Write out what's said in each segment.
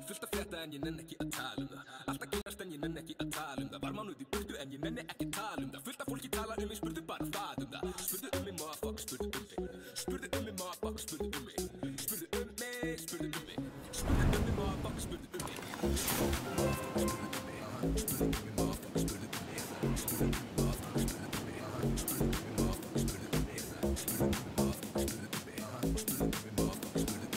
Fullt að frétta en ég nenni ekki að tala það. Allt að gerast en ég nenni ekki að tala það. Var mánuð í burtu en ég nenni ekki að tala það. Fullt að fólki tala mig, spurðu bara það það. Spurðu mig, motherfucker, spurðu mig. Spurðu mig, motherfucker, spurðu mig. Spurðu mig, spurðu mig. Spurðu mig, motherfucker, spurðu mig. Spurðu mig, motherfucker, spurðu mig. Spurðu mig, motherfucker, spurðu mig. Spurðu mig, motherfucker, spurðu mig. Spurðu mig, motherfucker, spurðu mig. Spurðu mig, motherfucker, spurðu mig.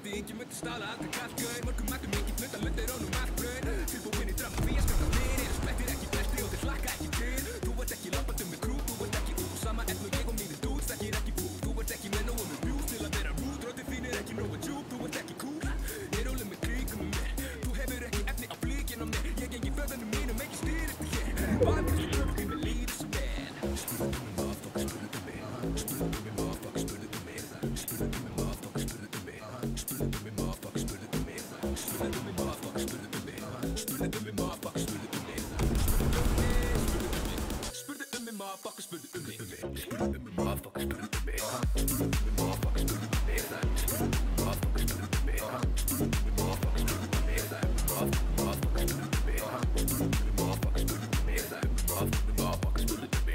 Engin myndi stala, aldrei kallt gauð. Mörgum mættum engin flutta lundir og nú margt brauð. Tilbúinn í drama því að skapta minn. Eru splettir ekki blettir og þeir hlakka ekki til. Þú ert ekki lampandi með krú, þú ert ekki úr. Sama efn og ég og mínir dudes, þekkir ekki bú. Þú ert ekki með nógu með bjús til að vera rúd. Röddin þín ekki nógu djúp, þú ert ekki cool. Ég róli með kringum með mér. Þú hefur ekki efni á blíkinn á mér. Ég gengi föðunum mínum, ekki styr eftir hér. Vandrarlega öfug í mér líður svo vel. Spurðu mig, motherfucker, spurðu mig. Spurðu mig, motherfucker, spurðu mig. Spurðu mig, motherfucker, spurðu mig. Spurðu mig, motherfucker, spurðu mig. Spurðu mig, motherfucker, spurðu mig. Spurðu mig, motherfucker, spurðu mig. Spurðu mig, motherfucker, spurðu mig. Spurðu mig, motherfucker, spurðu mig. Spurðu mig, motherfucker, spurðu mig. Spurðu mig, motherfucker, spurðu mig. Spurðu mig, motherfucker, spurðu mig. Spurðu mig, motherfucker, spurðu mig. Motherfucker, spurðu mig. Motherfucker, spurðu mig. Spurðu mig, motherfucker, spurðu mig. Motherfucker, spurðu mig.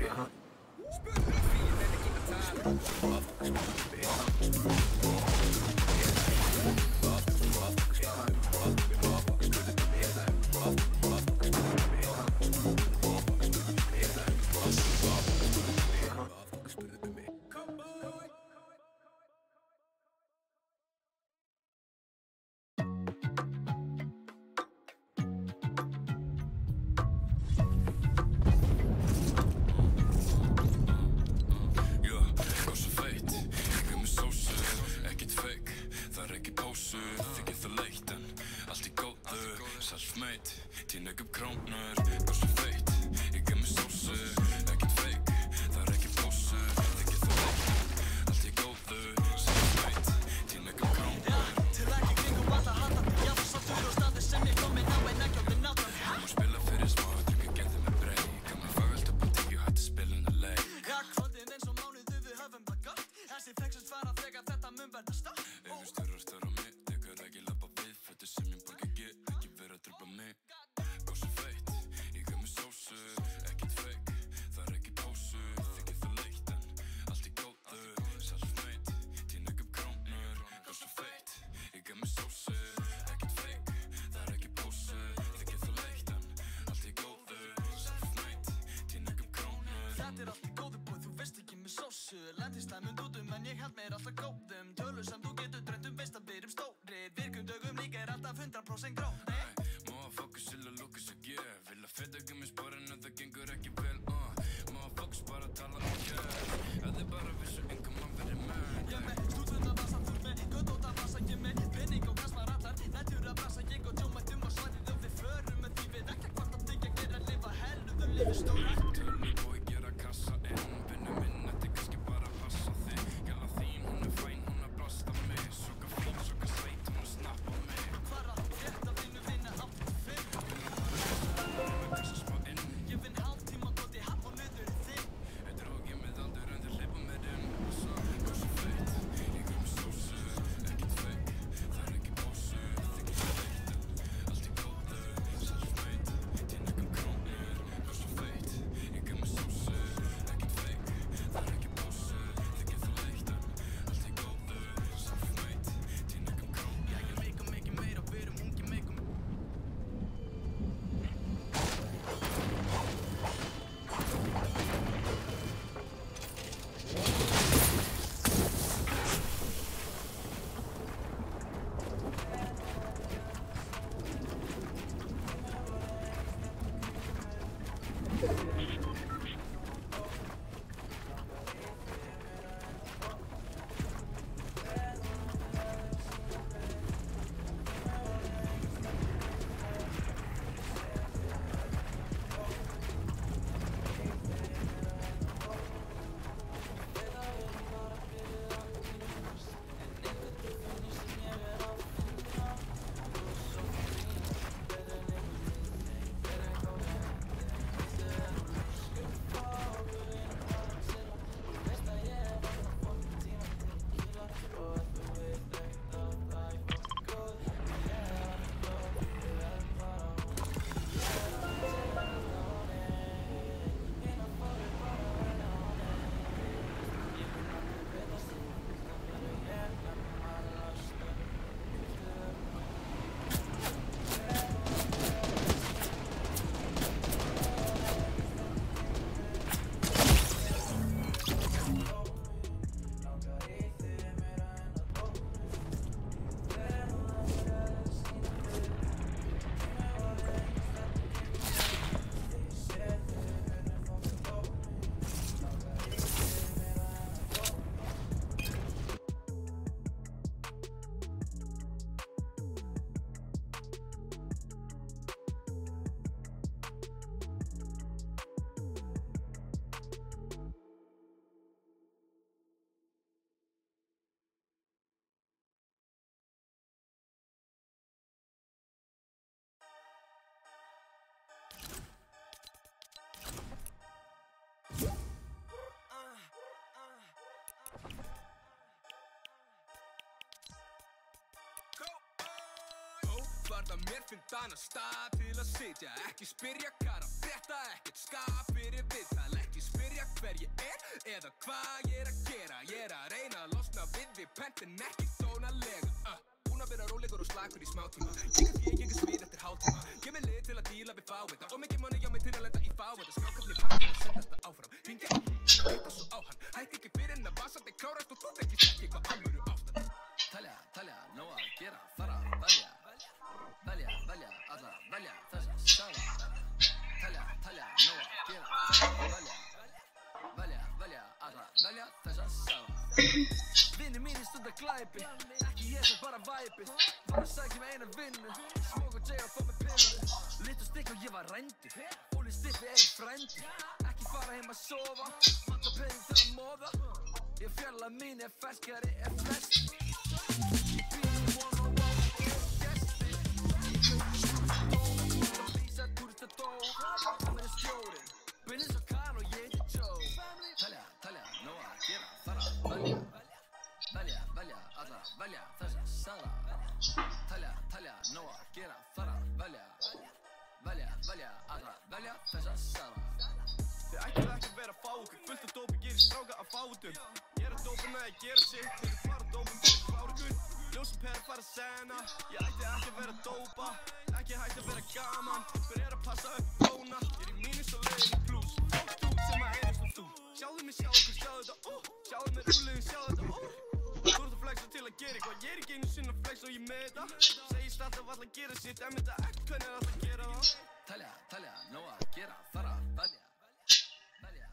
Spurðu mig, því ég nenni ekki að tala. Motherfucker, spurðu mig. varð að mér finn annan stað til að sitja. Ekki spyrja hvar að frétta, ekkert skap fyrir viðtal. Ekki spyrja hver ég eða hvað ég að gera. Ég að reyna að losna við pentin, ekki tónalega. Búinn að vera rólegur og slagur í smá tíma. Ég svið eftir hálftíma. Ég með lið til að díla við fávita. Og mikið manni á mig til að lenda í fávita. Skákafni pakkin og sendast það áfram. Hringja heita svo á hann. Hætti ekki fyrir en að vasandi klárast og þú þekkist ekki hvað alvöru ástand. Telja, nóg að gera, fara, velja, alla, velja, þessa staða. Telja, nóg að gera, fara, velja, alla, velja, þessa staða. Vinni mínir stundar glæpi, ekki ég sem bara væpi. Var að sækja mig eina vinnu, smók og jay og fá mig pillu. Litt og stikk og ég var rændur, Óli Stippi frændi. Ekki fara heim að sofa, vantar pening til að móða. Ég fjarlæg mín ferskari flest. Ég býð one-on-one gesti. Það vísa túristadór, það verður stjórinn. Byrðið svo Karl og ég heiti Joe. Telja, nóg að gera, fara, velja, alla, velja, þessa staða. Telja, nóg að gera, fara, velja, alla, velja, þessa staða. Þið ættu ekki vera fákur, fullt af dópi gerir stráka af fátum. Ég að dópa með að gera sitt, þeir fara dópum fyrir klárugur. Ljósum pera fara sena, ég ætti ekki vera dópa, ekki hægt að vera gaman. Hver að passa upp bóna, ég í mínus og leiðin í plus. Fólk út sem að einast og þú, sjáðu mig sjá okkur, sjáðu þetta, sjáðu mig rúliðin, sjáðu þetta, Þú ert að flexa til að gera eitthvað, ég ekki einu sinni að flexa og ég með þetta. Segist alltaf all að gera sitt, en þetta ekki hvernig alltaf að gera það. Telja, nóg að gera, fara, velja, alla, velja.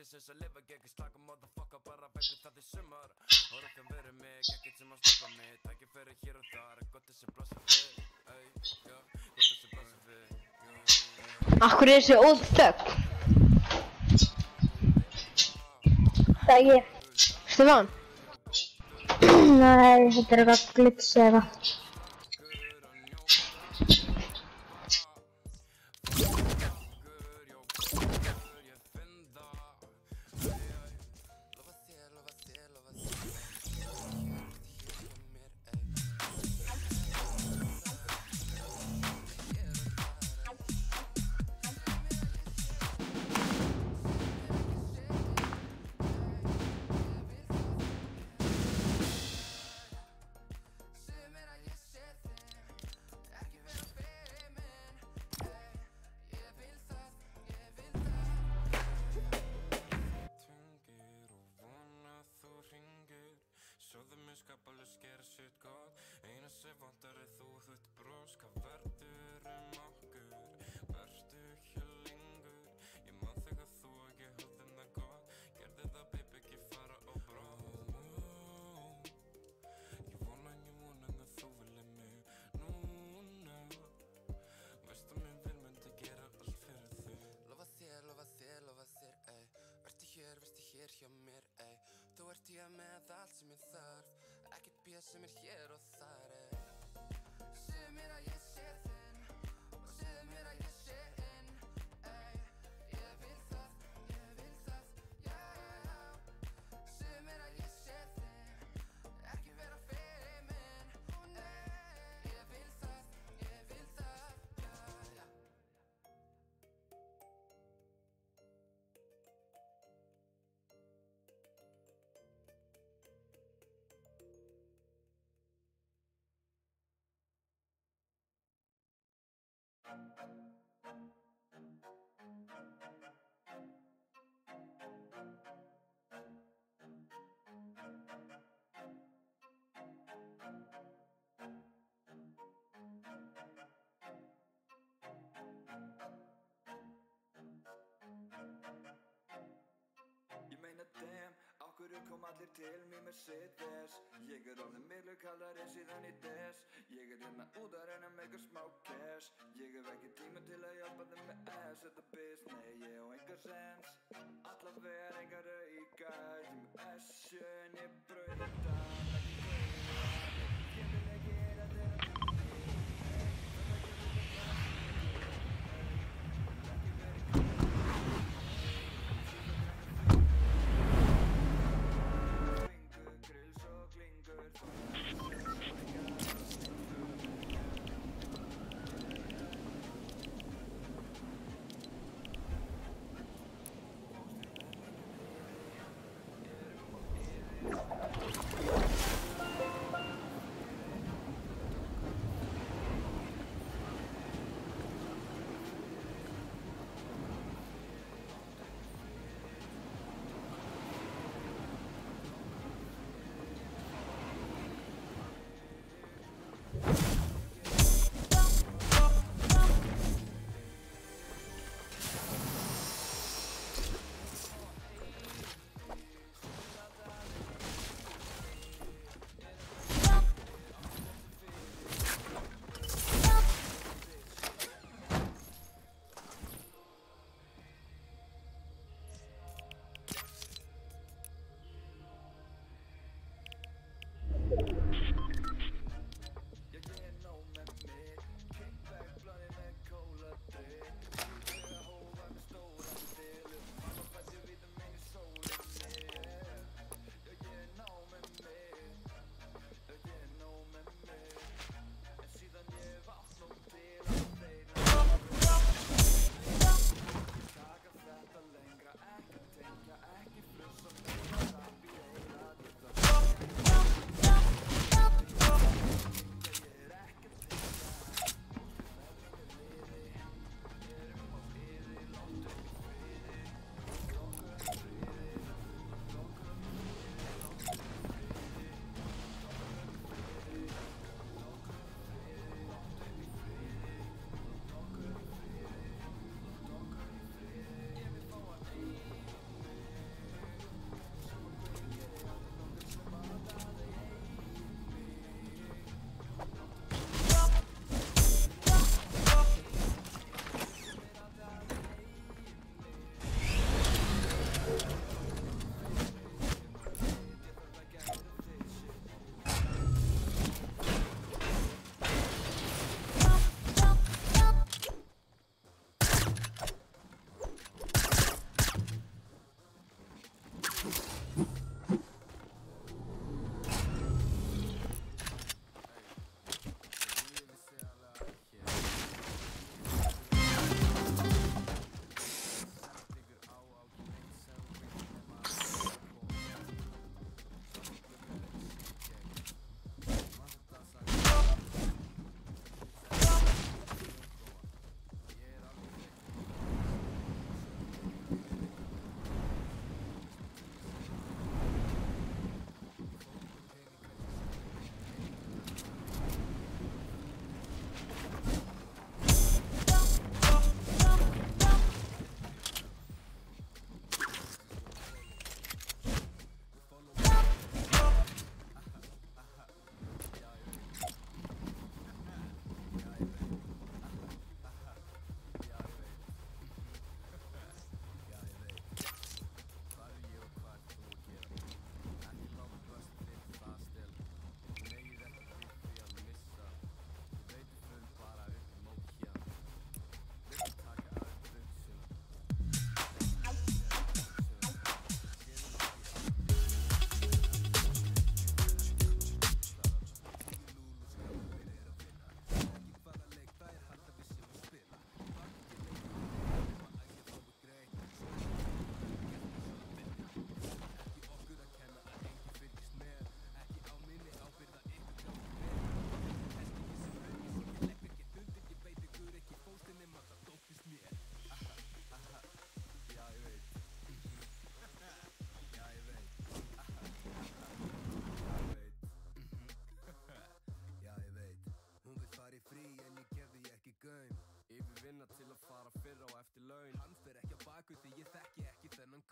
Sinns að lifa gegn slaka motherfucker bara vekkur það í sumar. Og rökkan verið mig, ekkert sem að stoppa mig. Tækifæri hér og þar, gott þessi blassa við. Gott þessi blassa við. Akkur er þessi óð þögn? Það er ég. Stefán? Nei, þetta er eitthvað glitch eða eitthvað. Skapalust gera sitt gott. Eina sem vantar þú þitt bros. Hvað verður okkur? Vertu hér lengur. Ég man þegar þú ekki höfðum það gott. Gerði það baby ekki fara á brott. Ég vona að þú vilja mig núna. Veistu minn vil myndi gera allt fyrir þig. Lofa þér, ey. Vertu hér hjá mér, ey. Þú ert hér með allt sem ég þarf. Ekkert bíða sem er hér og þar, ey. Segðu mér að ég sé þinn og segðu mér að ég sé inn. Ey, ég vil það, já, segðu mér að ég sé þinn, ekki vera fyrir minn. Ey, ég vil það, já. Ég meina damn, á hverju kom allir til mér Mercedes? Ég orðinn miklu kaldari síðan í des. Ég hérna út að reyna að make smá cash. Ég hef ekki tíma til að hjálpa þeim með ass. Þetta biz, nei ég á enga sens. Allavega engar auka. Ég með S7 en ég brauð þetta. Ég vil ekki heyra þeirra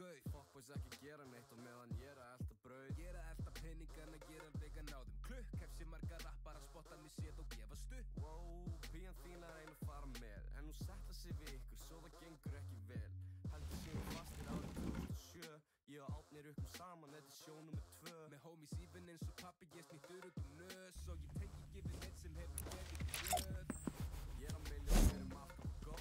gauð Fuckboys ekki gera neitt og meðan ég að elta brauð Ég að elta peningana, ég alveg að ná þeim klukk Hef sér marga rappar að spotta mig séð og gefast upp Wow, pían þín að reyna að fara með En hún settla sig við ykkur svo það gengur ekki vel Heldur séum fastir árið 2007 Ég og Árnir rukkum saman, þetta sjó númer 2 Með homies even eins og pappi, ég snýttur út nös Og ég tengi ekki við neitt sem hefur gefið gröð Ég að milja og erum alltaf að go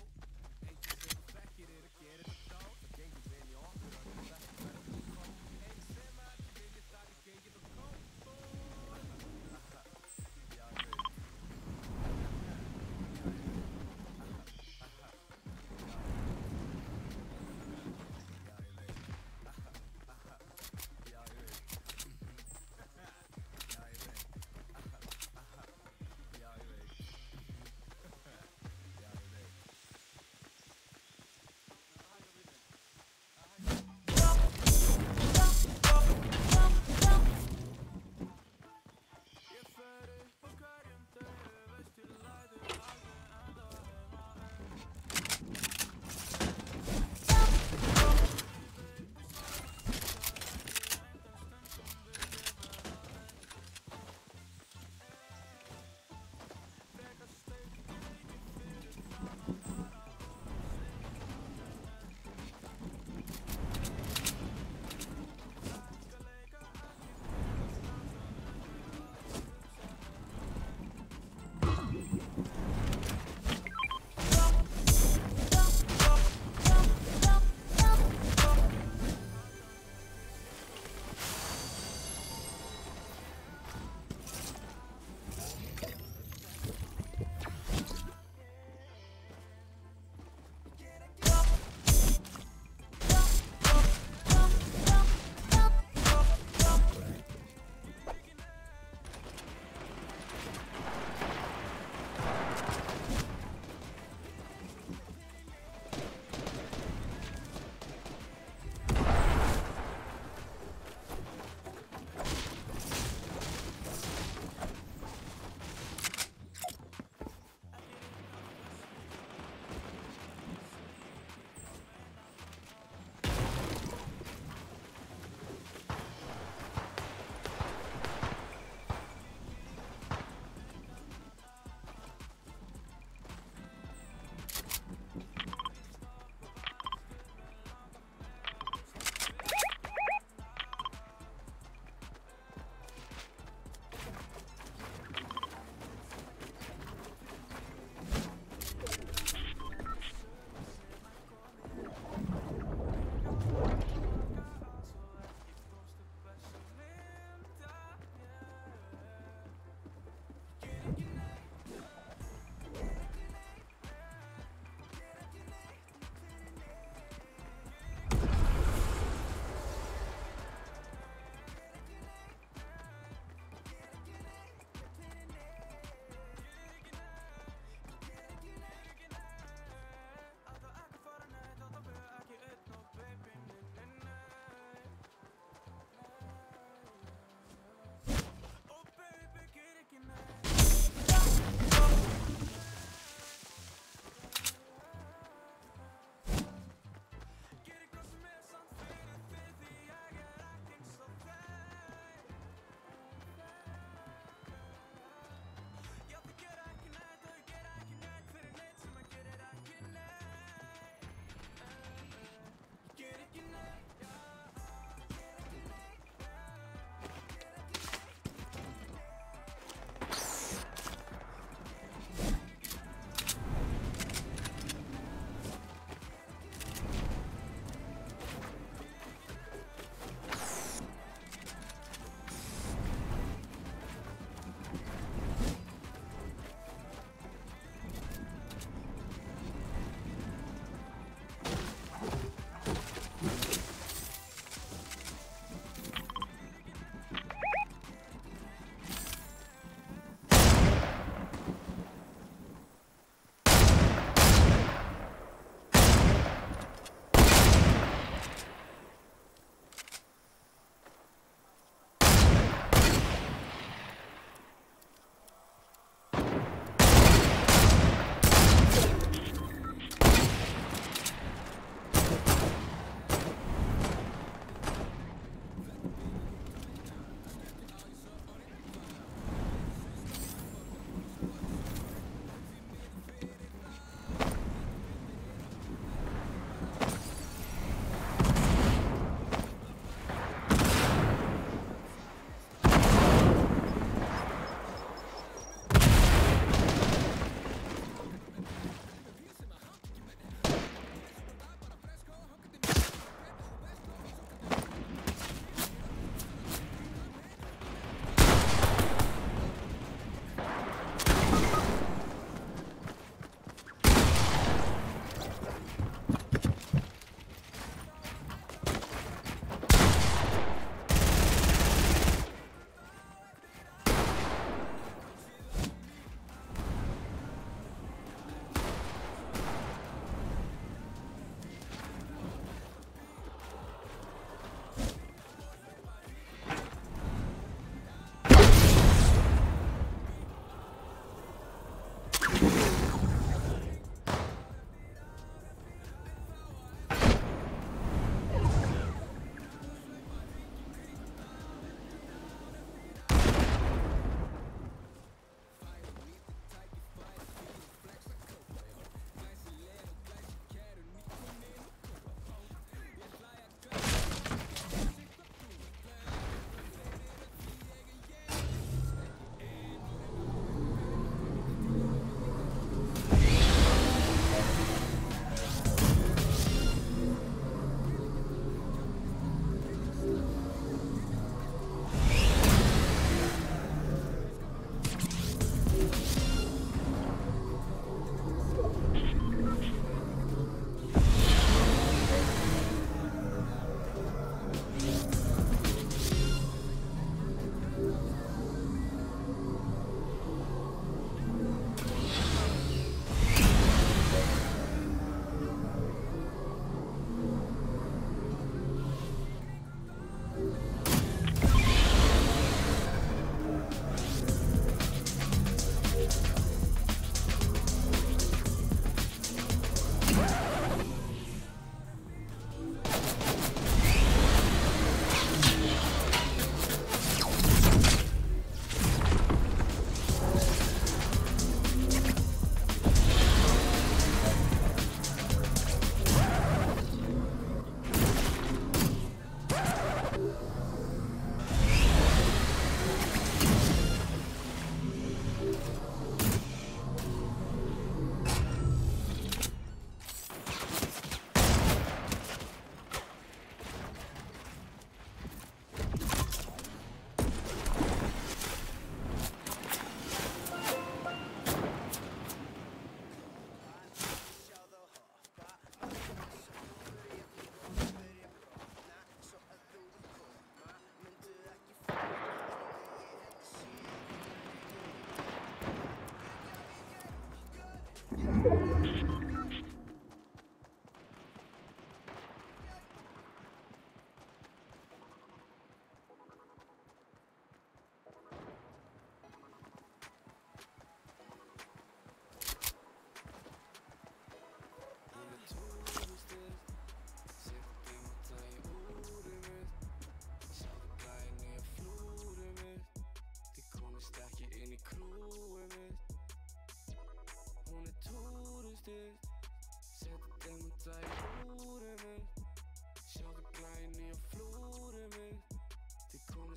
Engin sem þú þekkir að gera þetta þá Það gengur vel í okkur að þetta verður í kó Einn sem að ekki vilja það gengið á kó Já, ég veit Já, ég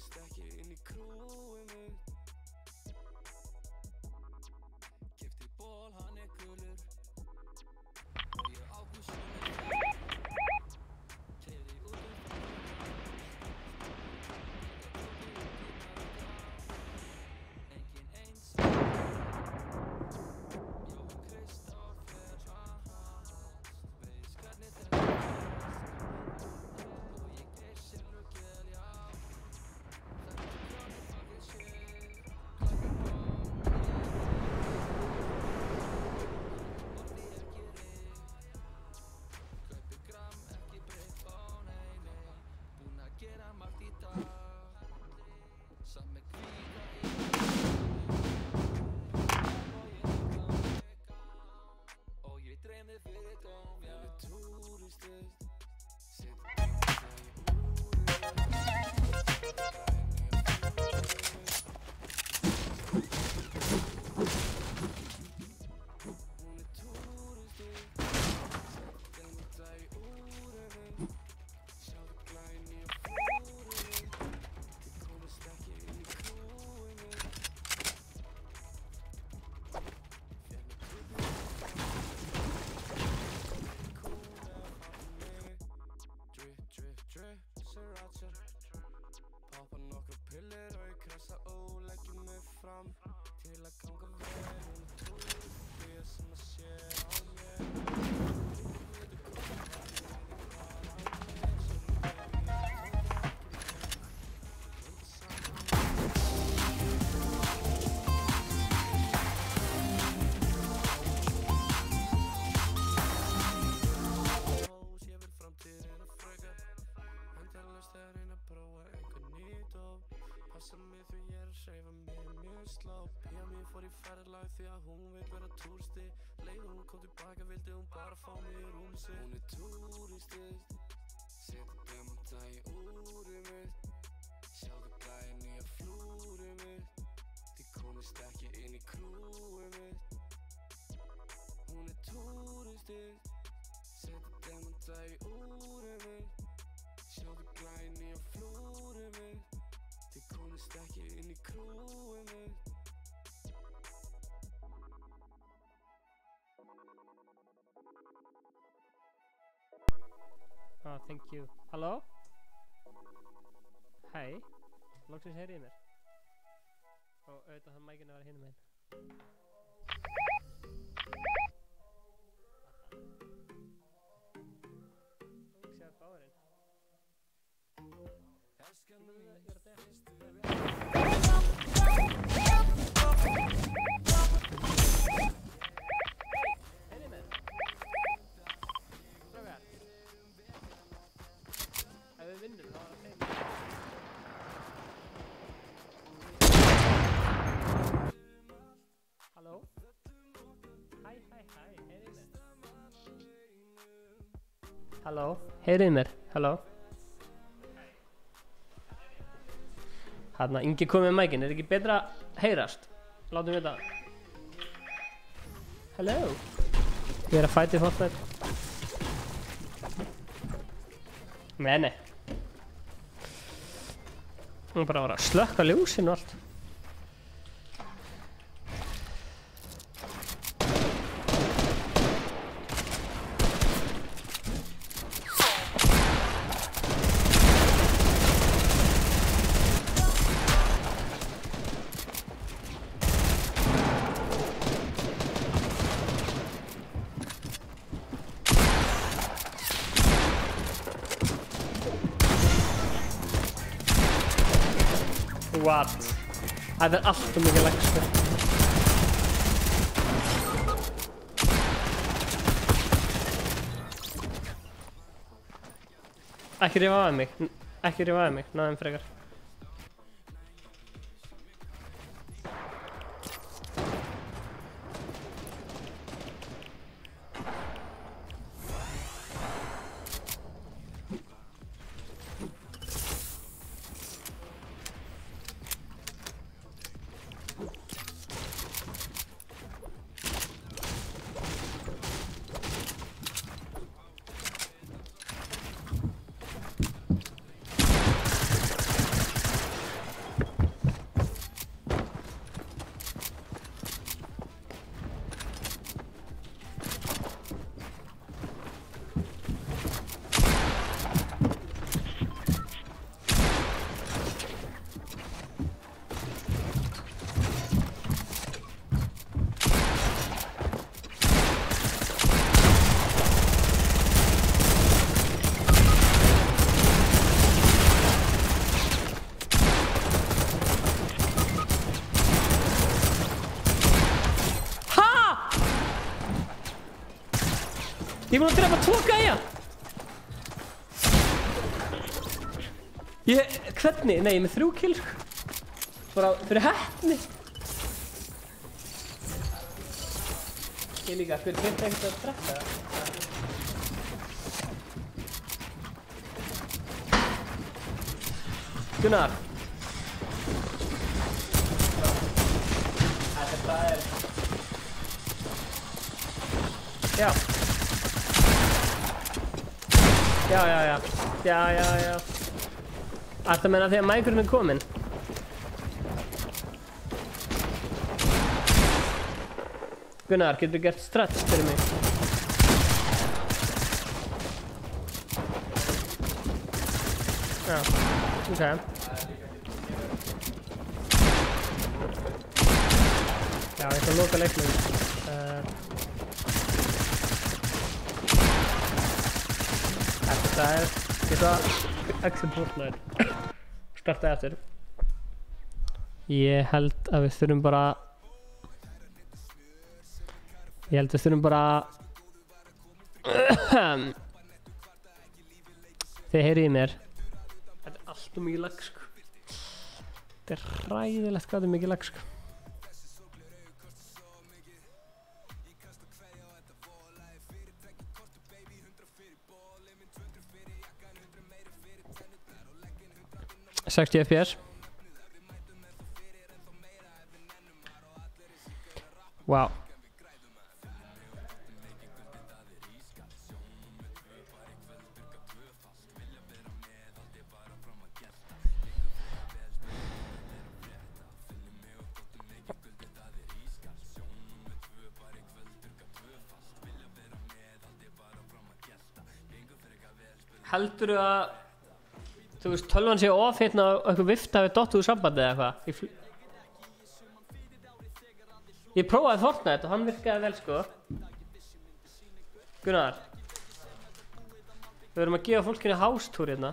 komist ekki inn í krúið mitt. Keypti ból, hann gulur og ég ákvað svona teygði út engin eins Jóhann Kristófer veist hvernig þetta og ég geir silfurgel, já þetta komið fucking shit klakka bóm kaupi gram, ekki breytt, ó nei, nei búinn að gera margt í dag samt með kvíða í og ég dreymði fyrir dóm, ég er túristist sitt hún túristist demta í úrinu sjáðu glæni á flúrinu ég komist ekki inn í krúinu fékk mig drip, drip, drip, sriracha poppa nokkra pillir og ég krasa og leggjum mig fram til að ganga vel hún túrist því sem að sé á mér ég vil framtíðina frekar endalaust að reyna að prófa einhver ný dóp passa mig því ég er að hreyfa mig mjög sló pía mín fór í ferðalag því að hún vill vera túristi leið hún kom tilbaka vildi hún bara fá mig í rúmið sitt hún er túristist setja demanta í úrið mitt sjáðu glæni á flúrið mitt þið komist ekki inn í krúið mitt hún er túristist setja demanta í úrið mitt sjáðu glæni á flúrið mitt þið komist ekki inn í krúið mitt Ah, thank you. Halló? Hæ? Loksins heyrið mér. Og auðvitað hann mækinn að vera hinum einn. Sér báðurinn. Elskan Ég mín, er að deyja. Heyrið mér? Strákar. Ef við vinnum þá er það þeim. Halló? Hæ, heyrið mér? Halló? Heyrið mér? Halló? Þarna, Ingi kom með mækinn, er ekki betra að heyrast? Látum við þetta. Halló? Ég er að fæta í Fortnite. Nei. Hún bara var að slökka ljósin og allt. What? Það er allt mikið lægstu. Ekki rifaði mig. Ekki rifaði mig. Náðum frekar. Ég er búinn að drepa 2 gæja! Hvernig? Nei, ég er með 3 kill, sko. Bara fyrir heppni. Ég líka, hver finnst ekkert að drekka það? Gunnar. Þetta er... Já. Já. Ættu að meina því að mækurinn er kominn? Gunnar, getur þú gert stretch fyrir mig? Já, ok. Já, ég ætla að loka leiknum. Þetta er... Ég ætla að... Exit Fortnite. Starta eftir. Ég held að við þurfum bara... Þið heyrið í mér. Þetta er allt mikið lag, sko. Þetta er hræðilegt hvað þetta er mikið lag, sko. ...60 FPS. Wow. Heldurðu að... Þú veist, tölvan sé off hérna og eitthvað vifta við dottu úr sambandi eða eitthvað? Ég prófaði Fortnite og hann virkaði vel, sko. Gunnar. Við verðum að gefa fólkinu house-tour hérna.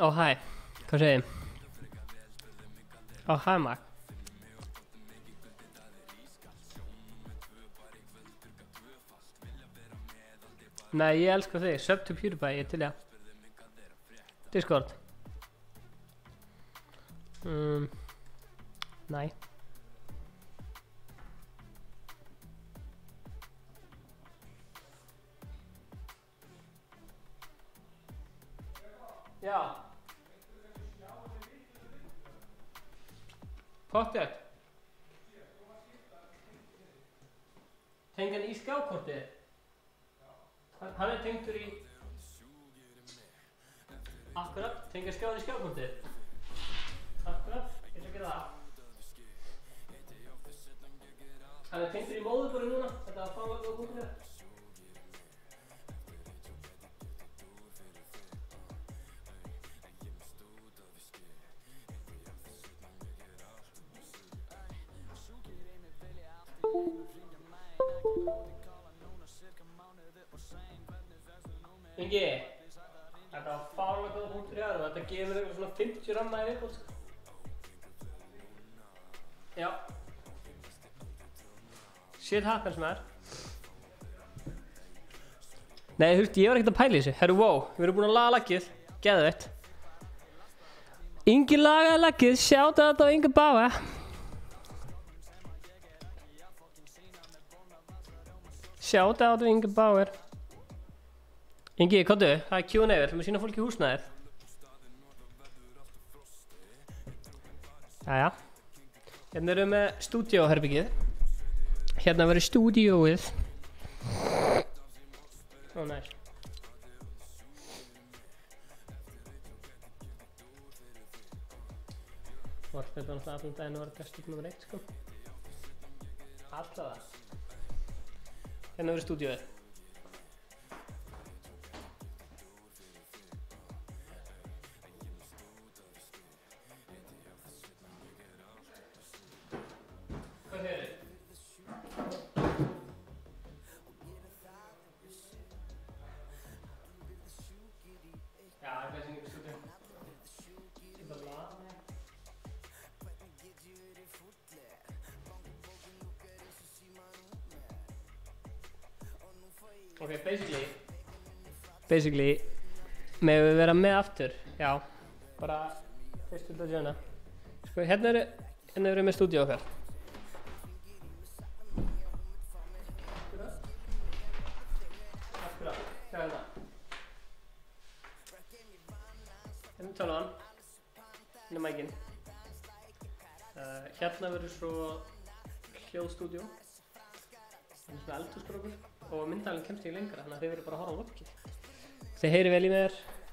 Ó, hæ. Hvað segir þið? Ó, hæ, Mark. Nei, ég elska þig. Sub to PewDiePie, ég til, já. Discord. Nei. Já. Pottet. Tengd hann í skjákortið? Hann er tengdur í... Akkurat, tengja skjáðan í skjákortið. Akkurat, ég ætla að gera það. Hann er tengdur í móðuborði núna. Þetta var fálega og húnir. Ingi, þetta var fárlega góða punktur í aðra og þetta gefur mér eitthvað svona 50 ramma í viðbót, sko. Já. Shit happens, maður. Nei, þú veist, ég var ekkert að pæla í þessu. Herru, wow, við erum búin að laga laggið. Geðveitt. Ingi lagaði laggið, sjáta þetta á Ingi Báa. Sjáta þetta á Ingi Báa. Ingi, komdu, það er Q&A, við ætlum að sýna fólki húsnæðið. Jæja. Hérna erum við með stúdíóherbyggið. Hérna verður stúdíóið. Ó, næs. Vortið var náttúrulega allan daginn að vera gestur nr. 1, sko. Alltaf það. Hérna verður stúdíóið. Ok, basically megum við vera með aftur, já, bara fyrstu dagina. Sko, hérna erum við með stúdíu okkar. Akkurat, sjá hérna. Hérna tölvan, hérna mækinn. Hérna verður svo hljóðstúdíu. Hérna er svona eldhúskrókur og myndavélin kemst ekki lengra, þannig að þið verður bara að horfa á lokkið. Þið heyri vel í mér,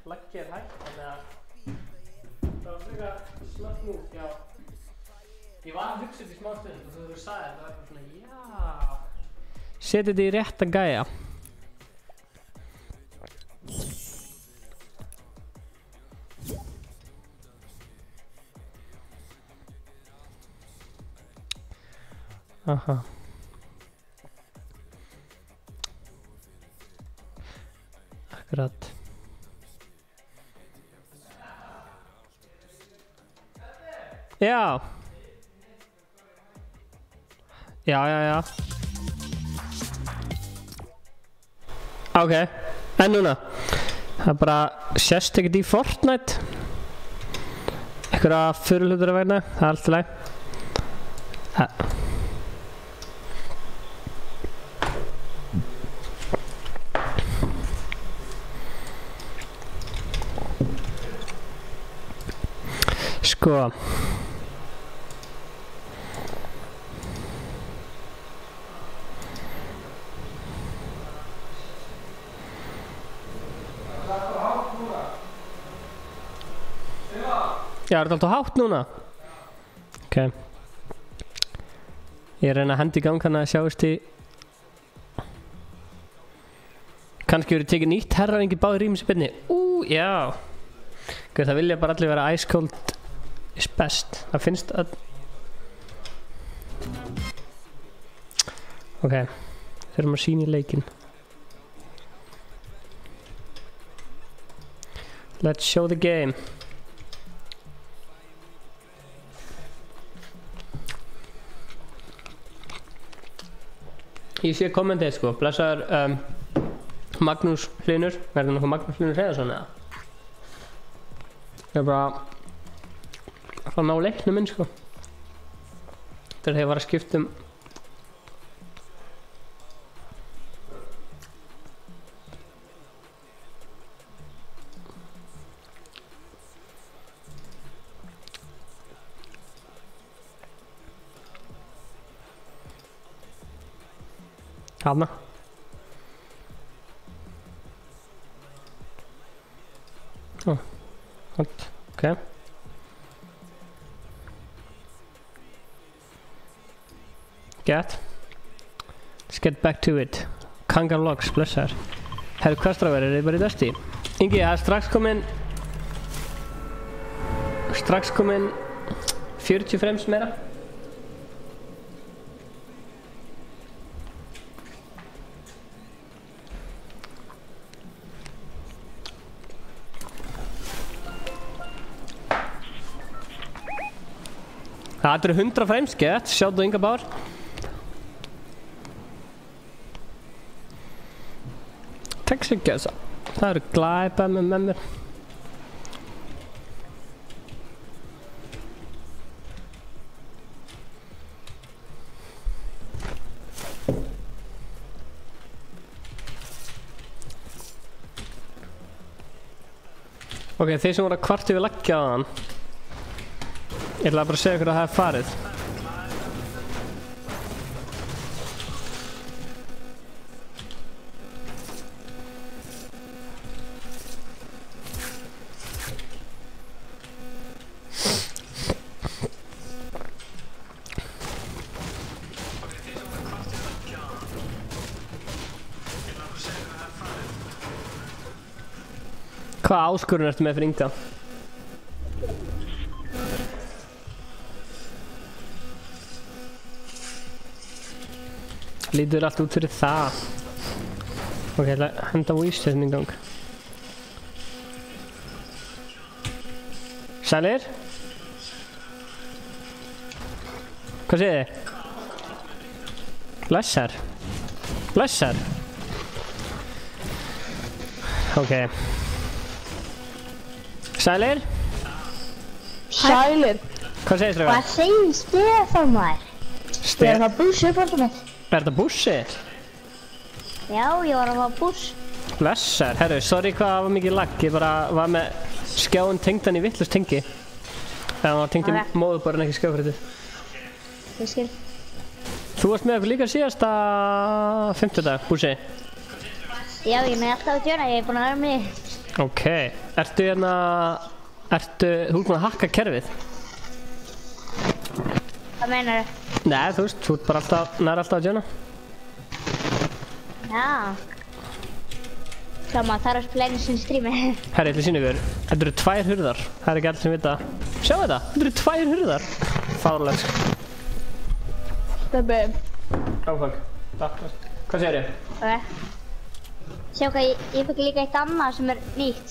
laggið er hægt, þannig að það var frekar snabbt nú, já. Ég var að hugsa þetta í smá stund og þú sagði þetta, það var bara svona, já. Setið þetta í rétta gæja. Aha. Akkurat. Já. Já. Ok, en núna. Það bara sést ekkert í Fortnite. Einhverja furðuhlutir að vegna, það er allt í lagi. Sko. Já, er þetta alltaf hátt núna? Ok. Ég reyna að hendi í gang hann að sjáist í... Kannski verið tekið nýtt herraðingi báðir rýmis í byrni. Já. Það vilja bara allir vera ice cold is best. Það finnst að... Ok. Þurfum að sýna í leikinn. Let's show the game. Ég sé kommentið sko, blessaður Magnús Hlynur, verður nokkuð Magnús Hlynur Hreiðarsson eða? Ég er bara að ná leiknum minn sko. Þegar ég var að skipta Hanna. Oh, what? Okay. Let's get back to it. Kangar Vlogs, blessaður. Herru, hvað strákar, þið bara í Dusty? Ingi, það er strax komin 40 frames meira. Það eru 100 frames, gett, sjáðu Inga Bár. Takk sér gæsa. Það eru glæpað með mér. Ok, þeir sem voru að kvart yfir laggja á hann. Ég ætla bara að segja ykkur að það er farið. Hvaða áskorun ertu með fyrir Inga? Lítur allt út fyrir það. Ok, ég ætla að henda vístöðum í gang. Sælir? Hvað segir þið? Blessar. Blessar. Ok. Sælir? Sælir. Hvað segir strákar? Hvað segir Stefán maður? Ég var að bussa upp alltaf mitt. Er þetta bussi? Já, ég var að fá buss. Blessar, herru, sorry hvað var mikið lag. Ég bara var með skjáinn tengdan í vitlaust tengi. Það var tengt í móðuborinn, ekki skjáfréttið. Ég skil. Þú varst með okkur líka síðasta 50 bussi. Já, ég er með alltaf að gjöra, ég er búinn að vera með. Ok, ertu hérna, þú ert búinn að hakka kerfið? Hvað meinar þau? Nei, þú veist, þú ert bara alltaf, nær alltaf að gjöna. Já. Sjá maður, það er að spila einu sinni strími. Herri, ég ætla að sýna ykkur, þetta eru 2 hurðar. Það er ekki allir sem vita. Sjá þetta, þetta eru 2 hurðar. Fárlegt. Steffi. Áfag. Hvað segir ég? Ok. Sjá hvað, ég fikk líka eitt annað sem er nýtt.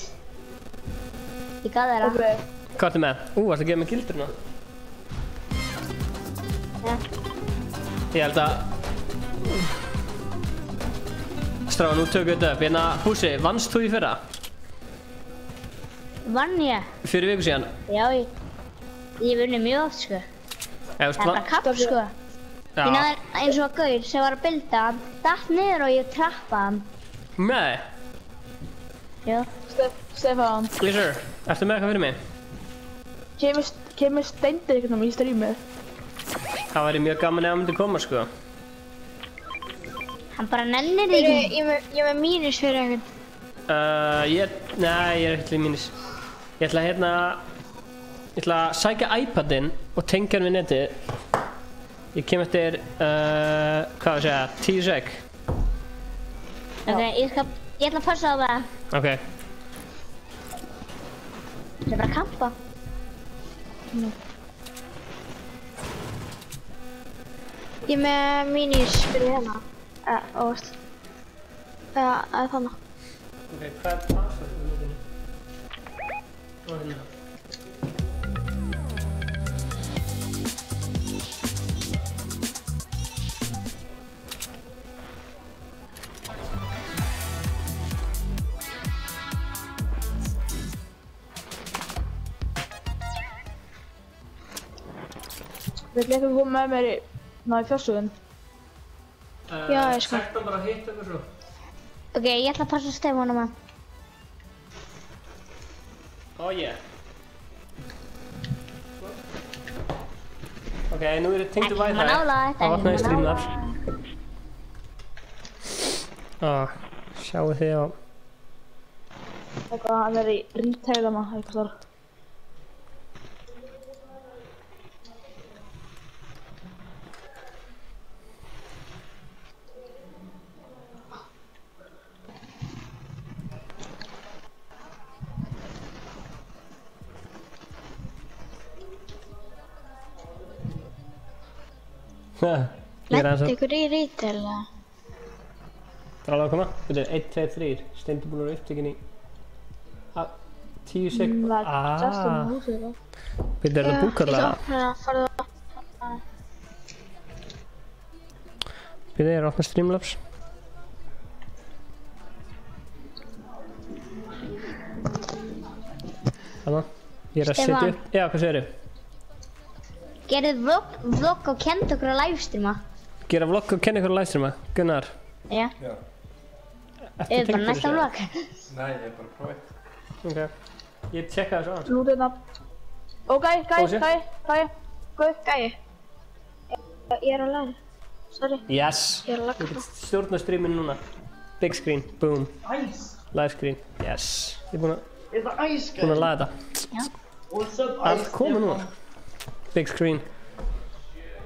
Ég gaf þér það. Hvað ertu með? Varstu að gefa mig gildurna? Já. Ég held að... Stráka, nú tökum við þetta upp. Hérna, Bússi, vannst þú í fyrra? Vann ég? Fyrir viku síðan? Já, ég vunni mjög oft, sko. Það er bara kapp, sko. Ég náði eins og gaur sem var að bilda, hann datt niður og ég trappaði hann. Nei. Já. Stefán, Yes sir. Ertu með eitthvað fyrir mig? kemur Steindir einhvern veginn í strímið? Það væri mjög gaman ef hann myndi koma, sko. Hann bara nennir því ekki. Ég er með mínus fyrir einhvern. Nei, ég er ekkert í mínus. Ég ætla að sækja iPadinn og tengja hann við netið. Ég kem eftir, hvað að segja, 10 sek. Ok, ég ætla að passa á það. Ok. Það er bara að kampa. Ég er með mínus fyrir hérna. Óvart. Eða þannig. Ok, hvað er password fyrir netinu? Ó, hérna. Vil ég ekki koma með mér í fjársögun? Já, ég sko. Sagt hann bara að hitta okkur svo. Ok, ég ætla að passa Stefán á maður. Ó, yeah. Ok, nú er þetta tengdu Wi-Fi. Ekki nálægt, Það vaknaði ekki Streamlabs. Sjáu þið á... Eitthvað, hann er í retailana, eitthvað þar. Ég er aðeins að... ykkur í retail eða? Það er alveg að koma. Þetta er 1, 2, 3. Steindi búinn að vera upptekinn í... 10 sek... Það er just um húsið það. Þetta er það búkarlega. Þetta er að opna Streamlabs. Þannig. Ég er að setja upp. Já, hvað segir þið? Gerðu vlogg og kennt okkur að livestreama. Gera vlogg og kenna ykkur að livestreama. Gunnar. Já. Ertu Eða bara næsta vlogg. Nei, ég er bara að prófa. Ok. Ég tjekka þessu aðeins. Lútið hérna. Ó, gæi. Ég er að læra. Sorry. Yes. Ég er að Þú lagga. getur stjórna streaminu núna. Big screen. Boom. Live screen. Yes. Ég er búinn að laga þetta. Já. Allt komið núna. Big screen.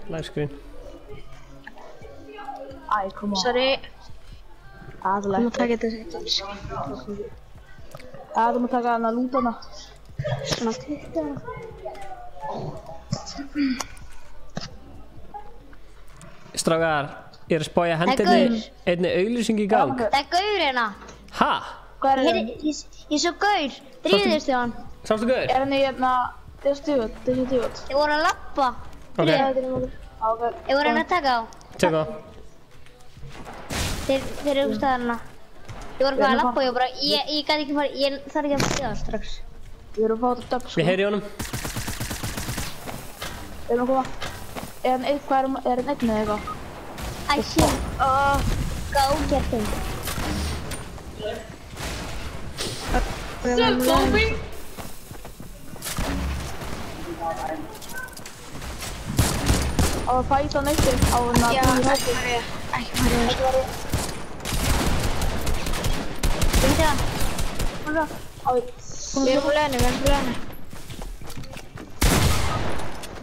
Live screen. Æ, come on. Sorry. Aðalega. Þú má taka þetta sér. Þú má taka hana lútana. Svona 20. Strákar, ég er að spája Það er hendinni gaur. einni auglýsing í gang. Það er gaur hérna. Ha? Hvað er Heyrðu, ég svo gaur. Drífðist þið hann. Sástu gaur? Er henni hérna, þessi djúvöld? Þið voru að lappa. Ok, Þið voru að taka á. tjekka á. Þeir eru úr staðarna. Ég var eitthvað að labba og ég bara, ég gæti ekki farið, ég þarf ekki að fara strax. Við erum að fá þetta döpp, sko. Ég heyri í honum. Við erum að koma. Er hann einn eða eitthvað? Æ, shit. Gágert þeim. Self-bombing! Á að fæta hann eftir á hann að búið hætti. Ekki farið. Þetta það. Við erum på lögnu.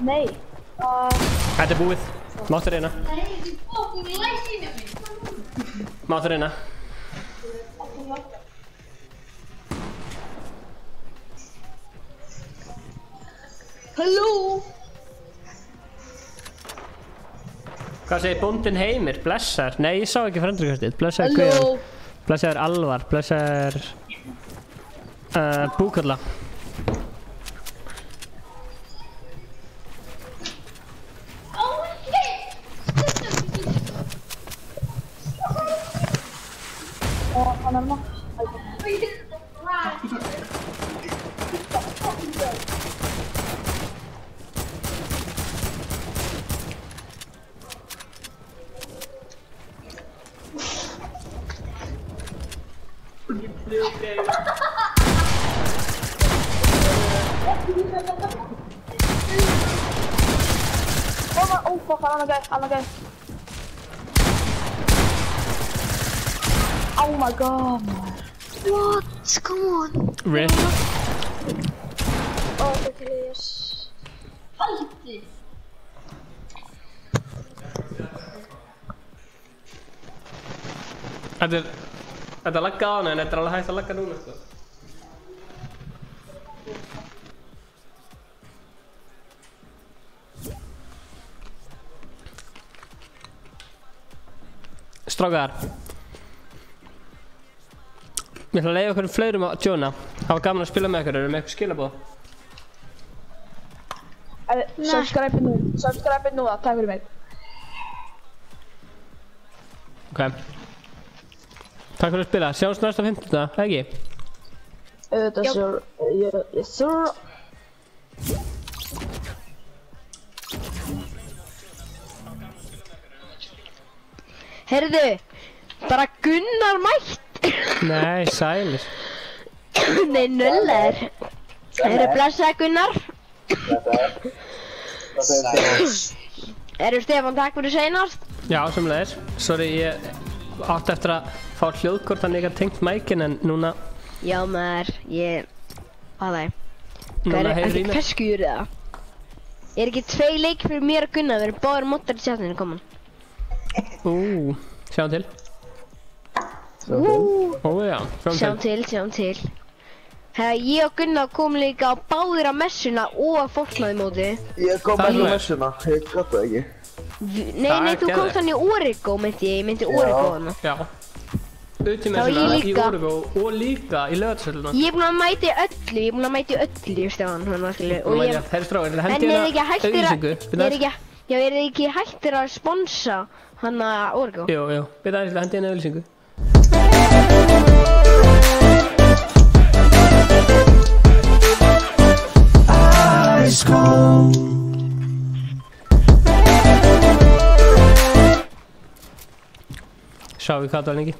Nei. Þetta er búið. Máttu reyna. Máttu reyna. Halló! Hvað segir bóndinn Heimir? Blessar? Nei, ég sá ekki frendurkastið. Blessar Guðjón. Blessar Alvar. Blessar Búkalla. Hann er nokk. Oh fuck, another guy. Oh my god, man. What? Come on. Rip. Oh, please. Þetta lagga á hana en þetta er alveg hægt að lagga núna, sko. Strákar. Ég ætla að leiða okkur fleirum að joina. Það var gaman að spila með okkur, erum við eitthvað skilabóð? Subscribe núna, takk fyrir mig. Ok. Takk fyrir að spila, sjáumst næsta 15. Ekki? Yes sir. Heyrðu, bara Gunnar mætt. Nei, sælir. Nei, nullar. Heyrðu, blessaði Gunnar. Heyrðu, Stefán, takk fyrir seinast. Já, sömulegis. Sorry, ég átti eftir að fá hljóðkort þannig ekki að tengt mækin en núna... Já, maður, hvað það er? Núna heyrir í mér. Hvað skur það? Er ekki 2 leik fyrir mér og Gunnar, við erum báðir móttar í chatinu komin. Sjáum til. Já, sjáum til. Ég og Gunnar komum líka á báðir á messuna og að Fortnite móti. Ég kom ekki á messuna, ég gat það ekki. Nei, þú komst hann í Origo, ég meinti Origo hana. Já. Utímessuna í Origo og líka í Löðarsvölduna. Ég er búinn að mæti öllu, Stefán, hann skilju. Herri strákar, hendi hérna auglýsingu. Já, er þið ekki hættir að sponsa hann að Origo? Jú, byrja aðeins að hendi hérna auglýsingu. Ice cold. Sjáum við hvað það var lengi.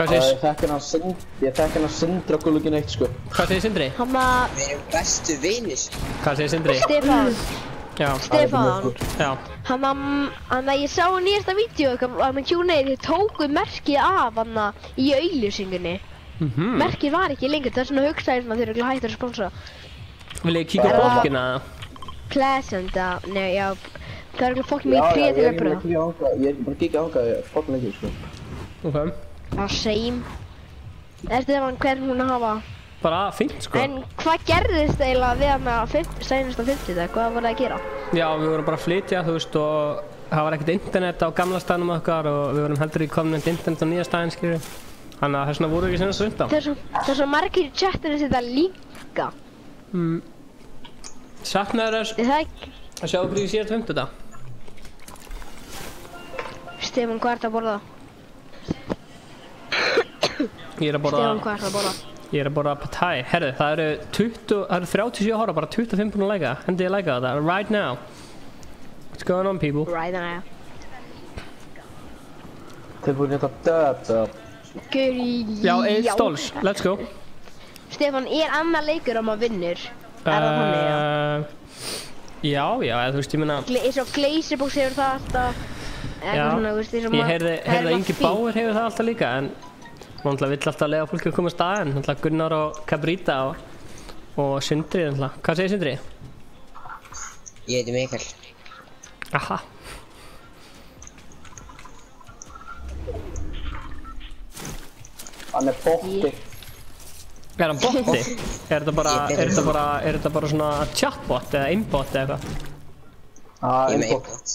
Hvað segir? Ég þekki hann að Sindra okkur ekki neitt, sko. Hvað segir Sindri? Við erum bestu vinir. Hvað segir Sindri? Stefán. Já. Stefán. Já. Hann að ég sá nýjasta vídeo með Q&A, þið tóku merkið af hann í auglýsingunni. Merkið var ekki lengur, það er svona hugsaði sem að þeir eru hættir að sponsa. Vil ég kíka á fólkina? Pleasant, nei, já. Það er ekki fólk með í fríða til að pröfa. Ég er bara að kíka á hvað fólkina ekki, sko. Ok. Same. Stefán, hvern hún að hafa? Bara fínt, sko. En hvað gerðist eiginlega við hann að seinasta 50 dag? Hvað var það að gera? Já, við vorum bara að flytja, þú veist, og það var ekkert internet á gamla staðnum okkar og við vorum heldur í komin internet á nýja staðinn, Þannig að þess vegna voru ekki senast undan. Það er svo margir í chatinu þetta líka. Saknaður þess að sjá okkur í síðast 50 dag. Stefán, hvað ert að borða? Ég er að borða... Stefán, hvað ert að borða? Ég er að borða pad thai. Herðu, það eru 37 hóra, bara 25 búin að læka. Hendi ég læka þetta, right now. What's going on, people? Right now. Tilbúin þetta döp. Já, Egill Stóls, let's go. Stefán, annar leikur maður vinnur? Það þannig, já? Já, þú veist, ég meina... Eins og Glazerbox hefur það alltaf. Já, ég heyrði að Ingi Bauer hefur það alltaf líka, en hún vill alltaf lega fólki að koma að staðinn. Gunnar og Cabrita og Sindri. Hvað segir Sindri? Ég heiti Mikael. Aha. Hann er botti. Er hann botti? Er þetta bara svona chatbot eða aimbot eða eitthvað? Ég er með aimbot.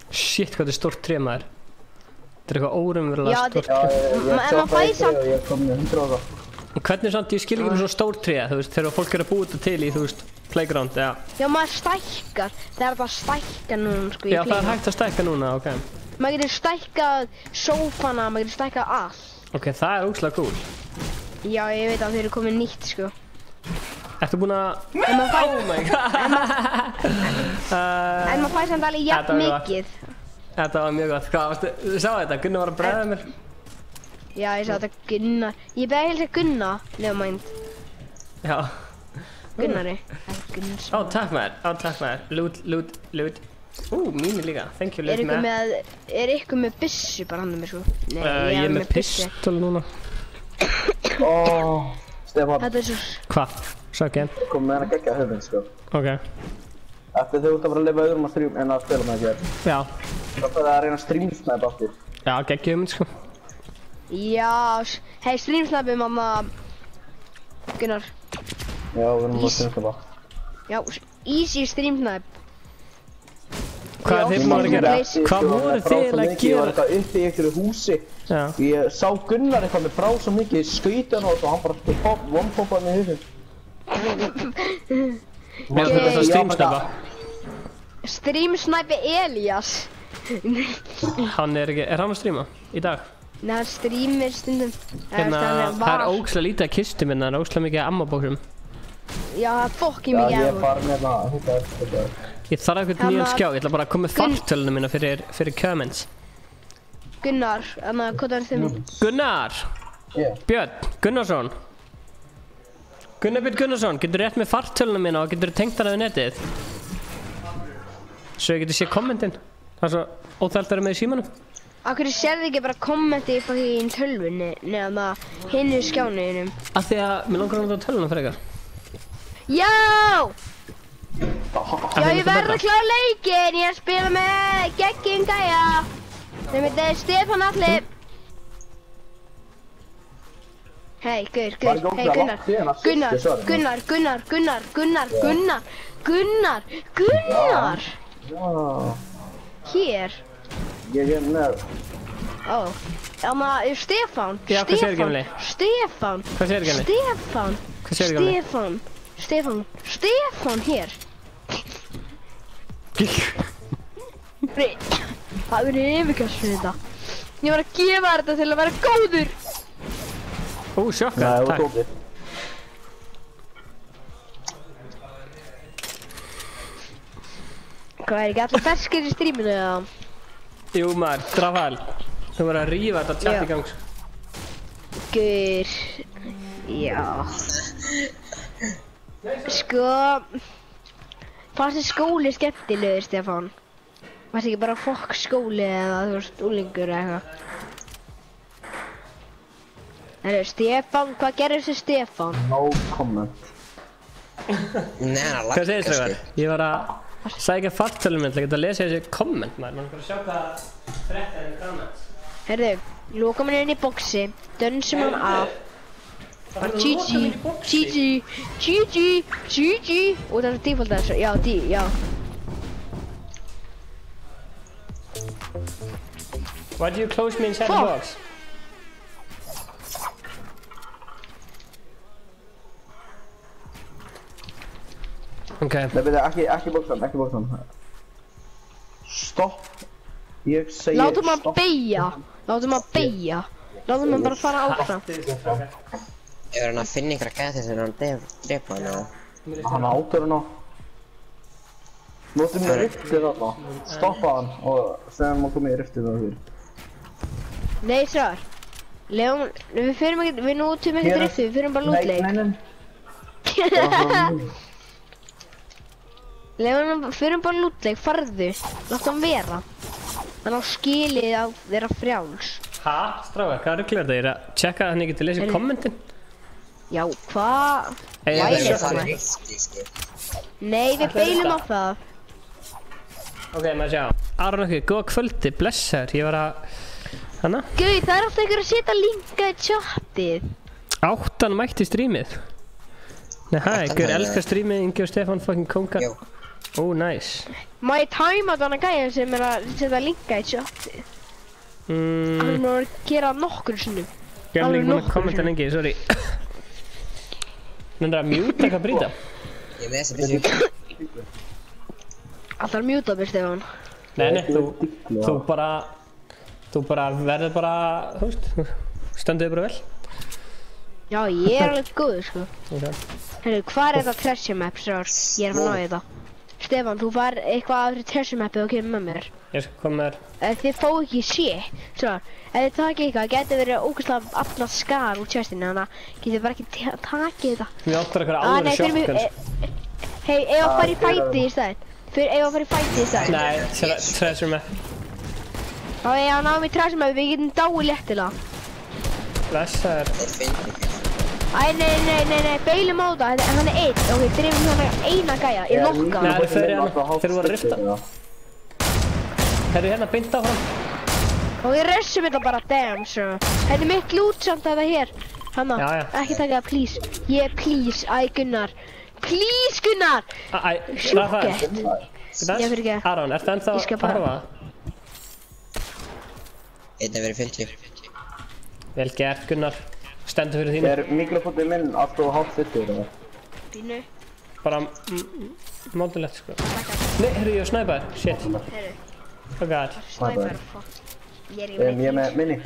Shit, hvað þetta er stórt tré maður. Þetta er eitthvað óraunverulega stórt tré. Já, ég sá það í tré og ég kom með 100 á það. Hvernig samt, ég skil ekki með svona stór tré, þú veist, þegar fólk er að búa þetta til í, þú veist, playground, eða... Já, maður stækkar. Það er bara að stækka núna, sko, Já, það er hægt að stækka núna, ok. Maður getur stækkað sófana, maður getur stækkað allt. Ok, það er ógeðslega cool. Já, ég veit að þeir eru komið nýtt, sko. Ertu búin að... Oh my god! En maður fær samt alveg jafn mikið. Þetta var mjög gott. Hvað, þú sá þetta? Gunnar var að bregða mér. Já, ég sá þetta Gunnar. Ég beði helst að Gunnar, never mind. Já. Gunnari. Ó, takk maður. Loot. Mínu líka. Thank you, loot með. Er ykkur með byssu bara hann með, sko? Nei, ég er með pistol núna. Stefán. Þetta er svo... Hvað? Sökja. Kom með hann að gegja höfðin, sko. Ok. Eftir þau út að vera að lifa öðrum að stream en að spila með þér. Já. Það er að reyna að streamsnæpa aftur. Já, geggja hugmynd, sko. Já, hei, streamsnæpum mamma Gunnar. Já, við erum að streamsnæpa. Já, easy streamsnæp. Hvað er þið búin að gera? Hvað voru þið að gera? Ég var eitthvað uppi í einhverju húsi. Ég sá Gunnar eitthvað með brá svo mikið, skaut hann og hann bara one-poppaði með huginn. Mér finnst þetta streamsnæpa. Streamsnæpi Elías. Hann er hann að streama í dag? Nei, hann streamir stundum. Hérna, það er ógeðslega lítið að kistum hérna, það er ógeðslega mikið að ammabóksum. Já, það er fokkið mikið Já, ég er farin hérna að húka eftir þetta. Ég þarf eitthvað nýjan skjá, ég ætla bara að koma með fartölunum mína fyrir comments. Gunnar, hvað er þið? Gunnar! Björn Gunnarsson. Gunnar Björn Gunnarsson, getur rétt með fartölunum mína og getur tengt hana við netið? Svo ég getur séð kommentin. Það er svo óþægt að vera með í símanum. Akkur sérðu ekki bara kommenti upp á því í tölvunni neðan að hinnu skjánuðinum? Af því að mér langar að nota tölvuna frekar. Já! Já, ég verð að klára leikinn, ég er að spila með geggjum gæja. Þeim heitir Stefán Atli. Hei, hei Gunnar. Hér. Ég er með. Ó, Stefán. Já, hvað segir Gemli? Stefán. Hvað segir Gemli? Stefán. Hvað segir Gemli? Stefán hér. Það er yfirkast fyrir þetta. Ég var að gefa þetta til að vera góður. Ó, sjokkar, takk. Hvað er ekki allir ferskir í stríminu eða? Jú maður, Drafal. Þú verður að rífa þetta chat í gangs. Gaur. Já. Sko. Fannst þið skóli skemmtilegur, Stefán? Fannst þið ekki bara fokk skóli eða þú veist, úlingur eða eitthvað? Herru, Stefán, hvað gerir þessi Stefán? No comment. Hvað segir þér? Ég var að sækja fartölum minn til að geta að lesa þessi komment maður. Man kan sjá hvað fréttar er comments. Herru, lóka mér inn í boxi, dönsum hann af. GG. Og það er default þessu, já. Why do you close me inside the box? Ok. Nei, byrja, ekki bóksan. Stopp. Ég segi stopp. Látum hann beygja. Látum hann bara fara áfram. Hann að finna ykkur að gæta þess að hann drepa hann eða? Hann átur hann á. Notum við riftið þarna. Stoppa hann og segja hann má koma í riftið það fyrir. Nei, stráðar. Við förum ekki, við notum ekki riftið, við förum bara lootleik. Við förum bara lootleik, farðu. Láttu hann vera. Hann á skilið að vera frjáls. Ha? Stráðar, hvað rugglar þetta? Ég að tjekka að hann ekki til að lesa kommentin. Já, hvað? Nei, við beilum á það. Ok, maður sjá. Aron okkur, góða kvöldi, blessaður. Ég var að... Hanna? Gauð, það alltaf ykkur að setja linka í chatið. 8 mætti strímið. Nei, hæ, ykkur elskar strímið, Ingi og Stefán fucking kongar. Jó. Ó, nice. Má ég tæma þannig gæja sem að setja linka í chatið? Hann má gera nokkur sinnum. Gemling búinn að kommenta lengi, sorry. Nefnir að mjúta eitthvað brýta? Ég með þessi byrju. Alltaf mjúta mér, Stefán. Nei, þú bara verður bara, þú veist, stönduðu bara vel. Já, ég alveg góður, sko. Ok. Herru, hvað þetta treasure map, stráðar? Ég að ná þetta. Stefán, þú fær eitthvað af þessu treasure mapið og kemur með mér. Ég skal koma með þér. Þið fá ekki shit, stráðar. Ef þið takið eitthvað, getur verið ógeðslega afnað skar úr chestinu, þannig að getur bara ekki takið þetta. Við áttur eitthvað alveg shotguns. Hei, ef að fara í fæti í staðinn. Nei, treasure map. Já, ég á náðum í treasure map, við getum dáið léttilega. Blessaður. Æ, nei, beilum á það, hann er einn. Ok, drifum svona eina gæja, ég nokka hann. Nei, þeir eru hérna, þeir voru að rifta. Þeir eru hérna beint áfram. Og við rössum þetta bara, damn, svo. Þetta er mitt loot samt að það hér. Hanna, ekki taka það, please. Please, æ, Gunnar. Please, Gunnar! Sjúkett. Ég fyrir ekki. Aron, ertu ennþá að horfa? Einn að vera 50. Vel gert, Gunnar. Stendur fyrir þínu. Er mikrofónið minn alltaf hátt fyttur, eða? Þínu. Bara módulegt, sko. Nei, heyrðu, ég var snæpaður. Shit. Heyrðu. Oh god. Snæpaður, fuck. Ég er í Ég er með minni.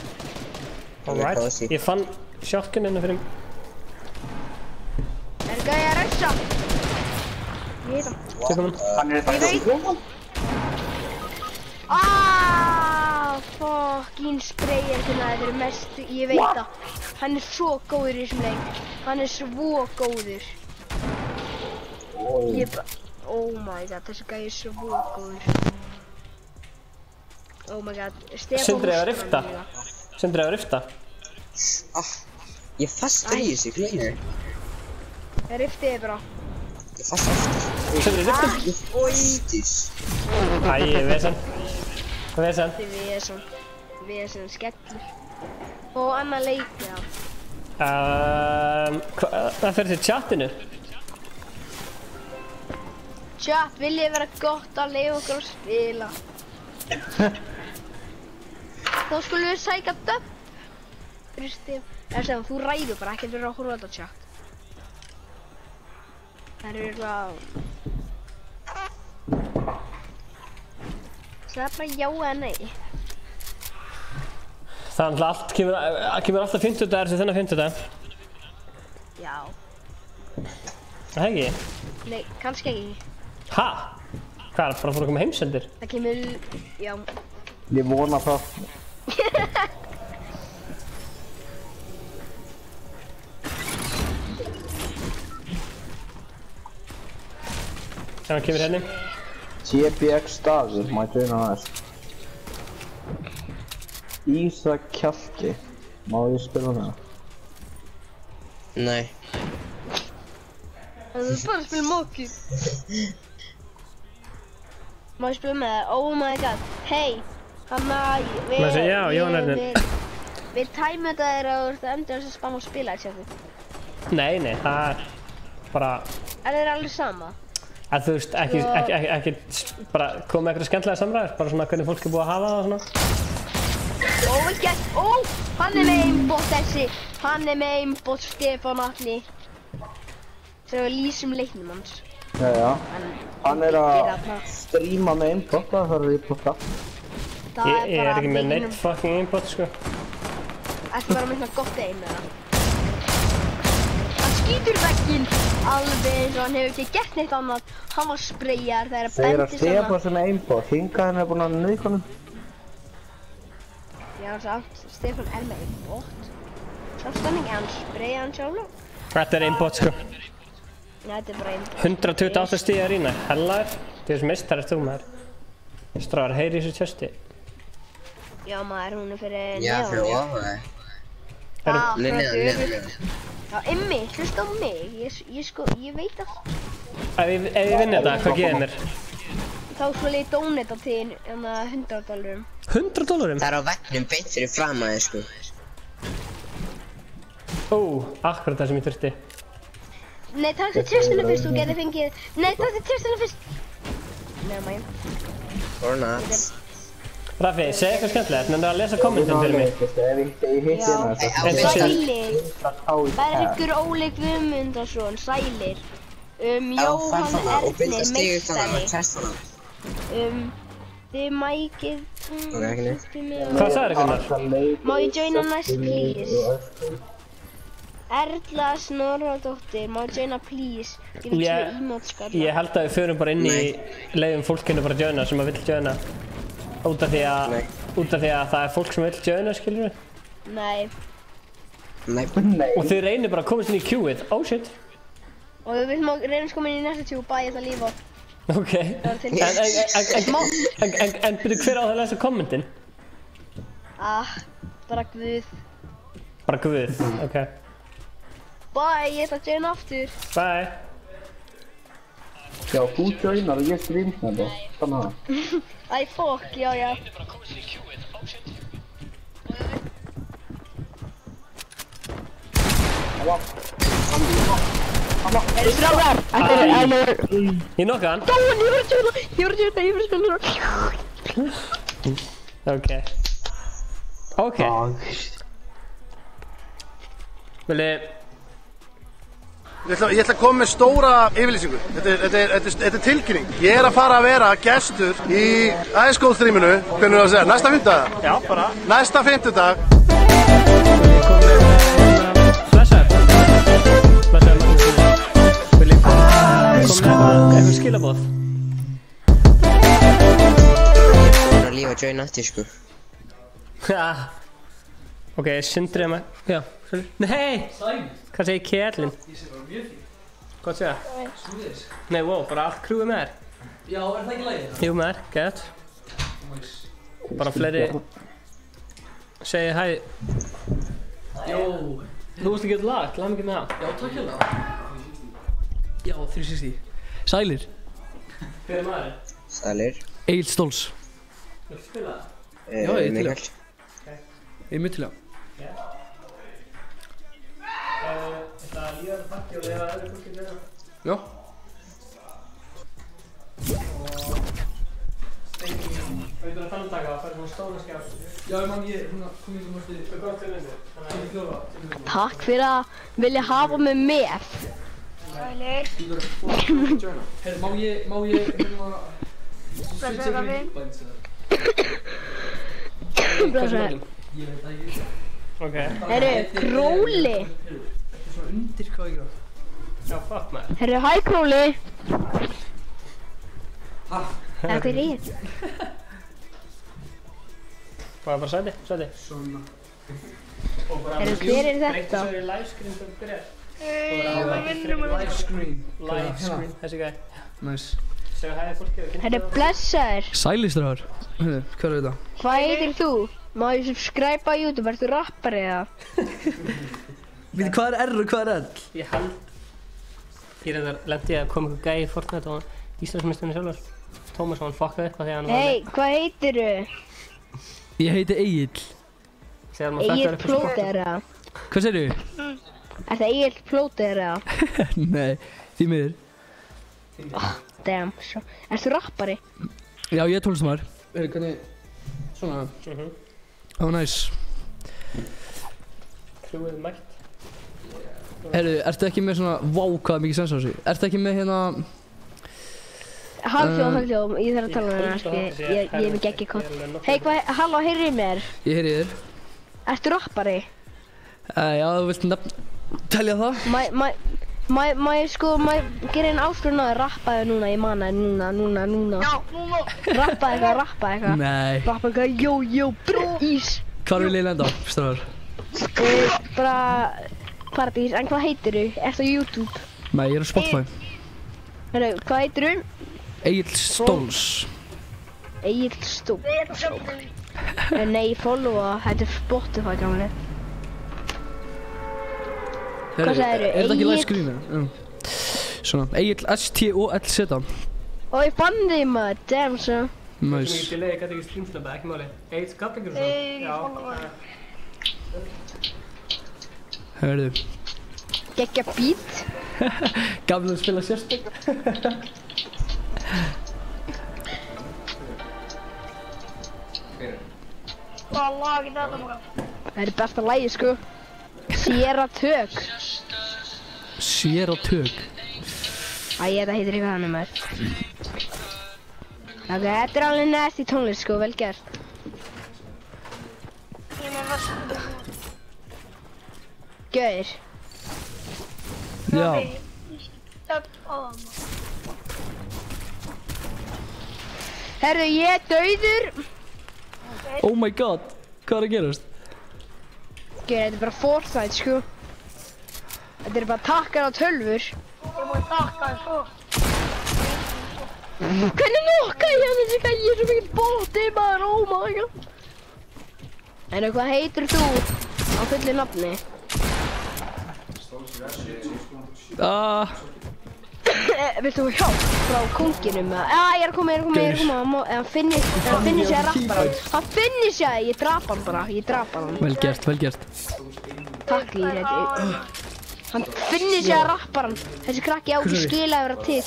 Alright. Ég fann shotguninu fyrir... Er gæja að rössa? Ég veit það. Tökum hann. Hann er þetta. Fucking sprayer hérna, þetta er mest, ég veit það. Hann er svo góður í þessum leik. Hann er svo góður. Oh my god, þessi gæi er svo góður. Oh my god, Sindri að rifta. Sindri að rifta. Ég fastur í þessu, klínur. Ég riftiði bara. Ég fastur aftur. Sindri, riftum. Æ, vesen. Vesen. Vesen, skellur. Og annað leik, já. Það fyrir til chatinu. Chat, viljið vera gott að leyfa okkur að spila. Þá skulum við sækja döpp. Þú ræður bara, ekkert verið að horfa á þetta chat. Það eru eitthvað... Það er bara já eða nei. Það er alltaf allt, kemur alltaf 50 dagar sem þennan 50 dagar. Já. Það ekki? Nei, kannski ekki. Ha? Hvað er bara að koma heimsendir? Það kemur, já. Ég vona það. Það kemur henni. TBX staður, maður greina næst. Ísak Kjalki. Má ég spila með það? Nei. Það er bara að spila móki. Má ég spila með það? Oh my god. Hey, hanna, við tæmum þetta þér að þú ert endur þess að spanna og spila þetta sjálf. Nei, það er bara... Er það alveg sama? Að þú veist, ekki bara koma með eitthvað skemmtilega samræður, bara svona hvernig fólk er búið að hafa það og svona. Vel gert, hann er með aimbot þessi. Hann er með aimbot Stefán Atli. Sem við lýsum leiknum hans. Já. Hann að stríma með input, það þarf að reporta. Ég ekki með neitt fucking input, sko. Ætti bara með svona gott einn, eða? Hann skýtur vegginn alveg eins og hann hefur ekki gert neitt annað. Hann var sprayjar, það að bendi svona. Stefán sem input, hingaðin búinn að nauðka honum. Já, samt. Stefán með input. Samt stemning, hann sprayja hann sjálf. Þetta input, sko. Nei, þetta bara input. 128 stíð að rýna, hellaður. Þú veist mistar þú maður. Stráðar, heyri í þessu tjösti. Já maður, hún fyrir neðan. Já, fyrir ofan það. Neðan. Já, Immi, hlusta á mig. Ég veit að... Ef ég vinn þetta, hvað gerir mér? Þá skulle ég donata til $100. $100? Það á veggnum beint fyrir fram aðeins, sko. Akkurat það sem ég þurfti. Nei, takk til tjestinu fyrst, þú getur fengið... Nei, takk til tjestinu fyrst. Nei, maður. Or not. Raffi, segð eitthvað skemmtilegt, nefnir að lesa kommentin fyrir mig. Sælir. Bergur Óli Guðmundarsson, sælir. Jóhann Erni, meistari. Þið mækið... Hvað sagði Gunnar? Má ég joina næst, please? Erla Snorradóttir, má ég joina, please? Ég vil svo emote-skalla. Ég held að við förum bara inn í leiðum fólkinu bara að joina sem að vill joina. Út af því að það er fólk sem vill joina, skilur við? Nei. Og þið reynir bara að komast inn í queueið. Oh shit. Og við viljum að reynast koma inn í næsta queue, bæði þetta líf á. Ok. En byrju, hver á það að lesa kommentin? Bara Guð. Bara Guð, ok. Bye, ég ætla að joina aftur. Bye. Já, þú joinar og ég streams með það. Þannig að. Æ, fokk, já. Eru strákar? Ég nokka hann. Dóin, ég var að joina. Ok. Ég ætla að koma með stóra yfirlýsingu. Þetta er tilkynning. Ég er að fara að vera gestur í ISGO streaminu. Hvernig er það að segja? Næsta fimmtudag? Já, bara. Næsta fimmtudag. Vil ég koma með eitthvað skilaboð? Ég er að lífa að joina aftur, sko. Ok, Sindri með... Já, nei! Hvað segir Kjellin? Ég sé bara mjög fín. Hvað segir það? Nei, wow, bara allt krúið með þér. Já, er það ekki lagið? Jú, með þér, gett. Bara fleiri... Segir hæ. Jó. Þú veist ekki eitthvað lag, til hann ekki með það. Já, takk hérna. Já, 360. Sælir. Hver er maður? Sælir. Egil Stóls. Viltu spila það? Já, ég er til það. Ég er mjög til það. Það líða það pakki og leiða aðeins fólki til það. Já. Veitur að framtaka og færi svona stóna skjá? Já, ég kom ykkur mörstu. Það er gott til myndir. Takk fyrir að vilja hafa mig með. Sælir. Herri, má ég switcha fyrir líkbæns eða? Blessaður. Ég veit það ekki. Ok. Herru, Króli. Þetta er svona undir hvað ég gráð. Já, fuck maður. Herru, hæ Króli. Hæ? Takk fyrir. Bara sæti. Svona. Herru, hver er þetta? Breyttu svo í livescreen sem byrjar. Livescreen. Livescreen, þessi gæði. Nice. Segðu hæði fólki og Herru, blessaður. Sælistráður. Hvað er þetta? Hvað heitir þú? Má ég subscribe á YouTube? Ertu rappari eða? Veitu, hvað er R og hvað er L? Ég held... Ég reyndar lendi að koma ykkur gæi í Fortnite og Íslandsmeistarinn sjálfur. Tómas hann fuckaði eitthvað þegar hann var... Hei, hvað heitirðu? Ég heiti Egil. Egil Plóter eða? Hvað segirðu? Er það Egil Plóter eða? Nei, því miður. Damn, ertu rappari? Já, ég er tónlistamæður. Hvernig... Svona... Ó, nice. Krúið mætt. Herru, ertu ekki með svona... Vá, hvað er mikið sens á þessu? Ertu ekki með hérna... Halló, ég þarf að tala um það, ég er með geggi kótt. Hei, halló, heyrðu í mér? Ég heyri þér. Ertu rappari? Já, þú vilt telja það? Má ég gera einn áskrun á þér, rappaði núna, ég man það, núna. Já, núna. Rappaði eitthvað. Nei. Rappaði eitthvað, jó, ís. Hvar vil ég lenda, stráðar? Bara Paradís, en hvað heitirðu? Ertu á YouTube? Nei, ég er á Spotify. Hvað heitirðu? Egill Stóls. Egill Stóls. Nei, ég followa, þetta er Spotify gamli. Hvað sagðirðu? Er þetta ekki live screeninu? Svona, Egill S-T-O-L-Z. Ó, ég fann þig maður, damn so. Nice. Ég delay, ég gæti ekki streamsnappa, ekki máli. Egill Skallagrímsson. Já. Hörðu. Geggja beat. Gamla að spila sérstök. Hvaða lag er þetta maður? Það er besta lagi sko. Sierra Tug. Sierra Tug? Þetta heitir eitthvað þannig maður. Ok, þetta er alveg næst í tónlist sko, vel gert. Gauðir. Já. Herðu, ég er dauður. Oh my god, hvað er að gerast? Þetta er bara Fortnite sko. Þetta er bara takkar á tölvur. Ég má takka þér svo. Hvernig nokka ég hann þessi gæi? Ég er svo mikið bóti maður, oh my god. En hvað heitir þú á fullu nafni? Viltu þú hjálp frá konginum eða? Ég er að koma. Hann finnir sig að rappa hann. Hann finnir sig að ég drap hann bara. Ég drap hann. Vel gert. Takk í þetta. Hann finnir sig að rappa hann. Þessi krakki á ekki skila að vera til.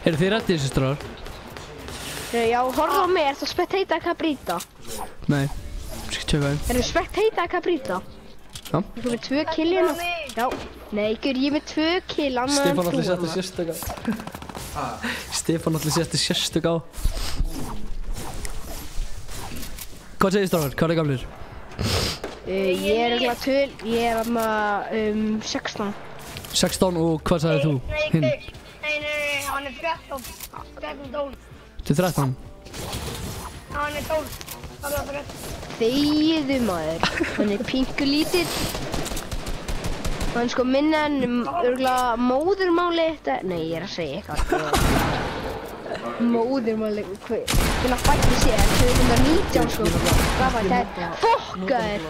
Eru þið rættið þessu stráðar? Já, horfðu á mig. Ertu að spectata Cabrita? Nei, skal tjekka það. Ertu að spectata Cabrita? Já. Ég kom með 2 kill hérna. Já. Nei, ég er með 2 kill, annað en þú. Stefán allir setti sérstök á. Stefán allir setti sérstök á. Hvað segir stráðar? Hvað er gamlir? Ég er þarna 16. 16 og hvað sagðið þú? Hinn? Nei, hann er 13. 13. Þú er 13? Hann er 12. Hann er 13. Þegiðu maður. Hann er pingu lítill. Hann sko minna en örgulega móðurmáli þetta. Nei, ég er að segja eitthvað. Móðurmáli, hvernig fætti sér? 2019 sko. Hvað var þetta? Fokkaður!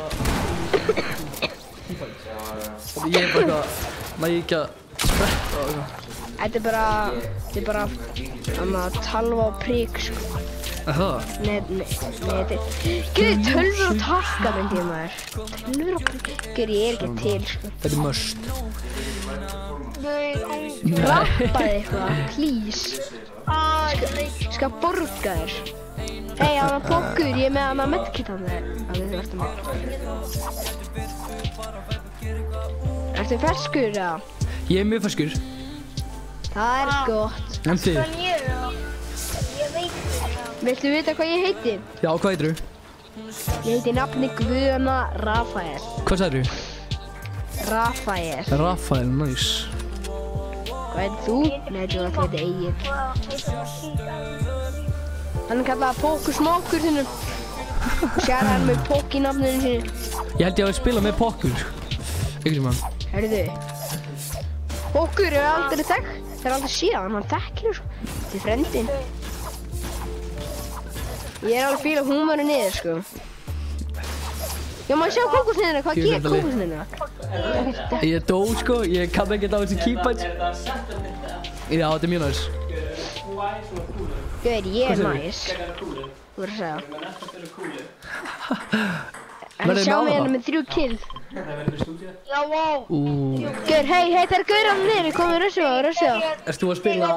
Ég er bara eitthvað, næg ekki að spretta á eitthvað. Þetta er bara talva og prík sko. Það? Nei, þetta er... Gauð, tölvur og takka myndi ég maður. Tölvur og príkur, ég er ekki til sko. Þetta er must. Rappaði eitthvað, please. Skal borga þér. Hei, hann er blokkur, ég er með hann að medkita þér. Það er þetta með. Ertu ferskur eða? Ég er mjög ferskur. Það er gott. En þið? Ég veit það. Viltu vita hvað ég heiti? Já, hvað heitir þú? Ég heiti nafni Guðna Rafael. Hvað sagðir þú? Rafael. Rafael, nice. Hvað heitir þú? Nei, þú heiti Egill. Hann er kallað Pókusmókur þinnum. Sér hann með Pók í nafninu sínu. Ég held ég að spila með Pókur. Ykkur mann. Herðu. Pókur er aldrei þekkt. Það er aldrei síðan, hann þekkir sko. Þetta er frendin. Ég er alveg að fíla húmónu niður sko. Já, maður sjá kókosneiðina, hvað gerir kókosneiðina? Ég dó sko, ég kann ekkert á þessi keypad. Já, þetta er mjög næs. Gauður, ég er næs. Þú verður að segja. En sjá mig hérna með 3 kill. Já, vá. Gauður, hei, það er gauður á niður, komið rössu á. Erst þú að spila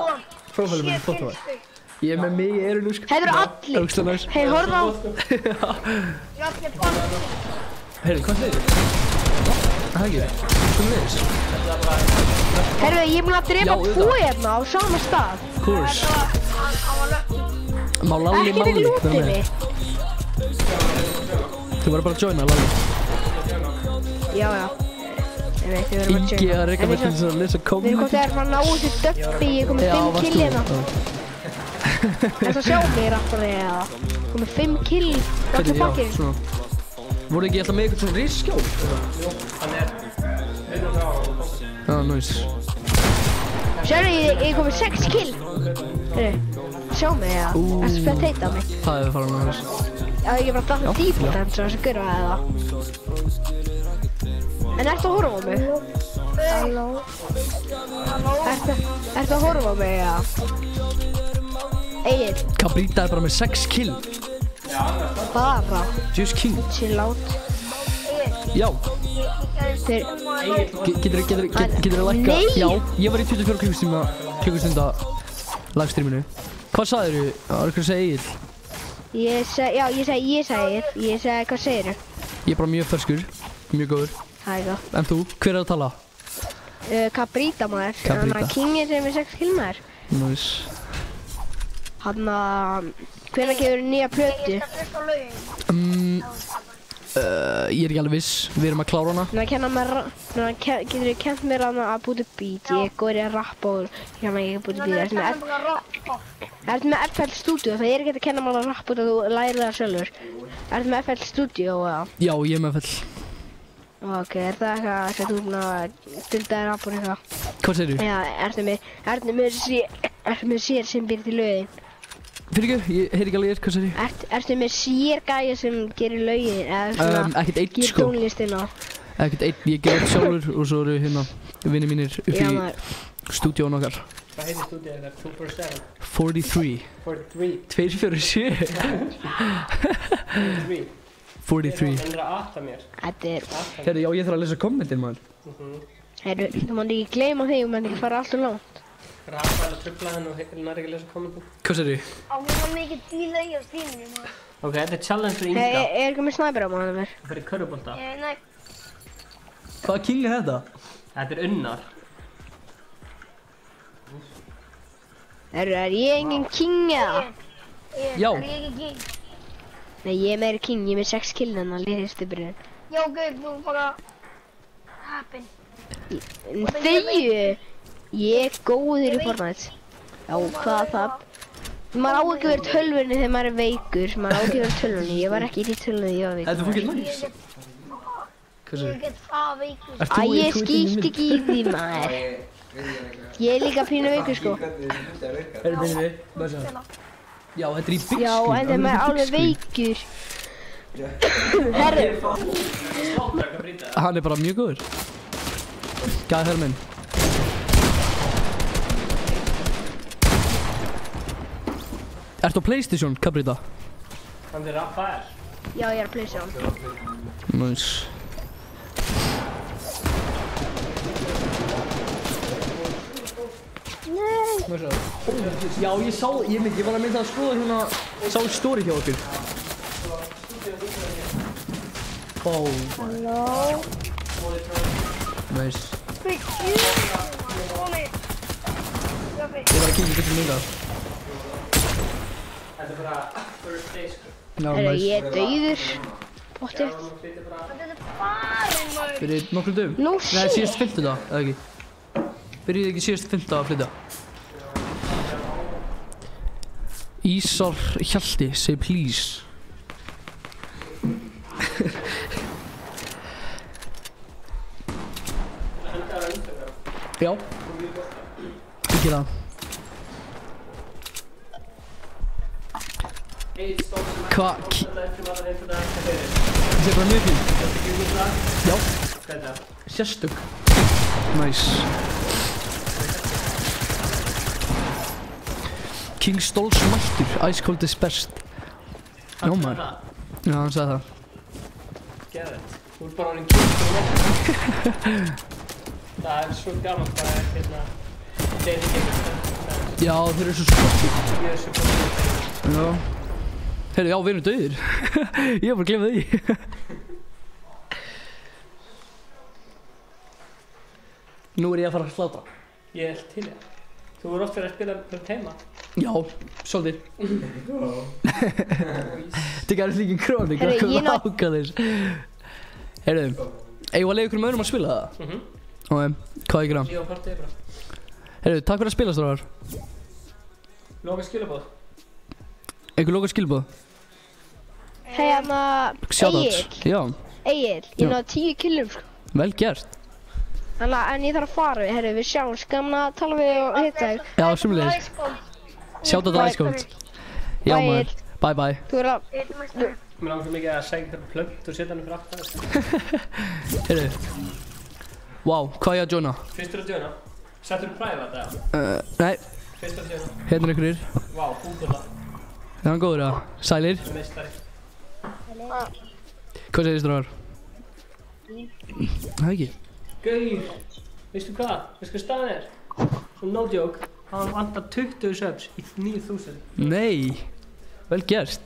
prófælum með Spotify? Ég er með mig í eirunu sko. Þetta eru allir. Hei, horfa á. Heyrðu, hvað segir þið? Það ekki? Stumleis? Herru, ég er búinn að drepa 2 hérna á sama stað. Of course. Má Lalli Ekki við lútið mig. Þú verður bara að joina, Lalli. Já. Ég veit, við verðum að Ingi að reyka mig til þess að lesa Við erum komið að ná þessu döppi, ég kom með 5 kill hérna. Þetta sjá mig rafnari eða. Kom með 5 kill, allir bakkir. Voru ekki alltaf með eitthvað svona riskjál? Já, nice. Sérðu, ég kom með 6 kill. Sjá mig eða. Það er spett heit á mig. Það hefur farað með þess. Já, ég er bara að dæta tífótt eins og þessi gurra eða. En ertu að horfa á mig? Halló? Ertu að horfa á mig, já? Egil? Cabrita er bara með 6 kill. Bara? Just king. Chill out. Já. Getur að lækka? Nei! Já, ég var í 24 klukkustunda livestreaminu. Hvað sagðirðu? Það var eitthvað að segja Egil. Ég sagði, hvað segirðu? Ég er bara mjög ferskur, mjög góður. Það er gott. En þú, hver er að tala? Cabrita maður. Cabrita. Kingin sem er 6 kill maður. Nice. Hvenær gefur þú nýja plötu? Ég er ekki alveg viss, við erum að klára hana. Getur þú kent mér hana að búta beat? Ég er góður í að rappa og ég kann ekki að búta beat. Ertu með FL Studio? Það er ekki að kenna mér að rappa út að þú lærir það sjálfur. Ertu með FL Studio eða? Já, ég er með FL. Ok, er það eitthvað sem þú er búinn að dulda þér rappur eitthvað? Hvað segir þú? Já, ertu með sér sem býr til lögin? Fyrir ekki, ég heyr ekki alveg hvað segir ég? Ertu með sér gæja sem gerir lögin? Ekkert einn sko. Gerir tónlistina? Ekkert einn, ég ger eitt sjálfur og svo eru hérna vinni mínir upp í stúdíón okkar. Hvað heitir stúdíóið þar? 247? 43. 43? 247. 43. Það er að atta mér. Þetta er... Herru, já, ég þarf að lesa kommentin, maður. Herru, þú mátt ekki gleyma þig, þú mátt ekki fara alltaf langt. Rafa er að trubla henn og nær ekki að lesa kommentin. Hvað segir ég? Á mér var mikið delay á streaminu, maður. Ok, þetta er challenge fyrir Inga. Er eitthvað með snæper á maður mér? Það fyrir körfubolta. Nei. Hvaða king er þetta? Þetta er Unnar. Herru, er ég engin king eða? Já. Er ég ekki king? Nei, ég er meiri king, ég er með 6 kill en það liðistu byrjun. Já, gauð, þú bara... Happin. Þegju! Ég er góður í Fortnite. Já, hvað það? Maður á ekki verið tölvunni þegar maður er veikur. Maður á ekki verið tölvunni, ég var ekki í tölvunni þegar ég var veikur. Þetta er fokkin næs. Hvað segir Ég get það veikur. Æ, ég skýst ekki í því maður. Ég er líka pínu veikur sko. Herru, minnum við, hvað segir það? Já, þetta er í big screen. Já, en það maður er alveg veikur. Herru. Hann er bara mjög góður. Gæði herr minn. Ertu á PlayStation, Cabrita? Hann er Rafael. Já, ég er á PlayStation. Nice. Nei. Já, ég sá, ég var að mynda að skoða hérna, sá story hjá okkur. Halló. Nice. Quick, Ég var að kíkja þetta mynda. Þetta er bara first day sko. Herru, ég er dauður. Pottið. Þetta er farinn, maður. Fyrir nokkrum dögum? Nú Nei, síðast 5. dag, eða ekki? Byrjuði ekki síðast 5. dag að flytja? Ísar Hjalti, say please. Já. Ekki það. Hvað? Það sé bara mjög fín. Já. Sérstök. Nice. King Stóls mættur, Ice Cold is best. Já maður. Já, hann sagði það. Geðveikt. Þú ert bara orðinn king fyrir mér. Það er svo gaman hvað er hérna daily gamers. Já, þeir eru svo skottir. Ég er svo skottir. Já. Heyrðu, já, við erum dauðir. Ég var bara að glemma því. Nú er ég að fara að slátra. Ég er til ég. Þú voru oft verið að spila fyrir heima. Já, svolítið. Þetta er líka krónik, það kom ákvæðis. Heyrðu, eigum að leiða ykkur öðrum að spila það? Ok, hvað ég gera? Ég og partið bara. Heyrðu, takk fyrir að spila, strákar. Loka skilabóð. Einhver loka skilabóð? Hey, Egill. Já. Egill, ég náði 10 killum, sko. Vel gert. En ég þarf að fara, herru, við sjáum, gaman að tala við og hitta þig. Já, sömuleiðis. Sjátt á það Icecold. Já, maður. Bye bye. Þú er að... Mér langar mikið að segja þér plögt og setja hann fyrir aftan. Heyrðu. Vá, hvað er ég að joina? Fyrstur að joina? Settur þú private eða? Nei. Fyrstur að joina? Hérna er einhverjir. Vá, búndulla. Er hann góður eða? Sælir? Meistari. Hvað segir þið strákar? Það ekki. Gauir, veistu hvað? Veistu hvað staðan er? Svo no joke, hann vantar 20 subs í 9.000. Nei, vel gert.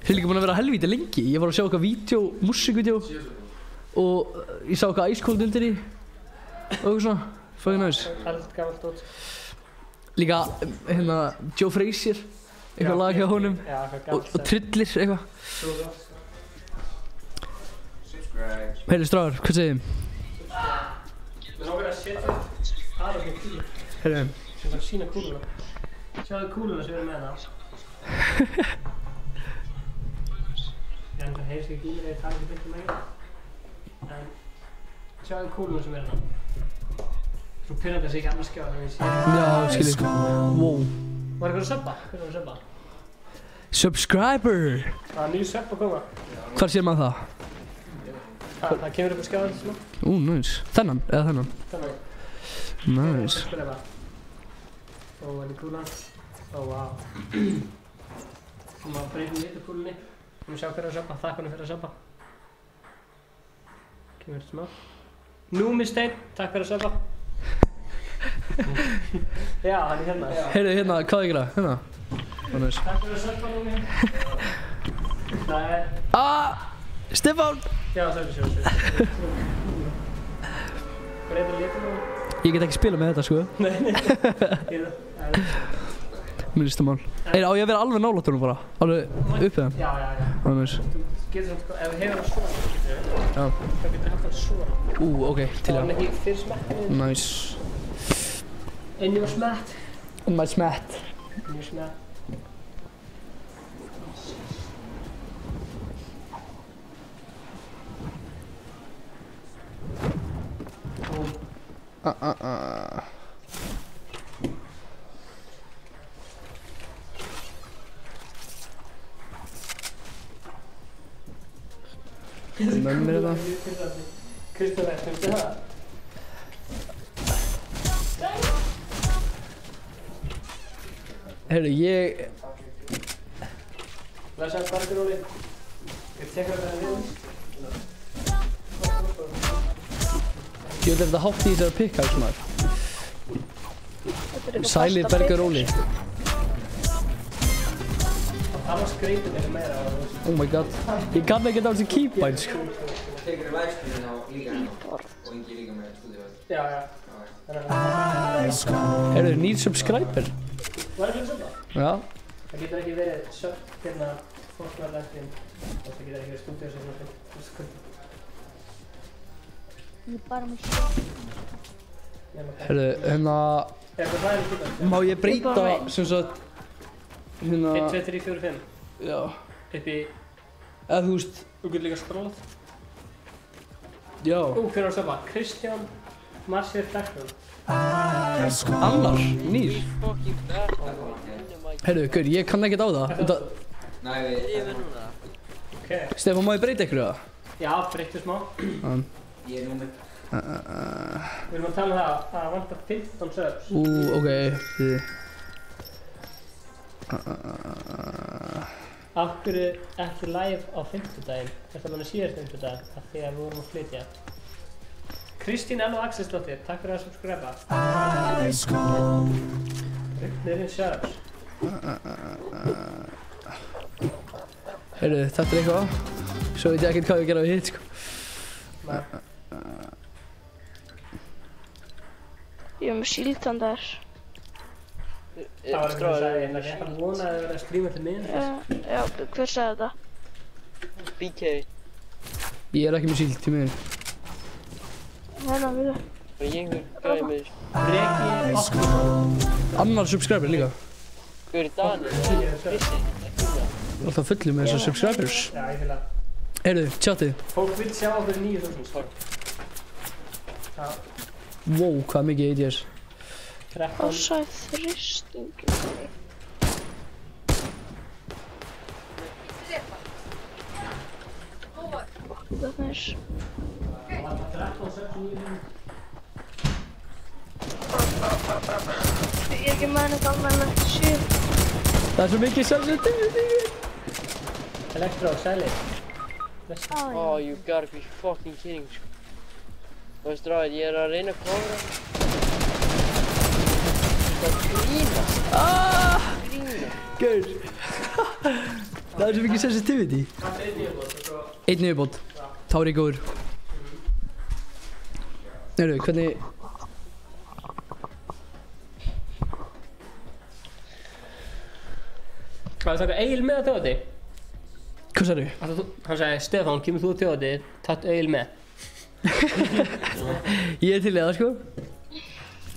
Þið er líka búin að vera helvíti lengi. Ég var að sjá eitthvað músikvídeó og ég sá eitthvað Icecold undir í og eitthvað svona, fucking nice. Allt gammalt dót. Líka hérna Joe Frazier, eitthvað lag hjá honum og Trillir eitthvað. Heyrðu strákar, hvað segir þið? Mér langar að setja aðra fyrir kúlu. Heyrðu. Sem þarf að sína kúluna. Sjáðu kúluna sem við erum með það. Ég enda heyrst ekki í mér eða ég tala ekki beint með það. En sjáðu kúluna sem við erum það. Svo pyrrandi að sé ekki annars skjáða þegar ég sé. Já, skiljið. Wow. Var eitthvað að subba? Hvernig var að subba? Subscriber! Það er nýju sub að koma. Hvar sér maður það? Það kemur upp á skjáðan svona. Nice. Þennan? Eða þennan? Þennan. Nice. Og henni kúlan. Wow. Svo maður breytum litur kúlunni. Við sjá hverju að subba. Þakka henni fyrir að subba. Kemur smá. Númisteinn, takk fyrir að subba. Já, hann er hérna. Heyrðu hérna, hvað er það? Hérna. Nice. Takk fyrir að subba Númi. Það er... Stefán! Já, það er sjálf. Breytir litur Númi? Ég get ekki spila með þetta, sko. Nei. Mér líst það mál. Á ég að vera alveg nálægt honum bara? Alveg uppið hann? Já. Það er nice. Þú getur samt, ef við hefur hann svona, þá getur við haft hann svona. Ok, til það. Það var ekki fyrir smettinu. Nice. In your smet. In my smet. In your smet. Mömmir þetta. Kristján, finnst þið það? Heyrðu, ég... Læsaði Bergur Óli. Ég tekur þetta við. Ég veit þetta hátt í þessari pickaxe maður. Sælir Bergur Óli. Það var skreipið mér meira. Oh my god. Ég kann ekki þetta á þessi keybind sko. Tekur þið livestreamin á líka hérna og Ingi líka með stúdíóið? Já. Heyrðu, nýr subscriber. Var það svona? Já. Það getur ekki verið sub hérna fólk með livestream. Það getur ekki verið stúdíóið sem svona. Ég er bara með sjálf. Heyrðu, hérna... Má ég breyta sem sagt... Hérna... 1, 2, 3, 4, 5. Já. Upp í... Eða þú veist... Þú getur líka skrólat. Já. Hver var að subba? Kristján Marcier Beckman. Annar? Nýr? Heyrðu, gaur, ég kann ekkert á það. Nei, ég verð núna. Ok. Stefán, má ég breyta ykkur það? Já, breyttu smá. Ég er númer. Við erum að tala um það að það vantar 15 subs. Ok. Af hverju ekki live á 50-daginn? Þetta var síðast 50-dag af því að við vorum að flytja. Kristín L. og Axelsdóttir, takk fyrir að subscriba. Ryggnirinn subs. Heyrðu, þetta er eitthvað. Svo veit ég ekkert hvað við gerum við hitt, sko. Ég með síld þar. Það var einhvern veginn að ég bara vonaði að vera að stríma til minn. Já, hver sagði þetta? BK. Ég ekki með síld, því miður. Hérna, við það. Og ég græði með Breki okkur. Annar subscriber líka. Hver í Dani? Alltaf fullið með þessar subscribers. Já, ég fylg að. Heyrðu, tjáttið. Fólk vil sjá okkur 9.000. Wow, hvað mikið ADS. Ásæð þrýstingur. Það er næs. Ég ekki með henni alveg shit. Það svo mikið sensitivity. Elektró, sæli. Oh, you gotta be fucking kidding. Þú veist ráð, ég að reyna að kóra. Það grínast. Grínast. Gaur. Það svo mikið sensitivity. Einn niðurbót. Þá ég góður. Heyrðu, hvernig... Það taka Egil með að þjóði? Hvað sagði þú? Hann sagði, Stefán, kemur þú að þjóði, tatt Egil með. Ég til í það, sko.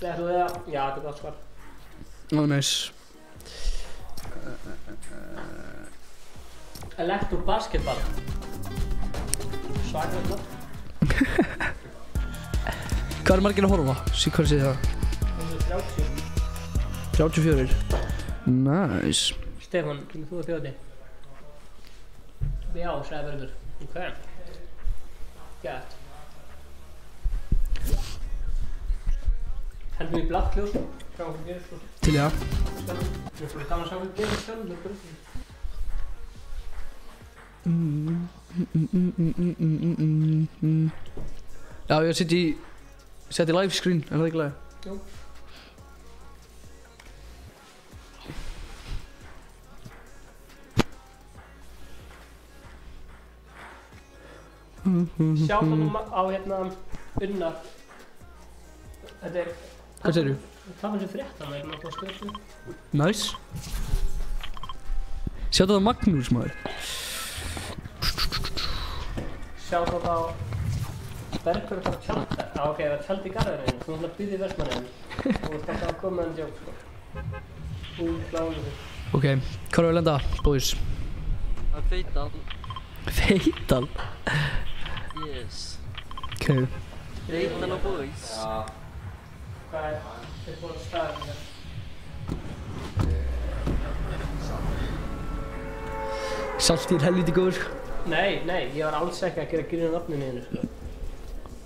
Þú það? Já, þetta er gott, sko. Ó, næs. Elektrobasketball. Svaklega. Hvað margir að horfa? Hvað sé það? 34. Næs. Stefán, kemur þú að þjóði? Já, sagði Bergur. Ok. Gætt. Hendum í blátt ljós. Sjá hvað gerist. Til í það. Við fyrir gaman að sjá hvað gerist sjálf. Já, ég seti live screen, er það ekki lega? Jú. Sjá það á hérna Unnar. Þetta er... Hvað segirðu? Það var sem fréttan hérna á stöðu. Næs. Sjá það á Magnús, maður. Sjá það á... Bergur er bara tjald þar. Já, ok, það er tjald í garðinu. Þú ætla að byggja í Vestmannaeyjum. Og þú ætla að koma með en djók, sko. Bláðinu. Ok, hvað er að lenda, boys? Það er Feital. Feital? Yes. Ok. Feital og boys. Já. Hvað er þið búin að staða hérna? Saltýr helviti góður. Nei, ég var alls ekki að gera grín á nafninu þínu, sko.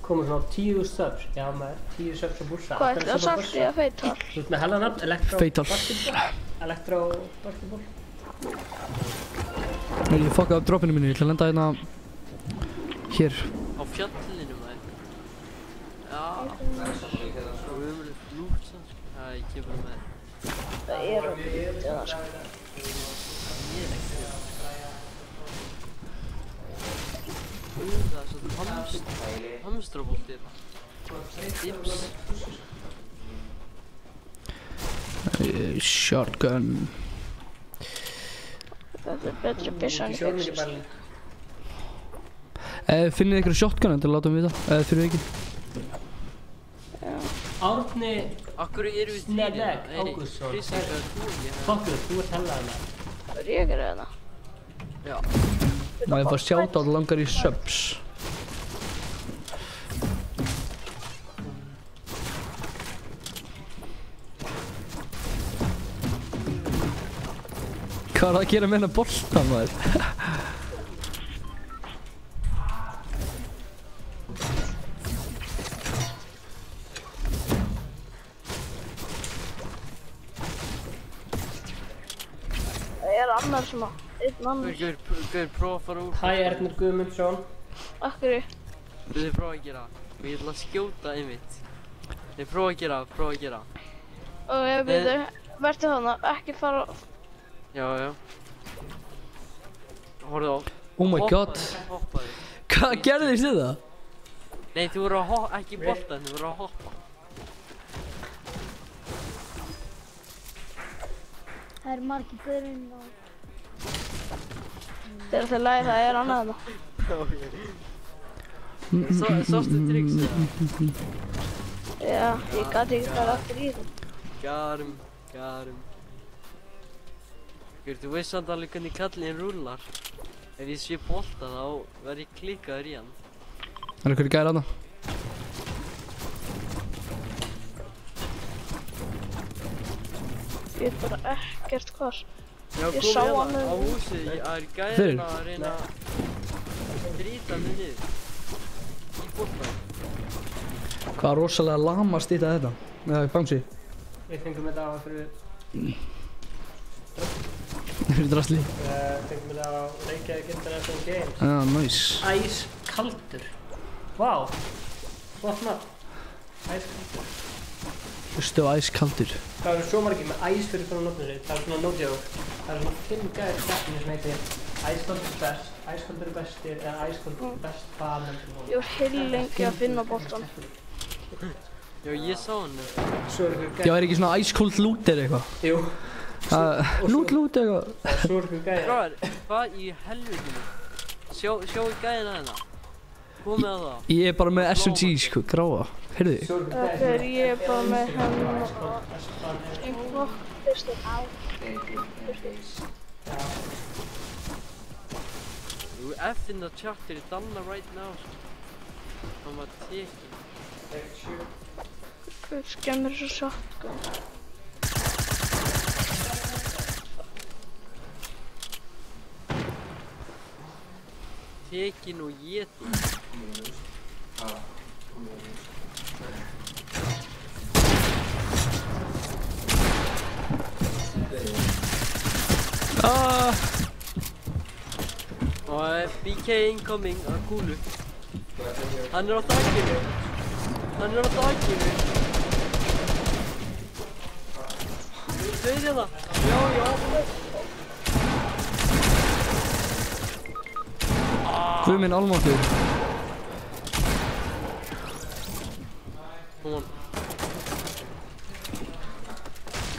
Komur svona 10.000 subs. Já, maður, 10 subs á Bursa. Hvað er það Saltý eða Feital? Þú ert með hella nafn, Feital. Elektrobasketball. Nei, ég fokkaði upp droppinu mínu, ég ætla að lenda hérna... Hér. Á fjallinu, maður. Já. Og við höfum lúrt það, sko. Já, ég kemur með. Það er að byrja það, sko. Ég er ekki það. Það er svona hamstrabolti hérna. Dips. Shotgun. Þetta er betri byssan í fyrst. Finnið ykkur shotgun til að láta mig vita, eða þurfið ekki? Árni... Akkur eru við týri? Ágústsson. Fokkur, þú ert hella hérna. Það er ég að gera þetta. Já. Má ég fá sjátt á langar í subs? Hvað er það að gera með hennar boltan, maður? Það er annar sem að... Einn annar. Gauður, prófa að fara úr. Hæ, Ernir Guðmundsson. Akkurri? Þið prófa að gera. Og ég ætla að skjóta einmitt. Þið prófa að gera. Og ég byrju, verður þannig, ekki fara... Já. Horfðu á. Oh my god. Hoppaði. Hvað gerðist þið það? Nei, þú voru að hoppa, ekki bolta, þú voru að hoppa. Það eru margir gaurinn og... Það er alltaf lagi, það er annað þarna. Sástu tricks eða? Já, ég gæti ekki hvað aftur í það. Garum. Þú veist samt alveg hvernig kallinn rúllar. Ef ég sé bolta þá verð ég klikkaður í hann. Það er hverju gæri þarna? Ég veit bara ekkert hvar. Já, Ég sá hann á húsi, það er gæðin að reyna að drýta mig niður. Í boltaði. Hvað rosalega lamast þetta? Eða bangsi? Við fengum þetta á fyrir... Fyrir drasli? Fengum þetta á Reykjavík International Games. Já, næs. Æskaldur. Vá. Flott nafn. Æskaldur. Hlustu á æskaldur. Það eru svo margir með æs fyrir svona nafnir. Það er svona no joke. Það eru svona 5 gæðir keppnir sem heitir Æskaldur best, Æskaldur bestir eða Æskaldur best faðmenn. Ég var heillengi að finna boltan. Já, ég sá hann. Já, er ekki svona ice cold looter eitthvað? Jú. Lút eitthvað. Svo er eitthvað gæðir. Gráðar, hvað í helvitinu? Sjáu gæðina hérna. Komið á það. Ég er bara með SMG, sko, gráa. Heyrðu þið? Þegar ég er bara með henn og... Einhvað, fyrstu. Þú F-in the chat er í Danna right now, sko. Hann var tekinn. Hvað skemmir þessu shotgun? Tekinn og étinn. Og BK incoming að kúlu. Hann er á þakinu. Þeir hérna. Já. Guð minn almáttugur. Come on.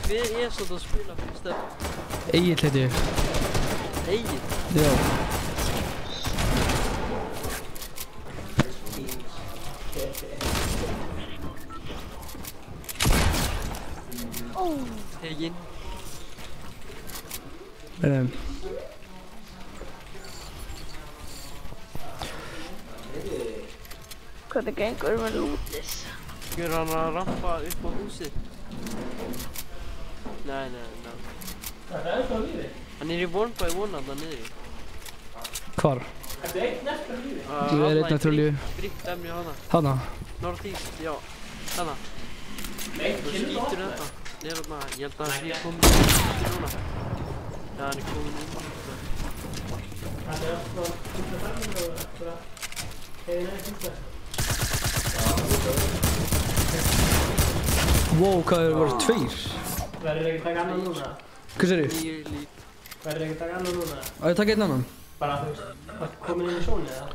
Hver er svona að spila fyrir stefn? Egill heiti ég. Egill? Já. Teginn. Hvernig gengur með lútis? Gjör hann að rampa upp á húsið? Nei. Það er ennþá lífið? Hann er í one by one hann niðri. Hvar? Þetta er einn eftir lífið? Ég er einn eftir lífið. Bríkt emni hana. Hana? Northeast, já. Hana. Nei, Þú kynnu skýtur það þetta. Ég held að hann sé komin inn núna. Já, hann er komin inn núna. Það er alltaf fyrir framlega og eftir að heiðina er fyrir. Wow, hvað eru voru 2? Verður ekki taka annan núna? Hvað sér ég? Verður ekki taka annan núna? Á ég taka einn annan? Bara þú veist, komin inn í sónu eða?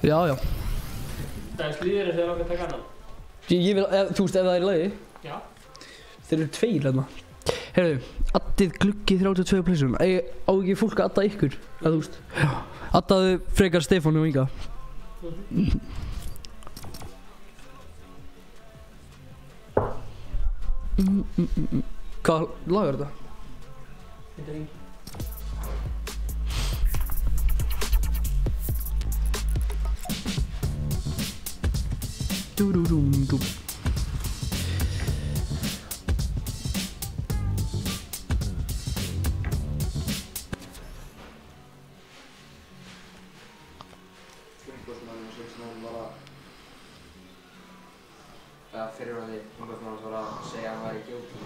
Já. Það er slíður en þegar okkar taka annan? Ég vil, þú veist, ef það er í lagi? Já. Þeir eru 2 hérna. Heyrðu, addið gluggi 32 plössum. Á ekki fólk að adda ykkur, eða þú veist? Já. Addaðu frekar Stefáni og Inga. Hvað lag er þetta? Þetta er Ingi. Dú. Fyrir að því umhverfismann var að segja að hann væri guilty.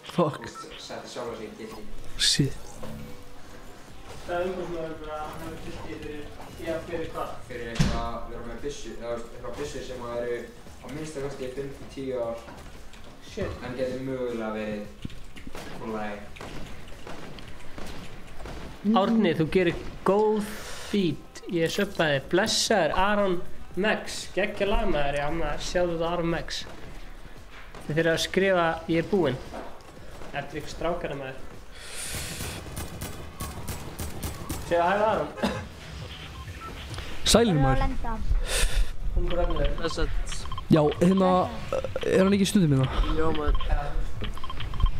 Fuck. Setti sjálf sig í guilty. Shit. Það er umhverfismann bara að hann hefur guilty fyrir hvað? Fyrir eitthvað að vera með byssu, eða eitthvað byssur sem að eru á minnsta kannski 5-10 ár. Shit. En getur mögulega verið húnlega. Árni, þú gerir góð feat. Ég söppaði. Blessaður Aron Mex. Geggja lag með þér, já maður. Sjáðu þetta Aron Mex. Þið þurfið að skrifa ég er búinn. Ertu ykkur strákana með þér? Segðu að hæfa Aron. Sælir maður. Hún er öfnileg. Já, hérna, er hann ekki í stundum hérna? Já maður.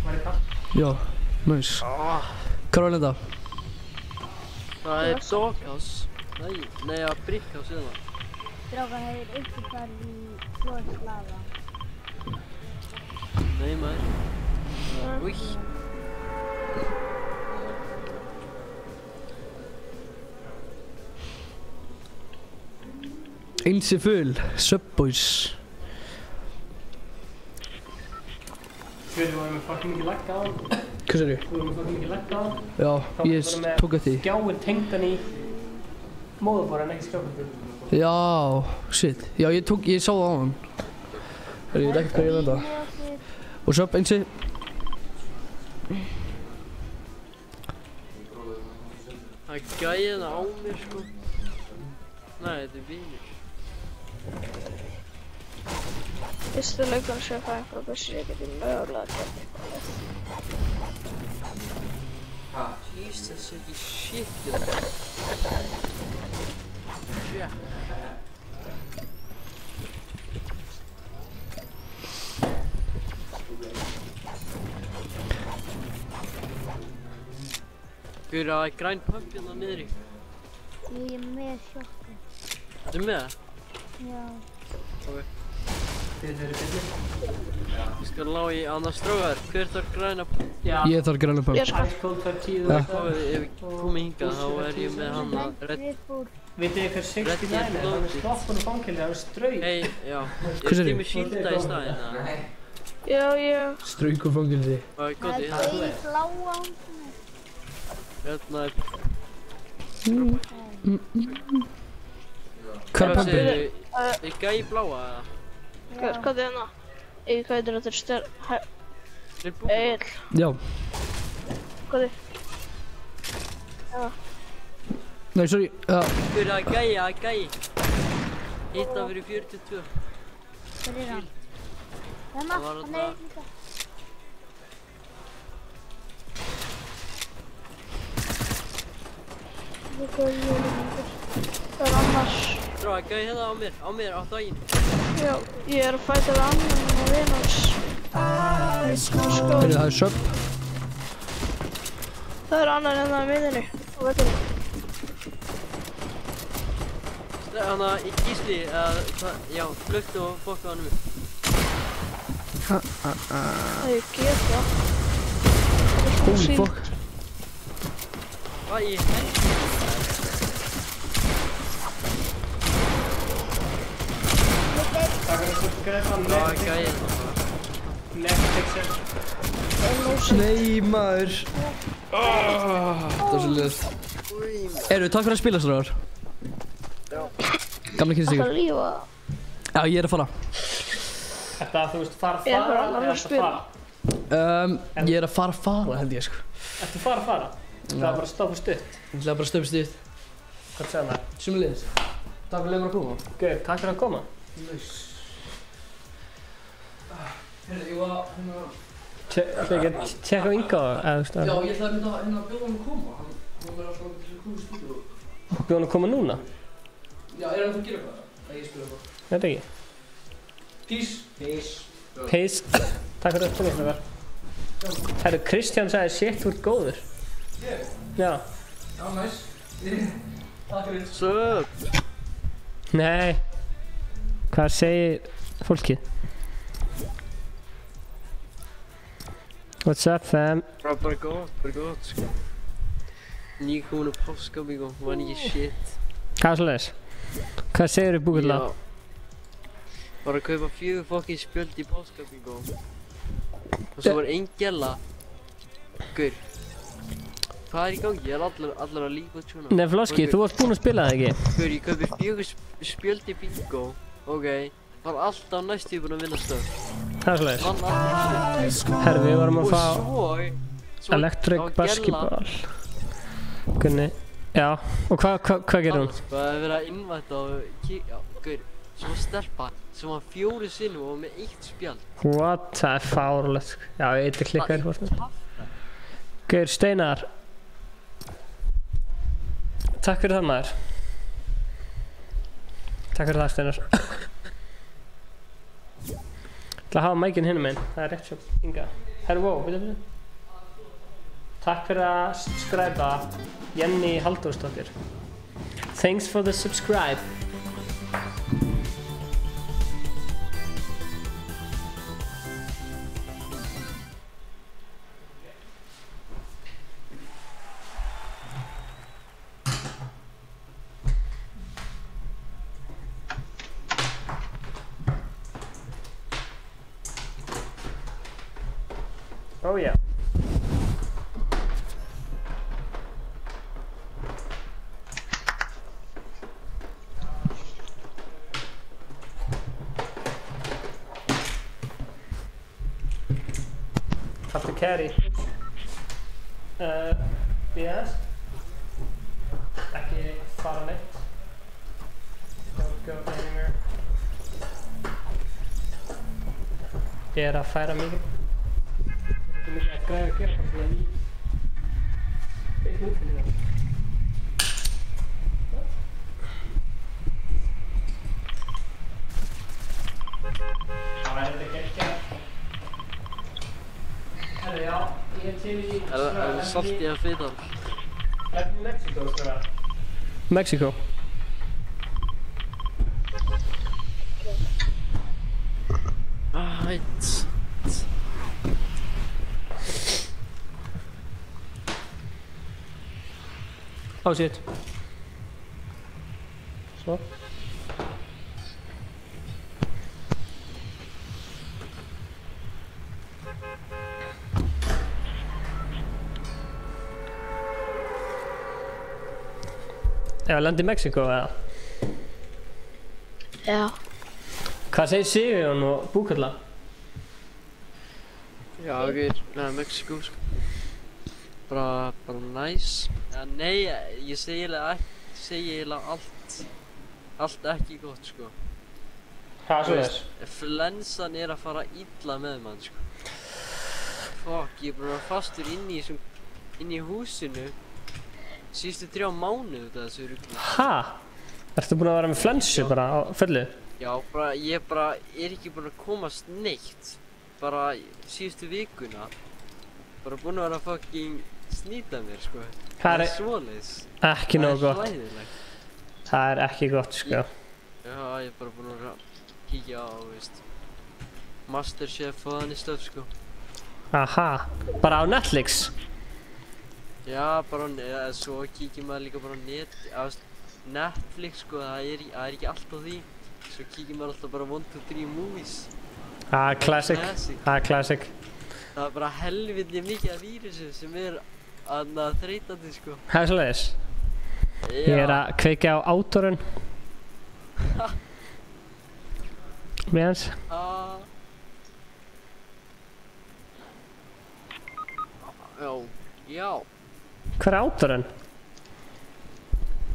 Var ég kall? Já, næs. Hvað er að lenda? Það er Doghouse. Nei, að Brickhouse eða. Strákar hefur ykkur farið í Flóðslaga. Nei maður. Új. Eins er full, Subboys. Við vorum með fucking mikið lagga á hann. Hvað sér ég? Við vorum með fucking mikið lagga á hann. Já, ég tók eftir því. Skjáinn tengdan í móðuborð en ekki skjákvöldur. Já, shit. Já, ég sá það á hann. Ég veit ekkert hvað ég lenda. Og Sub, einsi. Það er gæðina á mér sko. Nei, þetta er vinur. Fyrstu leikunum sem ég fæ einhverja bussi ég geti mögulega að gera eitthvað með. Jesus, ekki shit. Yeah. Guður, það er græn pump hérna niðri. Ég er með sjokku. Þetta með það? Já. Ok. Þið eru byrjir? Ég skal ná í annars strákar. Hver þarf græna pump? Ég þarf græna pump. Ice Cold fær 10. Ef ég komi hingað þá er ég með hann að Vitið þið hver 69 er? Hann er sloppun og fangilið, hann er strauk. Hei, já. Hvað sér ég? Ég með skilda í staðinn eða? Já, já. Strauk og fangilsi. Það er gott í það. Það er bláa á hann. Hérna er... Hvað er pumpið? Er gæi bláa eða? Hvað er hérna? Ég hvað heitir þetta stjórn... Egil. Já. Hvað er? Já. Nei, sorry. Hver er það gæi, það er gæi. Hitta fyrir 42. Hver er hann? Hann er líka. Það er annars. Stráka, gæi hérna á mér, á daginn. Já, ég er að fæta við annan og vinn hans. Það er Sub. Það er annan hérna á miðinni, á vellinu. Þannig að í gísli, já, flöktu og fokka hann upp. Það er geta. Holy fuck. Hvað í helviti? Takk fyrir að subscribe á Netflixer. Nei maður. Það var svo liðast. Takk fyrir að spila strákar. Gamla kynnstíkur. Það er lífa. Já, ég er að fara. Þetta að þú veist fara Ég er bara að spila. Ég er að fara held ég sko. Ertu fara? Það er bara að stoppa stutt. Það er bara að stoppa stutt. Hvað segir maður? Sumuleiðis. Takk fyrir að koma. Gauð, takk fyrir að koma. Nice. Ég var Tjekka á Inga eða þú veist Já, ég ætlaði að bjóða hann að koma. Hann verður alltaf að koma í stúdíu. Bjóða hann að koma núna? Já, er hann að gera eitthvað? Það ég spila eitthvað. Veit ekki. Peace. Takk fyrir að koma hérna. Herru, Kristján sagði shit, þú ert góður. Ég? Já. Já, næs. Takk fyrir. Sup? Nei. Hvað segir fólkið? What's up, fam? Bara gott sko. Nýkomin á páskabíkó, var ekki shit. Hvað er svoleiðis? Hvað segirðu búkvöldlega? Já. Bara að kaupa 4 fokkin spjöld í páskabíkó. Og svo var ein gælla. Gaur. Hvað er í gangi? Ég er allar að líka út svona. Nei, Floski, þú varst búinn að spila það ekki? Gaur, ég kaupi 4 spjöld í bíkó. Ok. Var alltaf næstu búinn að vinna stöð. Það er svoleiðis. Vann alltaf stöð. Herru, við varum að fá svo Electric Basketball. Gunni. Já, og hvað gerir hún? Það er verið að innvæta og kíkja. Gaur, Svo stelpa sem var 4 sinnum og með 1 spjald. What? Það er fáránlegt sko. Já, ég eitthvað klikkaði hvort það. Gaur Steinar. Takk fyrir það maður. Takk fyrir það Steinar. Ég ætla að hafa mækinn hinum einn. Það er rétt svo. Inga. Herru, wow, byrja. Takk fyrir að subscriba Jenny Halldórsdóttir. Thanks for the subscribe. Oh yeah. Have to carry. Yes. Ekki fara neitt. Don't go anywhere. Ég að færa mikið. Þetta mikið að græða að gera því að ég veit nú fyrir það. Það er þetta ekki. Herru, já, ég er til í... Er það saltið að fita? Er það Mexiko, sko það? Mexiko. Ætt. Oh shit. Svo. Já, landi í Mexiko eða? Já. Hvað segir Sigurjón og Búkalla? Já, ok, Mexiko sko. Bara nice. Ja, nei, ég segi eiginlega allt ekki gott sko. Hvað svo þess? Flensan er að fara illa með mann sko. Fuck, ég er bara fastur inni í húsinu síðustu 3 mánuði út af þessu rugli. Ha? Ertu búinn að vera með flensu bara á fullu? Já, ég er ekki búinn að komast neitt. Bara síðustu vikuna. Bara búinn að vera fucking snýta mér sko. Það er svoleiðis. Ekki nógu gott. Það er hræðilegt. Það er ekki gott sko. Já, ég er bara búinn að vera að kíkja á, veist, Masterchef og þannig stöf sko. Aha, bara á Netflix? Já, bara svo kíkjum maður líka bara á Netflix sko, það er ekki allt á því. Svo kíkjum maður alltaf bara 1, 2, 3 movies. Classic. Classic. Það er bara helviti mikið af vírusu sem er að þreytandi sko. Það er svoleiðis. Ég er að kveikja á Átorun. Meðans. Já. Hver er Átorun?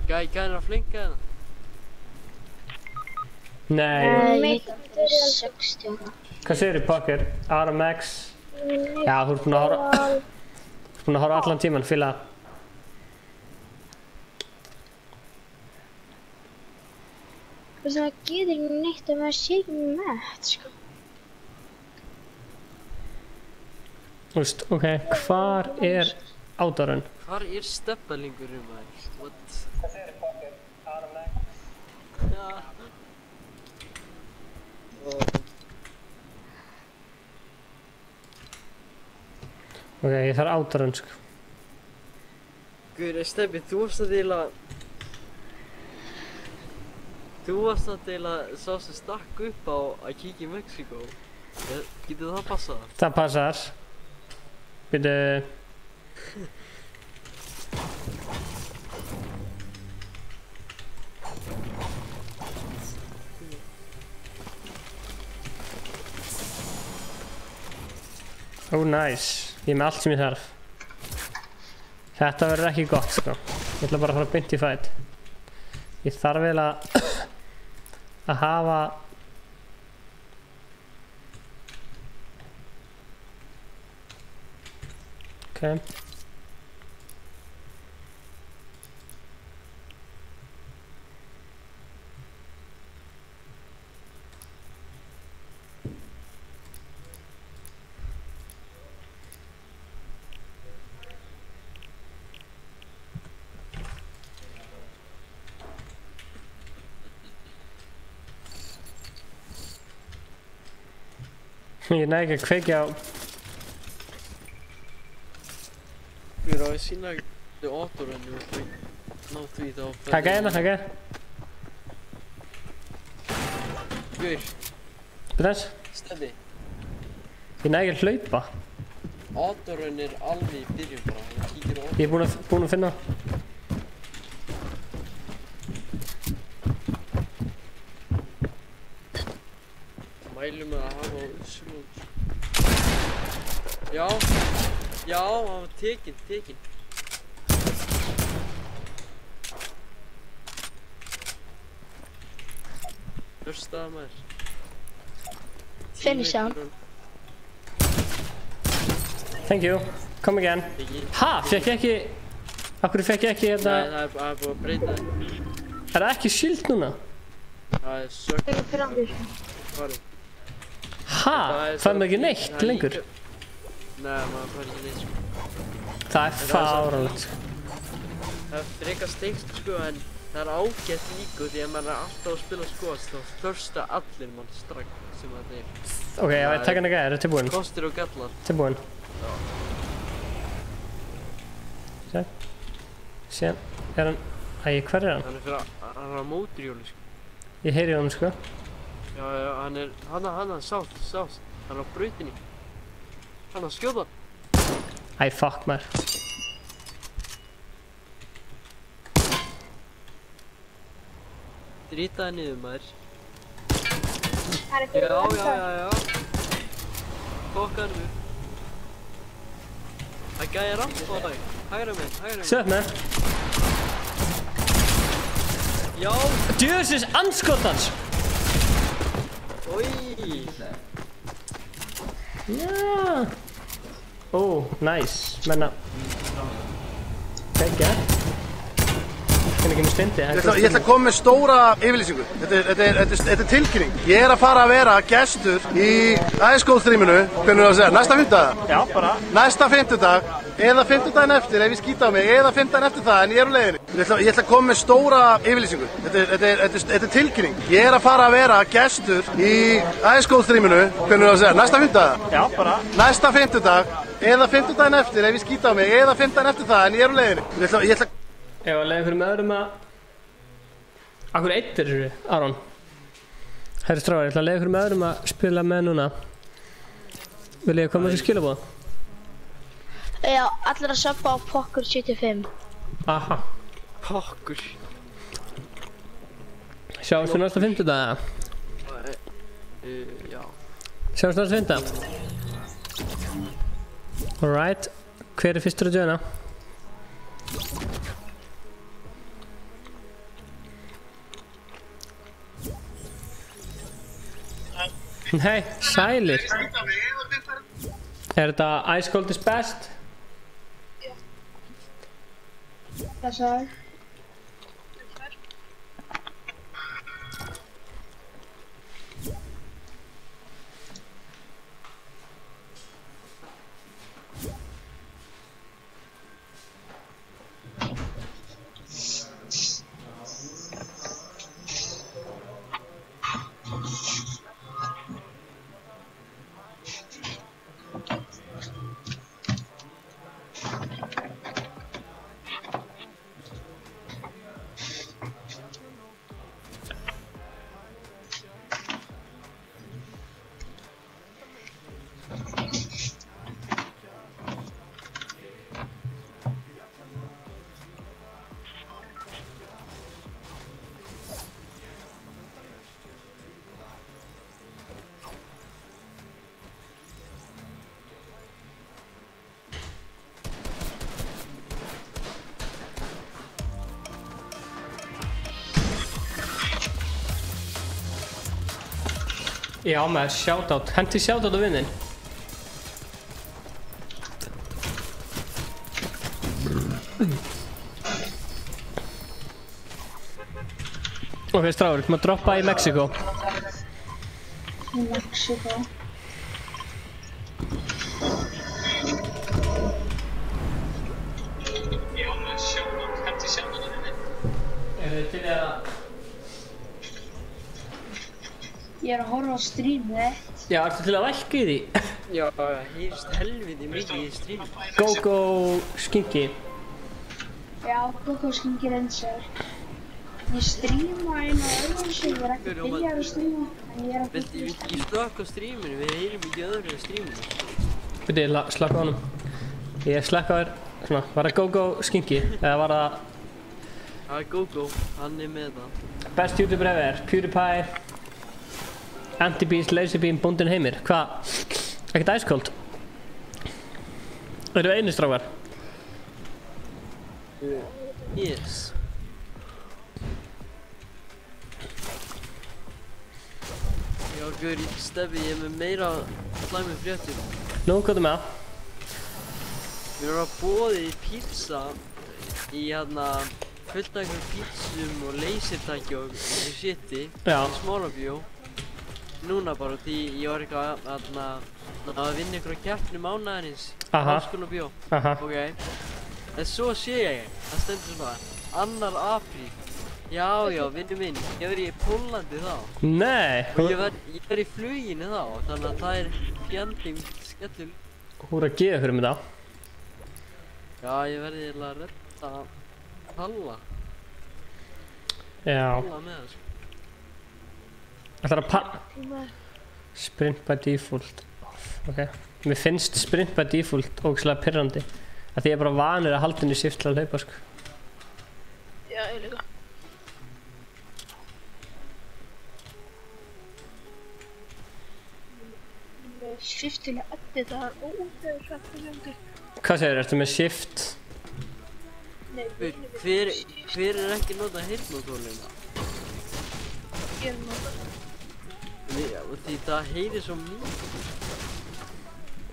Gæðin að flinka hérna? Nei. 60 ára. Hvað segir þið Pokker? RMX? Já, þú ert búinn að horfa allan tíman, fíla. Það getur ekki neitt að maður sé ekki mett, sko. Þú veist, ok, hvar er Átorun? Hvar er steppalingurum maður? What? Hvað segir þið Pokker? RMX? Já. Ok, ég þarf Átorun, sko. Guður, Steppi, þú varst að deila sá sem stakk upp á að kíkja í Mexiko. Getur það passað? Það passar. Byrju... Nice. Ég er með allt sem ég þarf. Þetta verður ekki gott, sko. Ég ætla bara að fara beint í fight. Ég þarf vel að hafa ok. Ég næg ekki að kveikja á. Við erum að sína þau átorunni og ná því þá. Hækka hérna, hækka. Guður. Brens. Stendi. Ég næg ekki að hlaupa. Átorunni alveg í byrjun bara. Kíkir á átorunni. Ég er búinn að finna. Mælum að hafa á smúð. Já, hann var tekinn. Hörstaða maður. Finish hann. Thank you. Come again. Ha? Fekk ég ekki... Akkur fekk ég ekki þetta... Nei, það er búið að breyta það. Er það ekki shield núna? Það er sökk. Það er fyrir andur. Farið. Ha? Það er ekki neitt lengur? Nei, maður fær ekki neitt sko. Það er fáránlegt. Það er frekar stengst sko, en það er ágætt líku því að maður er alltaf að spila skoðast þá þörsta allir mann strax sem þetta er. Ok, ég takk hann ekki að, er það tilbúinn? Kostir og gallar. Tilbúinn. Sér. Síðan er hann... Æ, hver er hann? Hann er á mótorhjóli sko. Ég heyri hann sko. Já, hann er sátt. Hann er á brautinni. Hann er að skjóta. Æ, fuck maður. Drýtaði niður maður. Það er fyrir Já. Fokkaðu mig. Það gæði ramp á þig. Hægra megin. Sett með. Já. Djöfisins andskotans. Oj. Já. Ó, nice. Menna. Begge. Ég ætla að koma með stóra yfirlýsingu. Þetta er tilkynning. Ég er að fara að vera gestur í æskóðstríminu, hvernig að segja, næsta fimmtudag. Já, bara. Næsta fimmtudag, eða fimmtudaginn eftir ef ég skýta á mig, eða fimmtudaginn eftir það, en ég er á leiðinni. Ég ætla að koma með stóra yfirlýsingu. Þetta er tilkynning. Ég er að fara að vera gestur í æskóðstríminu, hvernig að segja, næsta fimmtudag. Já, bara. Næsta fimmtudag, eða fimmtudaginn eftir ef ég skýta á mig, eða fimmtudaginn eftir það, en ég er á leiðinni. Ef að leiða einhverjum öðrum að... Akkur eittir þessu, Aron? Herri stráðar, ég ætla að leiða einhverjum öðrum að spila með núna. Vil ég koma þessu skilabóð? Já, allir að söppa á Pokkur 75. Aha. Pokkur. Sjáumst við næsta fimmtudag, eða? Já. Sjáumst næsta fimmtudag? Alright. Hver er fyrstur að joina? Hei, sælir. Er þetta Ice Cold is best? Hvað sagði? Já maður, shoutout. Hendi shoutout á vinnin. Ok, strákur, maður droppa í Mexiko. Í Mexiko. Já maður, shoutout. Hendi shoutout á vinnin. Þið til að... Ég að horfa á streamið þitt. Já, ertu til að lækka í því? Já, heyrst helviti mikið í streamið. Go skinki. Já, Go skinki reynsar. Ég streama einu á öðru sem ég ekki byrjar að streama. En ég að Viltu ekki slökka á streaminu? Við heyrum ekki öðru en streaminu. Byrju, slökka á honum. Ég slökka á þér. Svona, var það Go skinki? Eða var það... Það er Go, hann er með það. Best YouTuber ever, PewDiePie. Anti-Beast, LazyBeam, Bóndinn Heimir. Hvað? Ekkert ice-cold? Erum við einu strákar? Yes. Já, Gaur, Steffi, ég er með meira slæmum fréttum. Nú, hvað er með það? Við erum að boða í pizza í fullt af einhverjum pizzum og lasertæki og þessu shiti í Smárabíó. Núna bara, því ég var eitthvað að vinna einhverja keppni mánaðarins í Háskólabíó. Ok. En svo sé ég, það stendur svona 2. apríl. Já, vinnu minn, ég verið í Póllandi þá. Nei! Og ég verið í fluginu þá, þannig að það er fjanding skellur. Þú er að gefa fyrir mig þá? Já, ég verið eiginlega að redda Palla. Já. Palla með það, sko. Það er Sprint by default off, ok. Mér finnst Sprint by default ógeðslega pirrandi. Því ég er bara vanur að halda henni shift til að hlaupa, sko. Já, ég líka. Shift til að edita það er ógeðslega pirrandi. Hvað segir, ertu með shift? Nei, hver er ekki notað heyrnartólina? Ég er notað. Því það heyrir svo mikið.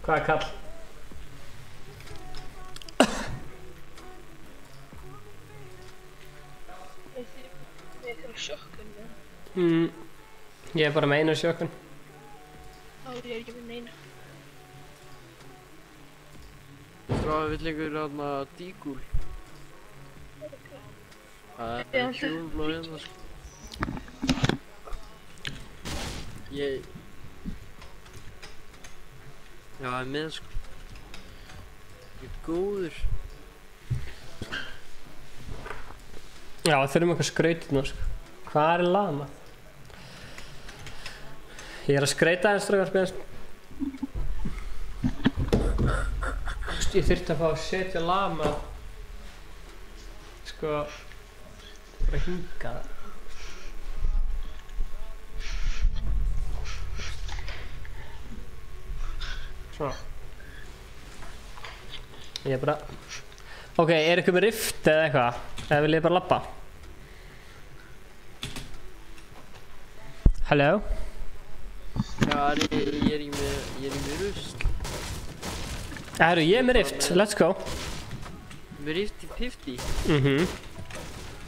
Hvað er kall? Þið er sjokkun, ja. Ég er bara með einu sjokkun. Já, ég er ekki með neina. Stráði vill einhver dígúl. Það er kjúl og hérna, sko. Já, það er með, sko. Ég er góður. Já, við þurfum eitthvað skrautið nú, sko. Hvað er lamað? Ég er að skrauta aðeins, strákar, spennast. Ég þurfti að fá að setja lamað, sko, bara hingað. Svona. Ég er bara... Ok, er eitthvað með rift eða eitthvað? Eða vil ég bara labba? Halló? Já, ég er í með rusl. Herru, ég er með rift. Let's go. Með rift í 50?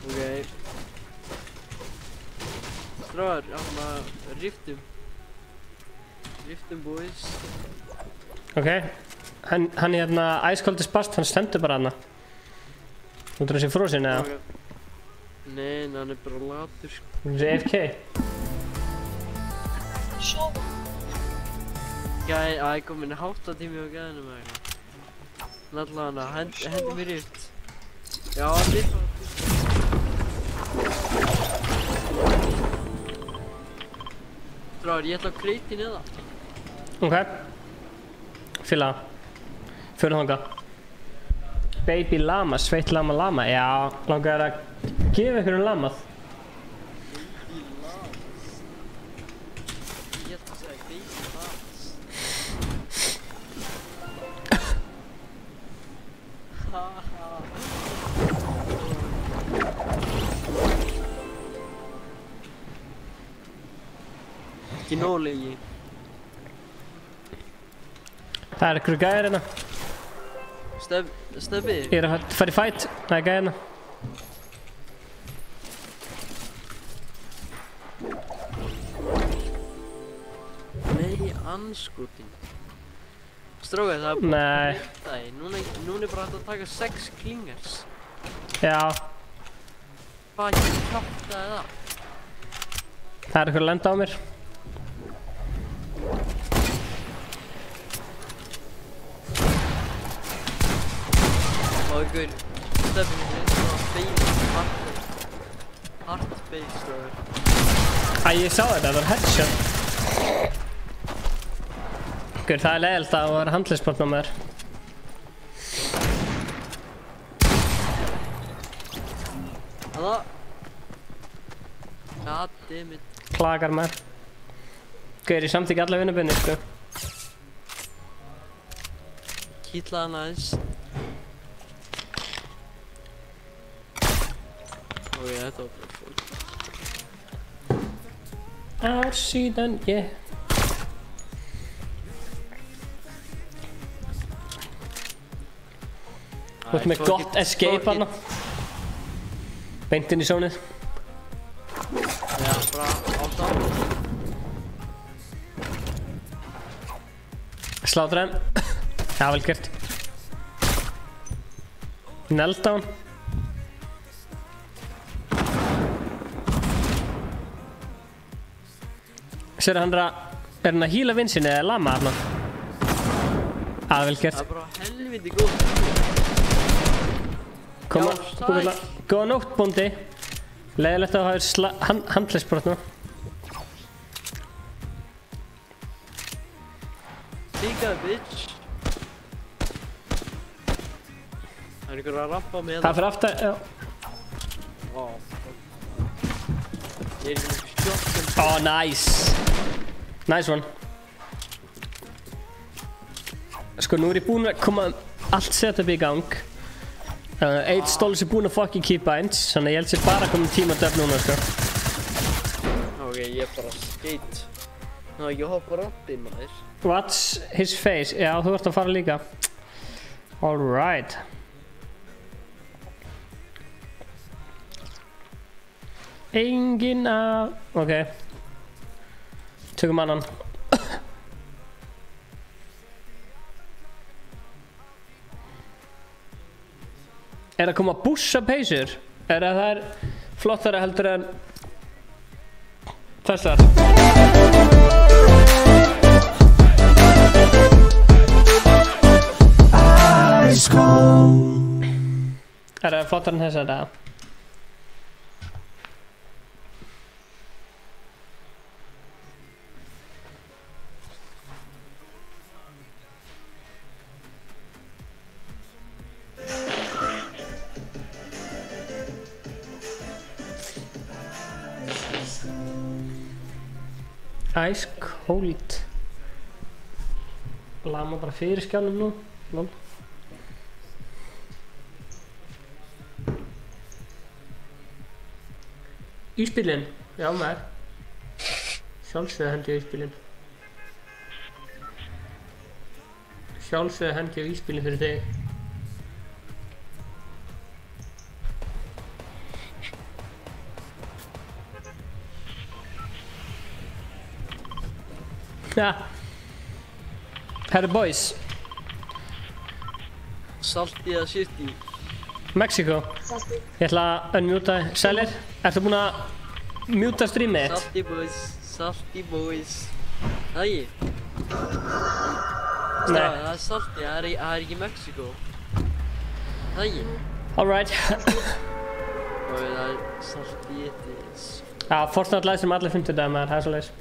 Ok. Stráðar, riftum. Riftum boys. Ok. Hann hérna, Ice Cold is Bast, hann stendur bara hana. Þú trúið sér frosin eða? Nei, hann er bara latur, sko. Hann er AFK. Sofa. Það er komin háttatími á gæðinu með hérna. Allavega hana, hendi mér rift. Já, rift. Stráðar, ég ætla að kreiti neða. Ok. Fylga það. Förum þangað. Baby lama, sveitt lama lama. Já, langar að gefa ykkur lamað. Ég ætla að segja baby lamas. Ekki nóg lengi. Það er einhverju gæðir hérna. Stebbi? Ég er að fara í fight. Það er gæðir hérna. Nei, anskotin. Strákar, það er búin að breyta því. Núna er bara hægt að taka 6 klingers. Já. Hvað ekki kjáttaði það? Það er eitthvað að lenda á mér. Og ykkur, Stebbi mitt er svona base, hard base, strákar. Æ, ég sá þetta, það var headshot. Það er leiðilegt að það var handleysbrotn á mér. Það goddammit. Klagar mér. Ég samþykki alla vinnubunni, sko. Kýtlaði hann aðeins. Ok, þetta var bara fólk. Ár síðan ég Þú ert með gott escape hana. Beint inn í zónið. Já, bara ástæðan. Slátra þeim. Já, vel gert. Nelda hann. Sér hann er hann að hýla vinsinni eða lama þarna? Já, vel gert. Það er bara helviti góð. Koma, góða nótt, bóndi. Leiðilegt að það hafi handleysbrotn nú. Líka, bitch. Það er einhver að rampa með það. Það fyrir aftar, já. Ó. Ég er einhvern shotgun. Ó, nice. Nice one. Sko, nú er ég búinn að koma allt setup í gang. Eitt stóls er búinn að fucking keybinds, þannig að ég held sér bara komin tíma að döfn núna, sko. Ok, ég er bara skate. Ná, ég hoppar upp í maður. What's his face? Já, þú ert að fara líka. Alright. Enginn að... Ok. Tökum annan. Er að koma að bússa peysur? Er að það er flottara heldur en þessar? Er það flottara en þessar? Ice cold. Lama bara fyrir skjánum nú. Lol. Ísbílinn? Já maður. Sjálfsögðu hendi á ísbílinn. Sjálfsögðu hendi á ísbílinn fyrir þig. Ja. Herru boys. Salty eða shitty? Mexiko. Ég ætla að unmjúta Sælir. Ertu búinn að mjúta streamið þitt? Salty boys, salty boys. Það ekki? Nei. Það er salty, það er ekki Mexiko. Það ekki? Alright. Og það er salty ettis. Já, Fortnite læsir allir 50 dagar með það er svo leis.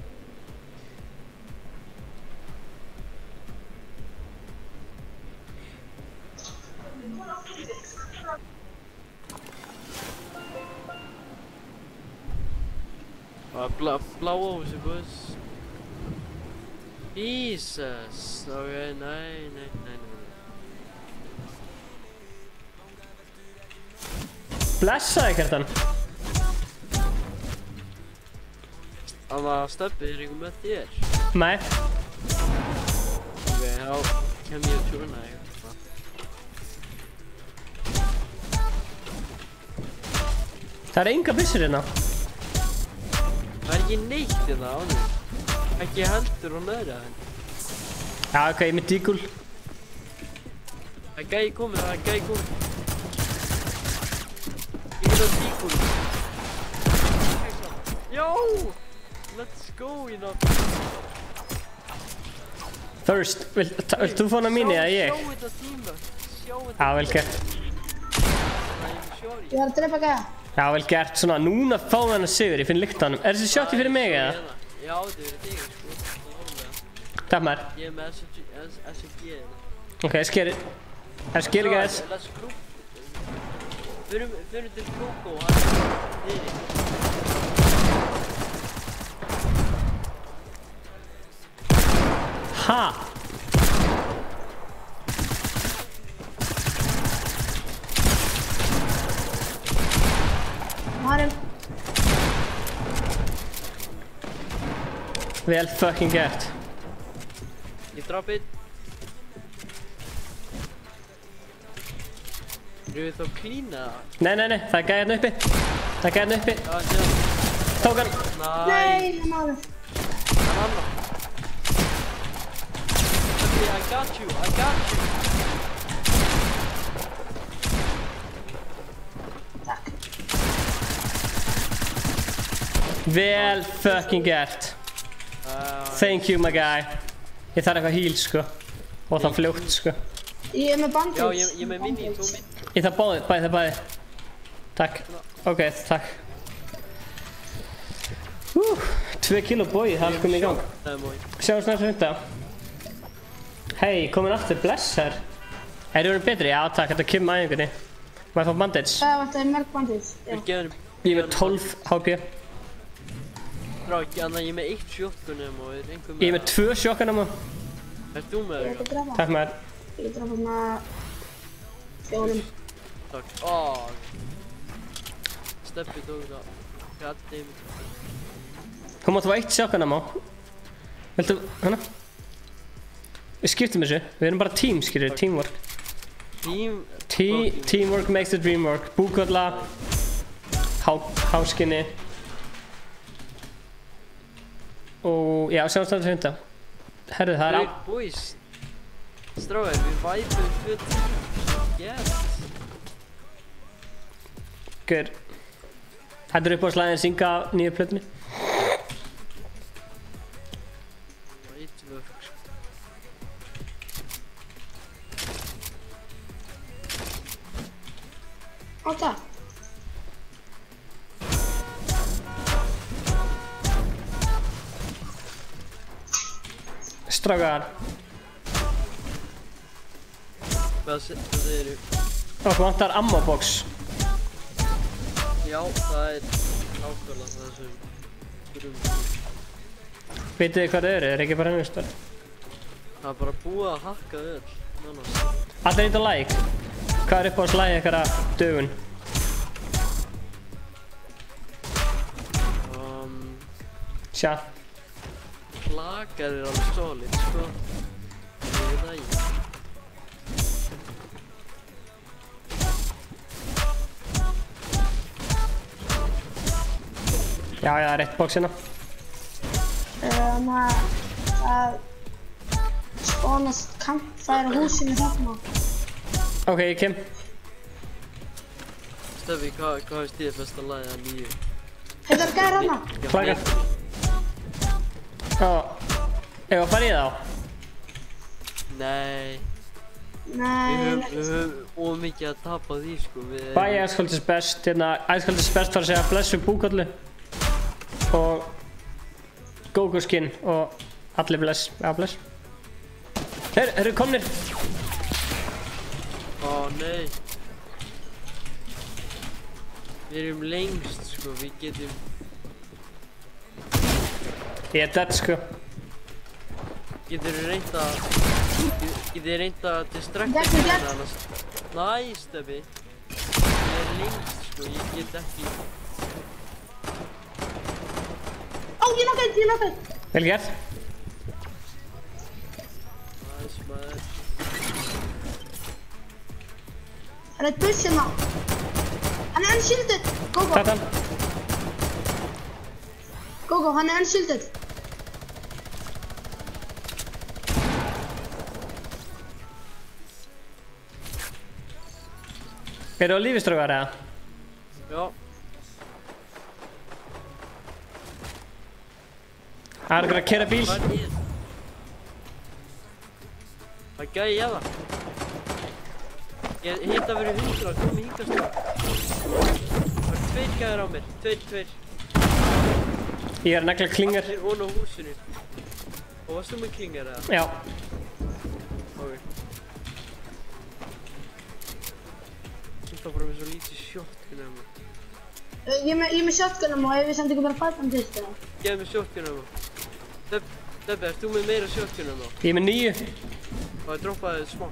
Bláa húsi, boys. Jesus. Ok, nei. Blessaði Kjartan. Þannig að Stebbi ykkur með þér? Nei. Ok, þá kem ég að tjúna þig. Það enga byssur hérna. Það ekki neitt hérna á þig. Ekki heldur og nöðra henni. Já, ok, ég með dígul. Það gæði komið, Ég vil á dígul. Jó! Let's go, First, vilt þú fá hana mín eða ég? Sjá þetta tíma. Já, vel gert. Ég var að drepa gæða. Já, vel gert. Svona, núna fáum við hana sigur, ég finn lykt á hannum. Er þessi shoti fyrir mig eða? Já, þetta verður þig, sko. Takk maður. Ég er með SMG. Ok, skeri. Það skeri guys. Let's group. Förum til Kókó, hann er niðri. Ha? Marum. Vel fucking gert. Ég draf einn. Eru við þá klína það? Nei, það er gæði hérna uppi. Tók hann. Nei, maður. Hann annar. Okay, I got you. Vel fucking gert. Thank you my guy. Ég þarf eitthvað heal sko. Og það fljótt sko. Ég er með bandage. Já, ég er með mini, þú minn. Ég þarf bæði. Takk. Ok, takk. 2 kilo bói, það er komið í gang. Sjáum snart þetta. Hei, komin aftur, bless her. Er þið verið betri? Já takk, þetta kemur æfingunni. Má ég fá bandage? Það er mörg bandage. Ég er með 12 HP. Ég er með 1 shotgun og er einhver með... Ég er með 2 shotgun og... Er þú með það? Takk maður. Ég get drafað með 4. Takk. Steppi tók það. Goddammit. Þú mátt fá 1 shotgun ammo. Viltu... hana? Við skiptum þessu. Við erum bara team, skilur. Teamwork. Teamwork makes the dream work. Búkolla. Háskinni. Og já, sjáum þetta hunda. Herðu, það er á... Boys. Stráðar, við væpum 2 tíma. Yes. Good. Þetta er upp á slæðin synga á nýju plötunni. Átta. Strákar. Hvað segir þú? Okkur vantar ammo box. Já, það er nákvæmlega það sem þurfum. Vitið þið hvað það er ekki bara hennustar? Það er bara búið að hakka öll, nánast. Allir eitthvað like. Hvað er upp á slæði ykkar að dögun? Sjá. Klakar er alveg solid, sko. Ég veit það ekki. Já, það er eitt box hérna. Það spánast campfire húsinu þarna. Ok, ég kem. Steffi, hvað veist þið best að lagið að nýju? Þetta er gæri hana. Klaka. Ef að fara í það á? Nei. Nei. Við höfum ómikið að tapa því, sko. Bæ Æskaldis best, hérna, Æskaldis best var að segja bless við búkollu. Og Gogo skin og allir bless, já bless. Eru komnir? Ó nei. Við erum lengst, sko, við getum... Ég er dead, sko. Getur þið reynt að distrakta hérna annars? Næ, Steffi. Ég er lengst, sko, ég get ekki... Ó! ég nokkaði. Vel gert. Nice, maður. Það er buss hérna. Hann er unshielded. Gógó. Takk hann. Gógó, hann er unshielded. Eru á lífi strákar eða? Já. Það er að keyra bíl. Það er gæi ég það. Ég hitta fyrir 100, komi hingast það. Það er 2 gæðir á mér, 2. Ég er að negla klingar. Það er hún á húsinu. Og varst þú með klingar eða? Já. Ok. Það bara með svo lítið shotgun eða maður. Ég er með shotgunum og ef við samt ekki bara fæta hann til þetta. Ég er með shotgunum maður. Debbi, ert þú með meira shotgunum maður? Ég er með 9. Og ég droppaði smá.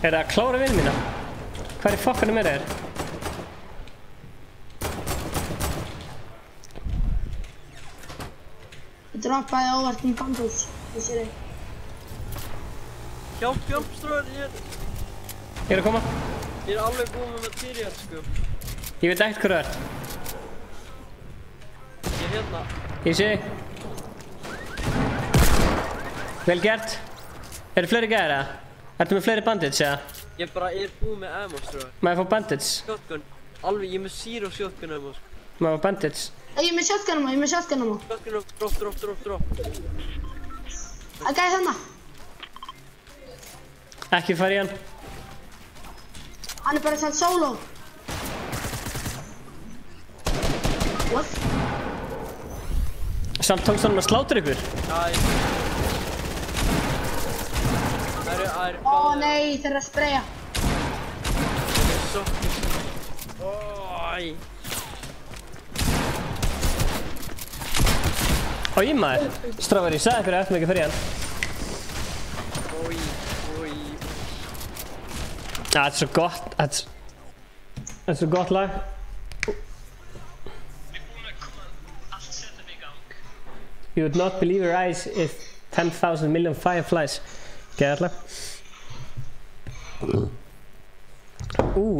Er það að klára vinn mína? Hvað er fokkanum er þér? Ég droppaði óvart í bandhús. Ég sé þig. Hjálp, stróðar, ég er að koma. Ég er alveg búinn með material, sko. Ég veit ekkert hvað það ert. Ég er hérna. Ég sé þig. Vel gert. Eru fleiri gæðir eða? Ertu með fleiri bandits eða? Ég bara er búinn með ammo, stróðar. Má ég fá bandits? Shotgun. Alveg, ég er með 0 shotgun ammo, sko. Má ég fá bandits? Ég er með shotgunum. Shotgun, drop. Það gæði þarna. Ekki fara í hann. Hann er bara samt solo. What? Samt tókst hann að slátra ykkur? Ó nei, þeir eru að spraya. Ói maður, stráfar ég sagði fyrir eftir mig ekki fyrir hann. Það er svo gott, það er svo gott lag. You would not believe your eyes if 10,000 million fireflies. Geðað lag.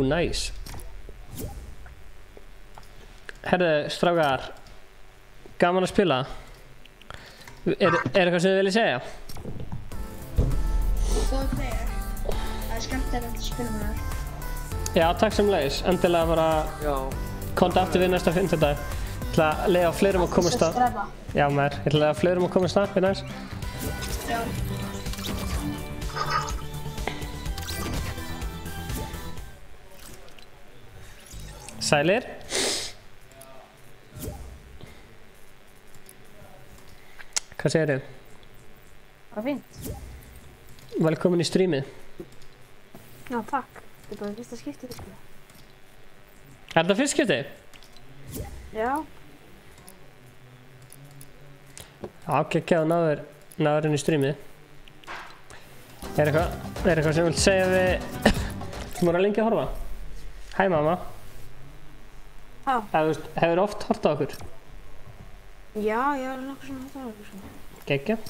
Nice. Herðu, strákar, gaman að spila. Er eitthvað sem þið viljið segja? Góð player. Það er skemmtilegt að spila með þér. Já, takk semleiðis. Endilega bara konta aftur við næsta fimmtudag. Ég ætla að leiða fleirum að komast að. Já maður, ég ætla að leiða fleirum að komast að við næst. Já. Sælir. Hvað segir þið? Bara fínt. Velkomin í streamið. Já, takk. Þetta er bara fyrsta skiptið, sko. Er þetta fyrst skiptið? Já. Já, geggjað að náður inn í streamið. Er eitthvað sem þú vilt segja við þú voru lengi að horfa? Hæ mamma. Hæ? Hefur oft hort á okkur? Já, ég er nokkuð svona hort á okkur, sko. Geggjað.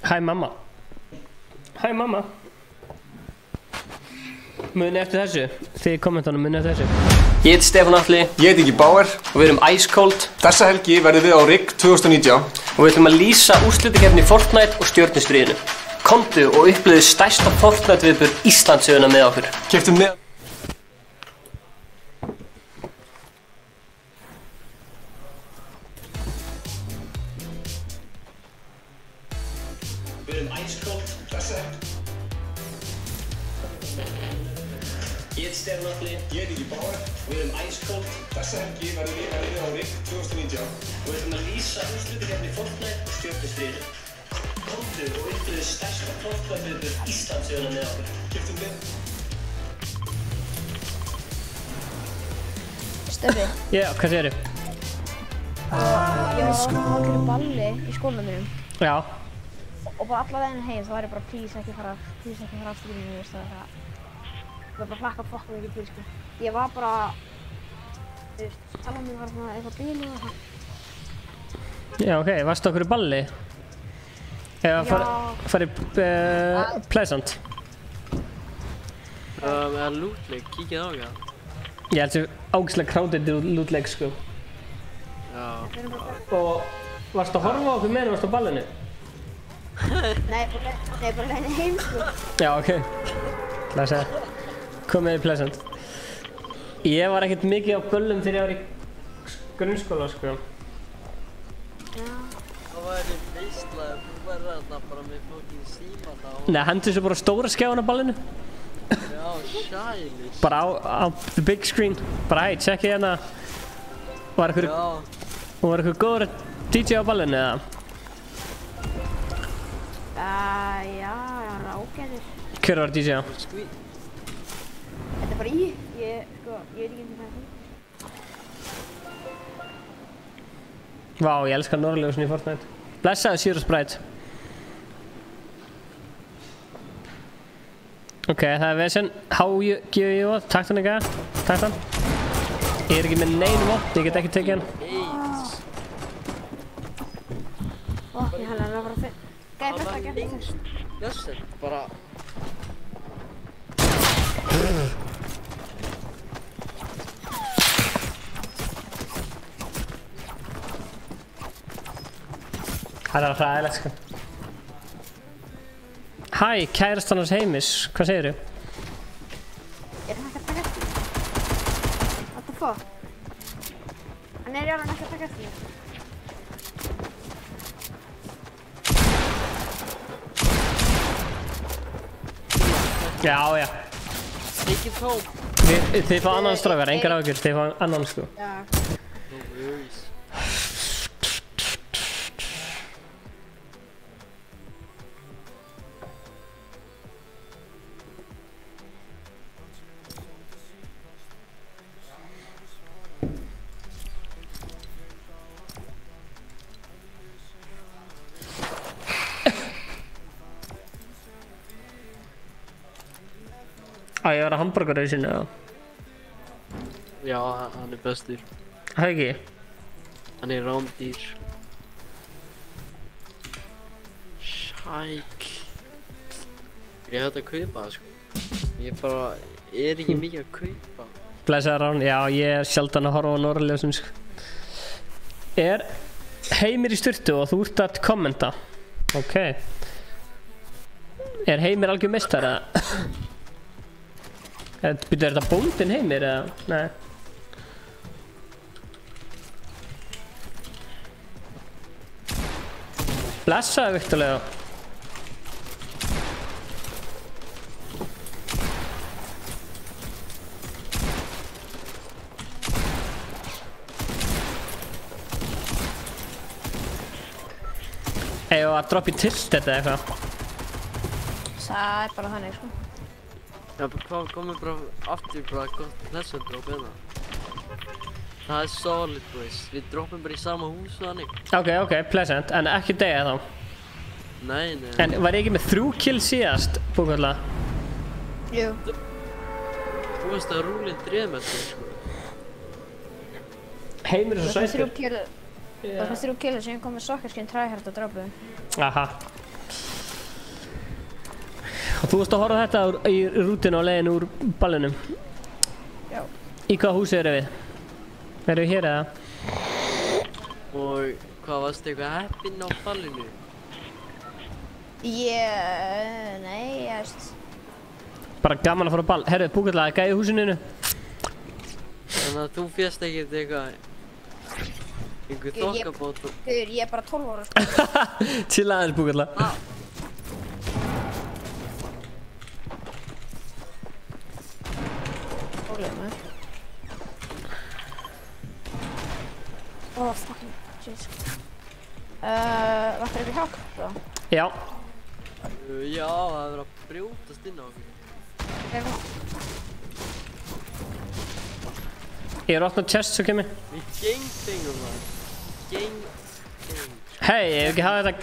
Hæ mamma. Hæ mamma. Muni eftir þessu. Þið í kommentunum muni eftir þessu. Ég heiti Stefán Atli. Ég heiti Ingi Bauer. Og við erum Ice Cold. Þessa helgi verðum við á RIG 2019. Og við ætlum að lýsa úrslitakeppni Fortnite og stjörnustríðinu. Komdu og upplifðu stærsta Fortnite viðburð Íslandssöguna með okkur. Keyptum með Við erum Ice Cold. Þessa helgi. Ég heiti Stefán Atli. Ég heiti Ingi Bauer. Við erum Ice Cold. Þessa helgi verðum við á RIG 2019. Og við ætlum að lýsa úrslitakeppni Fortnite og stjörnustríðinu. komdu og upplifðu stærsta fótboltaviðburð Íslandssögunnar með okkur. Keyptum við. Steffi. Já, hvað segirðu? Ég var á hálfgerðu balli í skólanum mínum. Já. Og bara alla veginn heim þá var ég bara please ekki fara aftur í mig, veist það. Ég var bara að hlakka fokk mikið til, sko. Ég var bara, þú veist, talan mín var svona eitthvað bílu og það. Já, ok, varstu okkur í balli? Eða farið Pleasant? Eða Loot Lake, kíkja á það. Ég held sem ágæslega crowded Loot Lake, sko. Já. Og varstu að horfa á okkur meðan varstu á ballinu? Nei, bara leiðin heim, sko. Já, ok. Það að segja, komið í Pleasant. Ég var ekkert mikið á böllum þegar ég var í grunnskóla, sko. Það væri veistla ef þú væri þarna bara með fucking síma þá. Nei, hendur svo bara stóra skjáin á ballinu. Já, shælis. Bara á the big screen. Bara, hey, tjekki hérna. Var eitthvað góður DJ á ballinu, eða? Já, ágæðir. Hver var DJ á? Þetta er bara ég veit ekki hvað það er. Vá, ég elskar norðljósin í Fortnite. Blessaðu Sirius Bright. Ok, það er vesen. HGO, takk þannig að. Takk þann. Ég er ekki með neinu vopn, ég get ekki tekið hann. Ó, ég held að það var bara finn. Gæði besta að geta þess. Jössi, bara... Það er hræðilegt, sko. Hæ, kærastan hans Heimis, hvað segirðu? Er hann ekki að taka eftir mér? What the fuck? Hann er í alveg ekki að taka eftir mér. Já, já. Take it home. Þið fá annan strákar, engar áhyggjur, þið fá annan, sko. Já. No worries. Ég var að hamburgerrausinu, eða? Já, hann er bestur. Það ekki? Hann er rándýr. Sæl. Ég hætti að kaupa það, sko. Ég bara er ekki mikið að kaupa. Blessaður Rán, já, ég er sjaldan að horfa á norðljósin, sko. Er Heimir í sturtu og þú ert að kommenta? Ok. Er Heimir algjör meistari, eða? Býtu, er þetta bóndinn Heimir, eða? Nei. Blessaðu, Viktor Leo. Eða að droppa í tilt þetta eða eitthvað? Það er bara þannig, sko. Já, hvað komum bara aftur bara gott Pleasant drop hérna. Það er solid, boys. Við droppum bara í sama hús og þannig. Ok, Pleasant, en ekki degja þá? Nei. En var ég ekki með 3 kills síðast, bókvöldlega? Jú. Þú veist að rúlinn dreif með þetta, sko. Heimir er svo sættur. Það var 3 kills sem kom með sokkarskinn træhært að droppa. Aha. Og þú varst að horfa þetta í rútinu á leiðinu úr ballunum? Já. Í hvaða húsi eru við? Erum við hér eða? Og hvað, varstu eitthvað heppinn á ballinu? Nei, ég veist. Bara gaman að fara á ball. Herru, búkallega, gæði húsinu. Þannig að þú fjast ekkert eitthvað... einhver þokkabót og... Guður, ég er bara 12 ára, sko. Chilla aðeins, búkallega. Oh, fucking shit. Vantar ykkur hjálp þá? Já. Já, það er verið að brjótast inn á okkur. Ég er að opna chest svo kemur. Við gang-bangum það. Gang-bang. Hei, ég hef ekki hafa þetta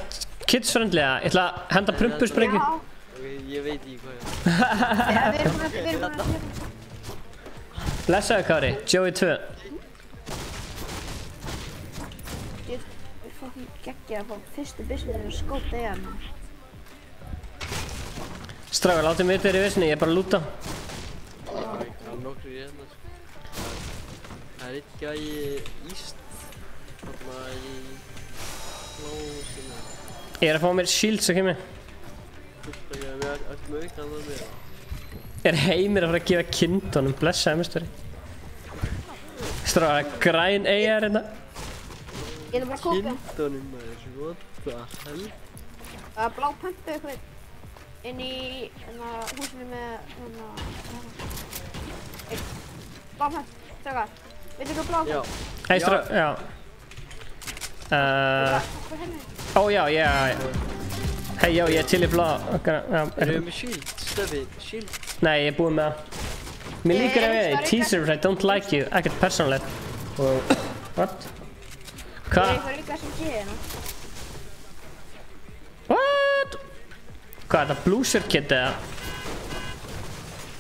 kids-friendlega. Ég ætla að henda prumpusprengju. Ég veit ekki hvað ég er. Blessaðu Kári, Joey 2. Ég fucking geggja að fá fyrstu business og skóta í hana. Strákar, látið mig þeirri í vissinni, ég er bara að lúta. Það er nokkru í hérna, sko. Það er eitt gæi íst. Þarna í klósinu. Ég er að fá mér shield svo kemur. Við ætlum auðvitað það með það. Er Heimir að fara að gefa kindunum, blessaði mistöri. Strákar, græn eiga er hérna. Ég er bara að kóka. Kindunum maður, what the hell? Það er blá pöntu eitthvað inn í húsinu með blá pönt, strákar. Veitu hvað blá pönt? Hei strákar, já. Ó já. Hei, já, ég er til í blá. Erum við með shield? Stöfi, shield? Nei, ég er búinn með það. Mér líkar að við teaser I don't like you, ekkert persónulegt. What? Hvað? Það er eitthvað líka sem sé hérna. What? Hvað er þetta, blue shirt kit eða?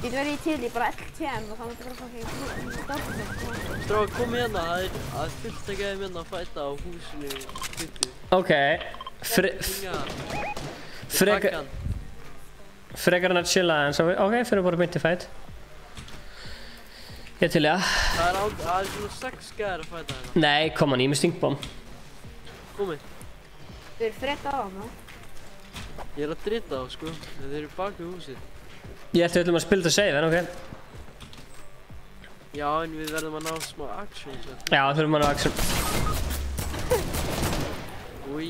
Ég verði til í bara LTM og þá myndi bara fucking Strákar, kom hérna, það er fullt að gæði hérna að fæta á húsinu hlutu. Ok, frekar hann að chilla en svo, ok, fyrir bara myndi fæt. Ég til, já. Það er svona 6 gæðir að fæta hérna. Nei, kom hann, ég er með stinkbomb. Komi. Þau eru frétta á hana. Ég er að drita á, sko. Þeir eru bak við húsið. Ég ætti að spila þetta save, en ok. Já, en við verðum að ná smá action, svo. Já, þurfum að ná action. Új.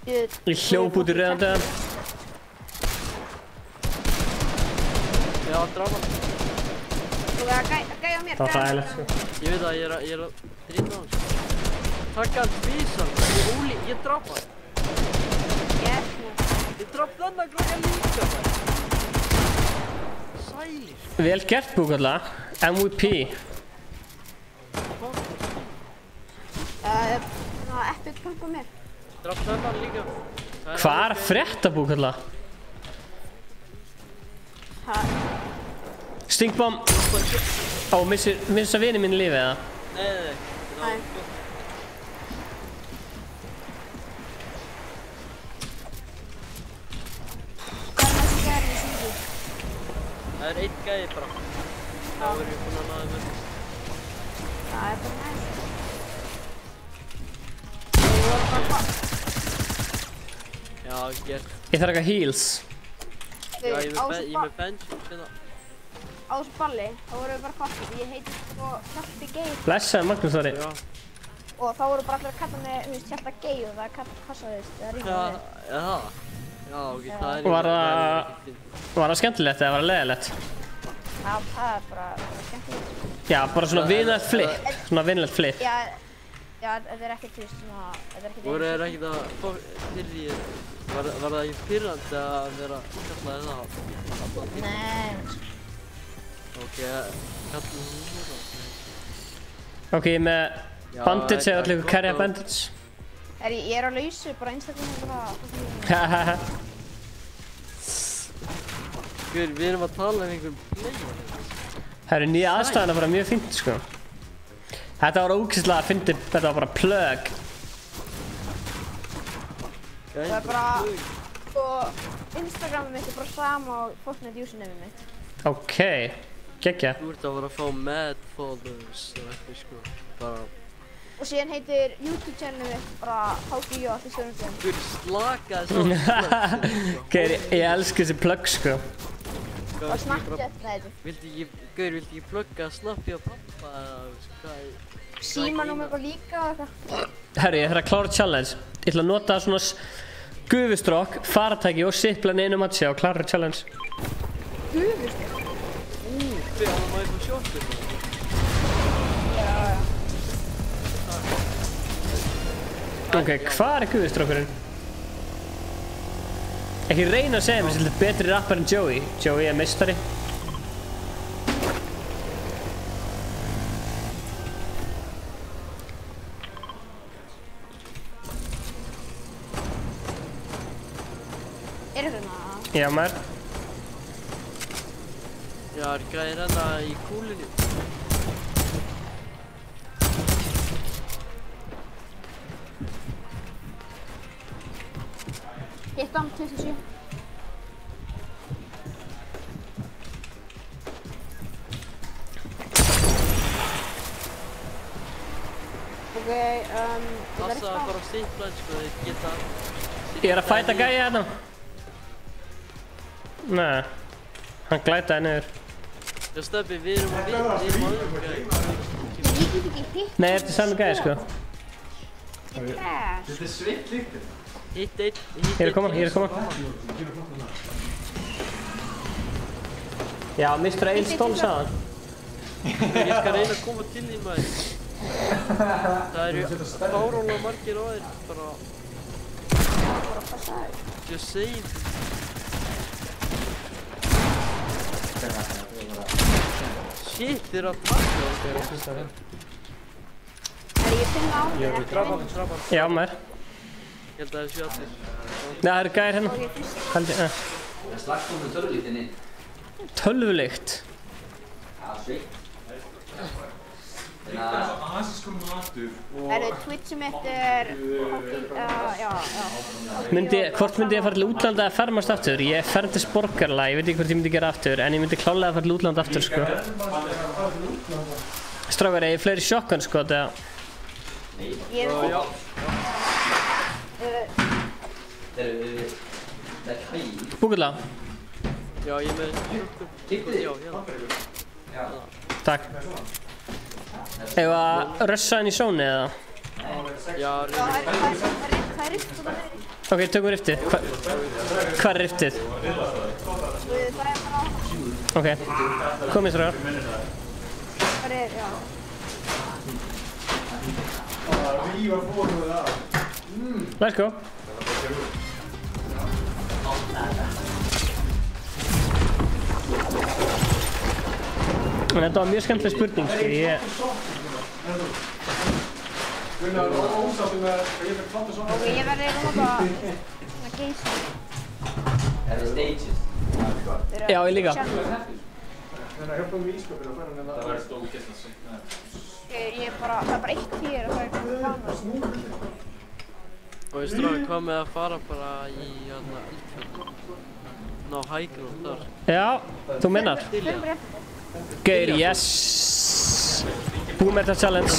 Ég hljóp út í rauðan döðan. Já, drafa. Þú verður að gæja mér. Það var hræðilegt, sko. Ég veit að ég er að drita á hann, sko. Takk hann tvísan. Ég drafa hann. Ég draf þennan græja líka, maður. Sælir. Vel gert, Búkalla. MVP. Epic pump á mér. Draf þennan líka. Hvað er að frétta, Búkalla? Stinkbomb. Ó, missa vini mínu lífið, eða? Nei. Það er einn gæði bara. Þá er ég búinn að náða með. Það er bara næst. Já, gert. Ég þarf eitthvað heals. Já, ég er með bench. Á þessu balli, þá vorum við bara kvartið. Ég heiti sko Hjalti Geir. Blessaði Magnús Þorri. Og þá voru bara allir að kalla mig, Hjalta Geir og það passaðist. Já, ok, það er... Var það skemmtilegt eða var það leiðilegt? Já, það er bara skemmtilegt. Já, bara svona vinilegt flip. Svona vinilegt flip. Já, þetta er ekkert svona... Voru þeir ekkert að fá fyrir í... Var það ekki pirrandi að vera kallaði það? Nei. Ok, kallum þú það? Ok, ég er með bandits eða allir ykkur carry bandits. Ég er á lausu, bara einstaklega bara... Hahaha. Guður, við erum að tala um einhvern player. Það eru nýja aðstæðan að vera mjög fínt, sko. Þetta var ógeðslega að fyndi, þetta var bara plug. Það er bara... Sko, Instagramið mitt er bara sama og Fortnite usernamið mitt. Ok, geggja. Þú ert að vera að fá mad followers og eitthvað, sko. Bara... Og síðan heitir YouTube-channelið mitt bara HGJ allir stjórnum. Guður, slaka þessu plug. Geir, ég elska þessi plug, sko. Og Snapchat, nei þetta. Guður, viltu ekki plugga Snappi og pappa eða, hvað? Símanúmer bara líka og eitthvað. Herri, ég þarf að klára challenge. Ég ætla að nota svona gufustrokk, faratæki og sipplan einu matchi og klára challenge. Gufustrokk? Fyrir að það má eitthvað sjóttur. Ok, hvað guðstrákurinn? Ekki reyna að segja mér sem þetta er betri rappar en Joey. Joey er meistari. Já, maður. Já, það græðir hérna í kúlinni. Hittan, 27. Ok, Passa bara á stimplan, sko, þið geta... Ég er að fæta gæja hérna. Nei, hann glætaði niður. Já, Stebbi, við erum á öðrum gæja. Nei, þetta er sami gæja, sko. Þetta er sveitt líktir. Hitt einn. Ég er að koma. Já, Mr. Eil Stól sagði hann. Ég skal reyna að koma til því, maður. Það eru fáránlega margir á þér, bara... Just saying. Shit, þið eru að taka það. Ég finna á þér. Trapan. Já, maður. Ég held að það séu allir. Nei, það eru gæjar hérna. Það slags komið tölvulykt inn. Tölvulykt? Já, sveitt. Twitch mitt er... já. Hvort myndi ég að fara til útlanda að fermast aftur? Ég ferðist borgarlega, ég veit ekki hvort ég myndi gera aftur, en ég myndi klálega að fara til útlanda aftur, sko. Strákar, er ég fleiri shotgun, sko, þegar... Ég er með Búkulla? Já, ég er með Takk. Ef að rössa henni í sóni, eða? Já, það er rift og það er... Ok, tökum riftið. Hvað er riftið? Það er bara... Ok, komið strákar. Það er, já. Let's go. Þetta var mjög skemmtileg spurning, sko. Ok, ég verði að nota svona geysa. Er það stages? Já, ég líka. Það var stóð gæst að segna. Það er bara eitt hér og það er komið hana. Og ég stráði hvað með að fara bara í eldfjöld. Ná hægrún þar. Já, þú minnar. Geir, yes! Búið með þetta challenge.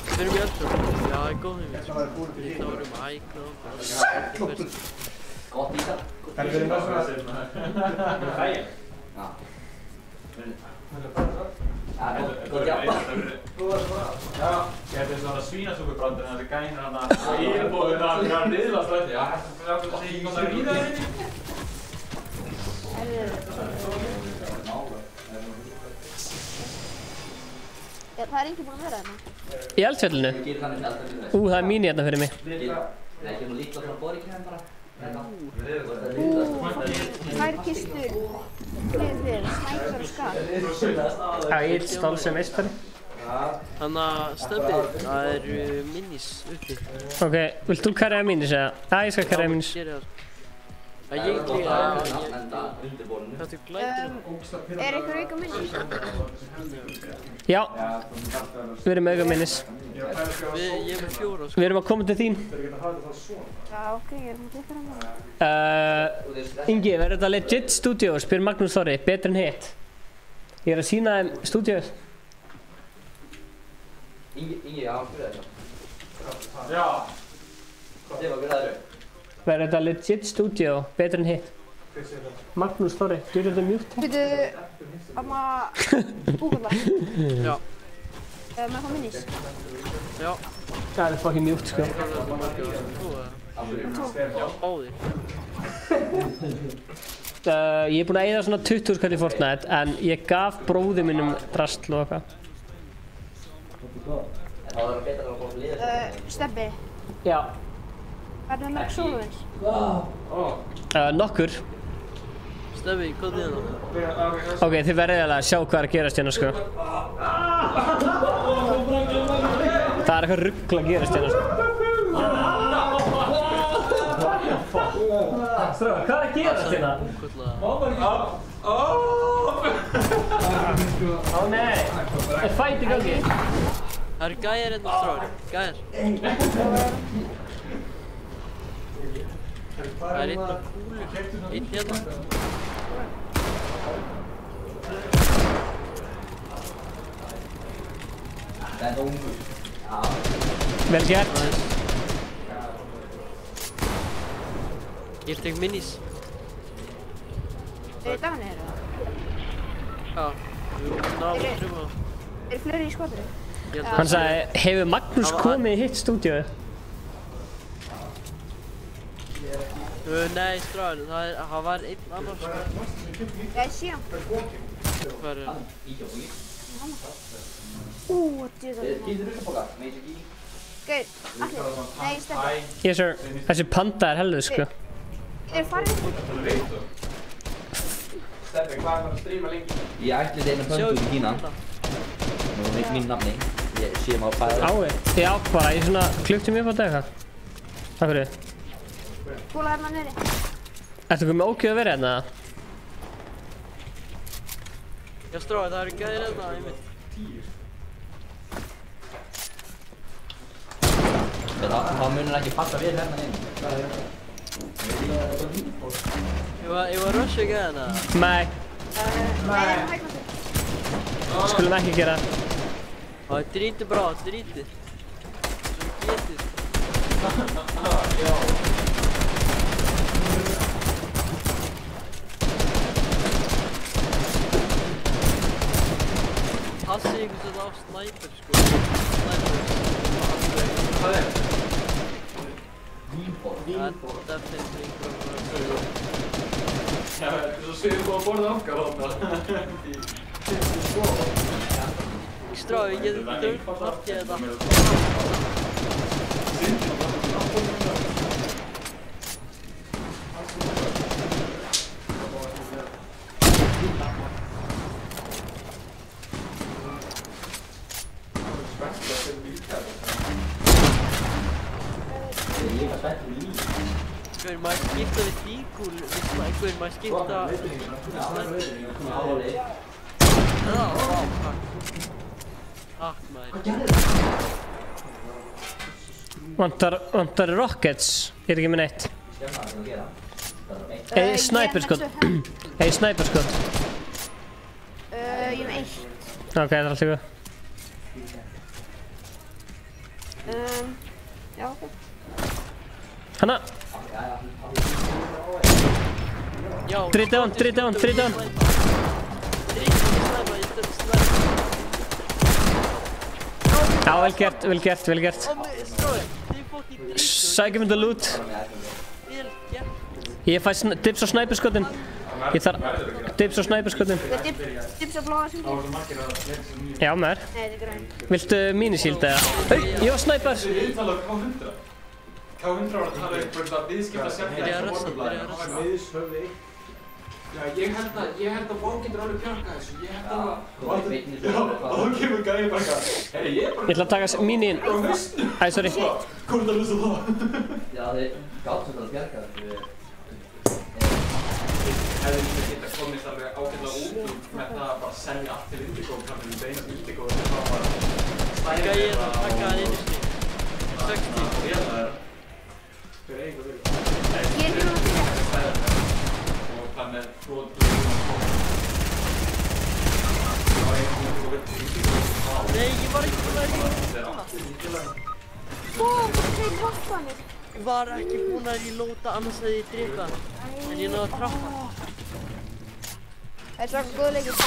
Við erum í eldfjöld. Já, það er góð heimil. Þá erum við hægrún. Gott í það. Það er verið mjög svona. Já. Góð jafna. Já, ég hætti svona svínasúpubrandur en þessi gænir hann að yfirbóðin að vera niðurlast á þetta. Já, þetta er ekki gott að ríða þeim. Það er enginn búinn að vera hérna. Í eldfjallinu? Það er mín hérna fyrir mig. Nei, ekki nú líkla frá boriknæðin bara. Tvær kistur. Fyrir, snæpar og skall. Eil Stál sem meistari. Þannig að Stebbi, það eru minis uppi. Ok, vilt þú carrya minis eða? Ég skal carrya minis. Ég líka, Þetta glætir. Er eitthvað auka minis? Já, við erum auka minis. Ég er með 4. Við erum að koma til þín. Já, ok, ég er með ykkur hann. Ingi, verður þetta legit stúdíó? Spyr Magnús Þorri, betri en hitt. Ég er að sýna þeim stúdíóið. Ingi, já, fyrir þetta. Já. Hvað er það? Verður þetta legit stúdíó, betri en hitt. Magnús Þorri, þú er þetta mjúkt. Býtu, amma, búkalla. Já. Með hvað minis? Já. Það er fucking mjúkt, sko. Báðir. Ég er búinn að eyða svona 20 skall í Fortnite, en ég gaf bróði mínum drasl og eitthvað. Stebbi. Já. Hvað er mörg sólvins? Nokkur. Steffi, hvað er það? Ok, þið verðið alveg að sjá hvað er að gerast hérna, sko. Það er eitthvað rugl að gerast hérna, sko. Strákar, hvað er að gerast hérna? Ó nei, er fætt í gangi? Það eru gæjar hérna, strákar, gæjar. Það er einn á kúlu, einn hérna. Það er ungur. Vel gert. Ég tek minis. Er það Danir eða? Já, við erum náðum að trúma það. Er fleiri í skotinu? Hann sagði, hefur Magnús komið í hitt stúdíóið? Nei, stráðin, það var einn annar sko. Ég sé hann. Hvað er hann? Gítur russapoka, meiti ekki. Gauð, allir. Nei, Steffi. Yes sir, þessi panda er helvið, sko. Er farið? Steffi, hvað er það að stríma lengi? Ég ætli eina pöndu út í Kína. Nú veit mín nafni. Ég sé maður fæða. Já, bara í svona klukktími upp á dag, eitthvað. Takk fyrir. Kúla hérna nýri. Ertu komið ókjöð að vera hérna? Já, stráðin, það eru gæjar hérna, einmitt. Það munir ekki passa vel hérna inn. Ég var að rusha gæjarna. Nei. Skulum ekki gera. Það er drítið bra, drítið. Svo getið. Passið ykkur svona á snæper, sko. Hvað er? Vínból. Það er fyrir ykkur að segja. Já, svo séum við búið að borða okkar hóna. Stráði, við getum partið þetta. Guður, maður skipta við fíkúl, guður, maður skipta við Takk maður. Vantar rockets, er ekki með neitt. Eða snæperskot. Eða snæperskot. Ég er með eitt. Ok, það er allt í góð. Já, ok. Hanna! Drita on. Já, vel gert. Sækjum þetta loot. Ég fæ dips á snæperskotin. Ég þarf dips á snæperskotin. Dips á bláa sem hér? Já, maður. Nei, þetta er græn. Viltu mínisíld eða? Ég var snæper. K100 var að tala um viðskipta sérfæði sem borgarblæði. Það var miðshöfði. Já, ég held að Vón getur alveg bjarga þessu. Ég held að þá kemur gæði bara eitthvað. Hei, ég Ég ætla að taka mínin. Æ, sorry. Komum þetta að hlusta það? Já, þið gátt svolítið að bjarga þessu. Hefði líka geta komist alveg ágætlega út með það að bara selja allt til Indigo og kannski beina Indigo og það var bara stæði Gæði að taka það inn í stíl. 60. Fyrir eiginlega verið. Ég er ekki með það. Og það með flóðum og það var einhvern veginn verið til Indigo. Nei, ég var ekki búinn að ríða. Það er vatnir. Ég var ekki búinn að rílóta annars hefði ég drifað. En ég náði að trappa. Það er svona góð leikur.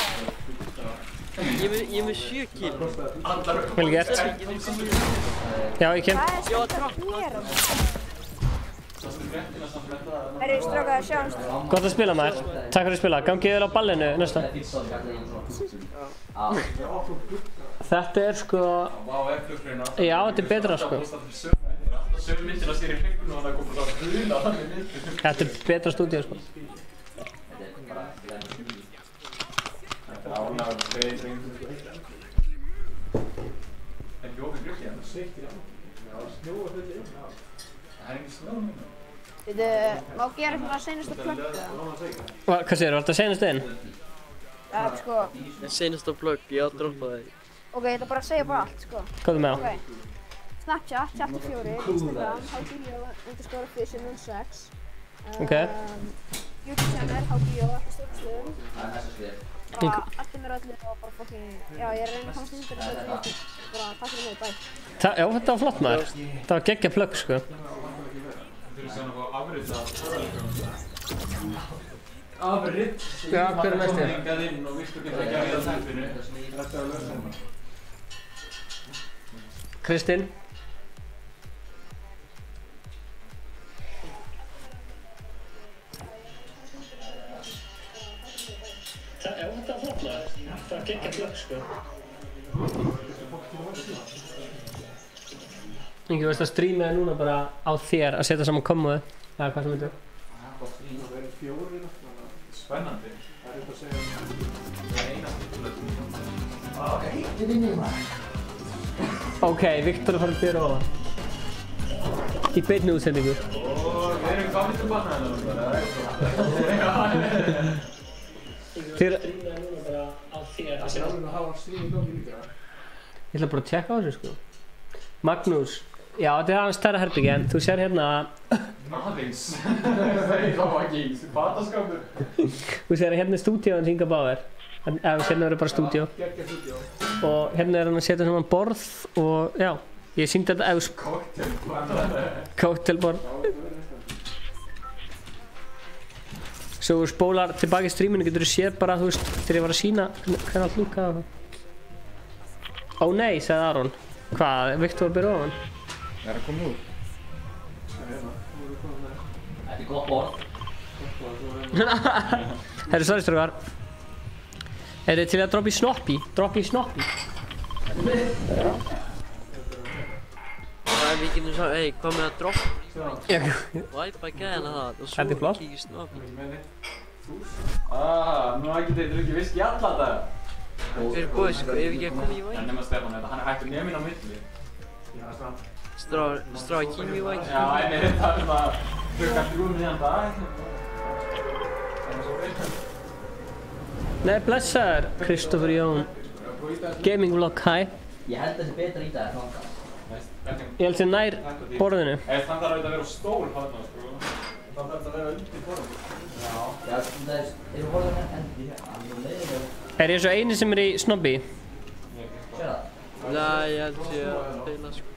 Ég er með 7 kill. Vel gert. Já, ég kem. Hvað er þetta að gera? Herri, strákar, sjáumst. Gott að spila maður. Takk fyrir að spila. Gangið þér á ballinu næsta. Þetta er sko... Já, þetta er betra sko. sömu myndir að sér í hreppinu og það kom bara að hruna þannig myndir. Þetta betra stúdíu, sko. Þetta álagur tveir drengur. Ekki ofið glukki hérna. Sveittir á. Já, snjóa fulli inn. Það ekki snjó núna. Má gera eitthvað seinasta plugg eða? Hvað segir þú? Var þetta seinast inn? Sko... Seinasta plugg, ég á að droppa það. Ok, ég ætla bara að segja bara allt, sko. Hvað er með það? Ok. Snapchat, chapter4, Instagram, HGO_official06. Ok. YouTube channel, HGO, ekki stjórnstöðum. Bara allir mér öllu og bara fokkin... Já, ég er að reyna að komast inn fyrir þessu YouTube. Bara takk fyrir mig, bye. Já, þetta var flott maður. Það var geggja plugg, sko. Þú eru svona að fá afrið það. Afrið? Já, hver er næstir? Það hingað inn og vístu getur ekki að gera þærfinu. Þetta er að lösa núna. Kristinn? Já, þetta var flott maður. Það var geggja plugg, sko. Ingi, þú veist að streamaði núna bara á þér að setja saman kommuðu, eða hvað sem þetta er. Það verður fjórir, spennandi. Það er eitthvað að segja eina stundum. Ok, ég vinni maður. Ok, Viktor er farið að byrja ofan. Í beinni útsendingu. Við erum hvað vittum barna hérna bara, það er eitthvað. Þið streamaði núna bara á þér að setja saman kommuðu. Ég ætla bara að tjekka á þessu, sko. Magnús. Já, þetta er aðeins stærra herbyggja en þú sér hérna Aðeins. Það er þá ekki fataskapur. Þú sér hérna er stúdíóin Inga Bauer. Eða hérna eru bara stúdíó. Og hérna er hann að setja saman borð og já, ég sýndi þetta eða Cocktailborð. Svo þú spólar tilbaka í streaminu getur þú séð bara, þú veist, þegar ég var að sýna hvernig allt lúkaði. Ó nei, sagði Aron. Hvað, Viktor að byrja ofan? Það er að koma út. Þetta er gott borð. Herru, sorry strókar. Er þið til að droppa í snoppi? Droppa í snoppi? Það er mikið nú svo, hey, hvað með að droppa? Já. Væpa gæðina það og Þetta er svo flott. kíkja snoppi. Nú ekki þeir drukki viski alla þetta. Fyrir bóði, sko, ef ekki að koma í væng. En nema Stefán, hann er hættur nefninn á milli. Strá ekki í væng. Já, en það er svona klukkan 3 miðjan dag. Nei, blessaður, Kristoffer Jón. Gaming vlog, hæ. Ég held þessi betra í dag en þangað. Ég held þið nær borðinu. Það þarf auðvitað að vera stól þarna, sko. Það þarf að vera undir borðinu. Já. Já, það eru borðinu endi hérna. Er ég svo eini sem er í snobbi? Sér það? Nei, ég held ég að deila, sko.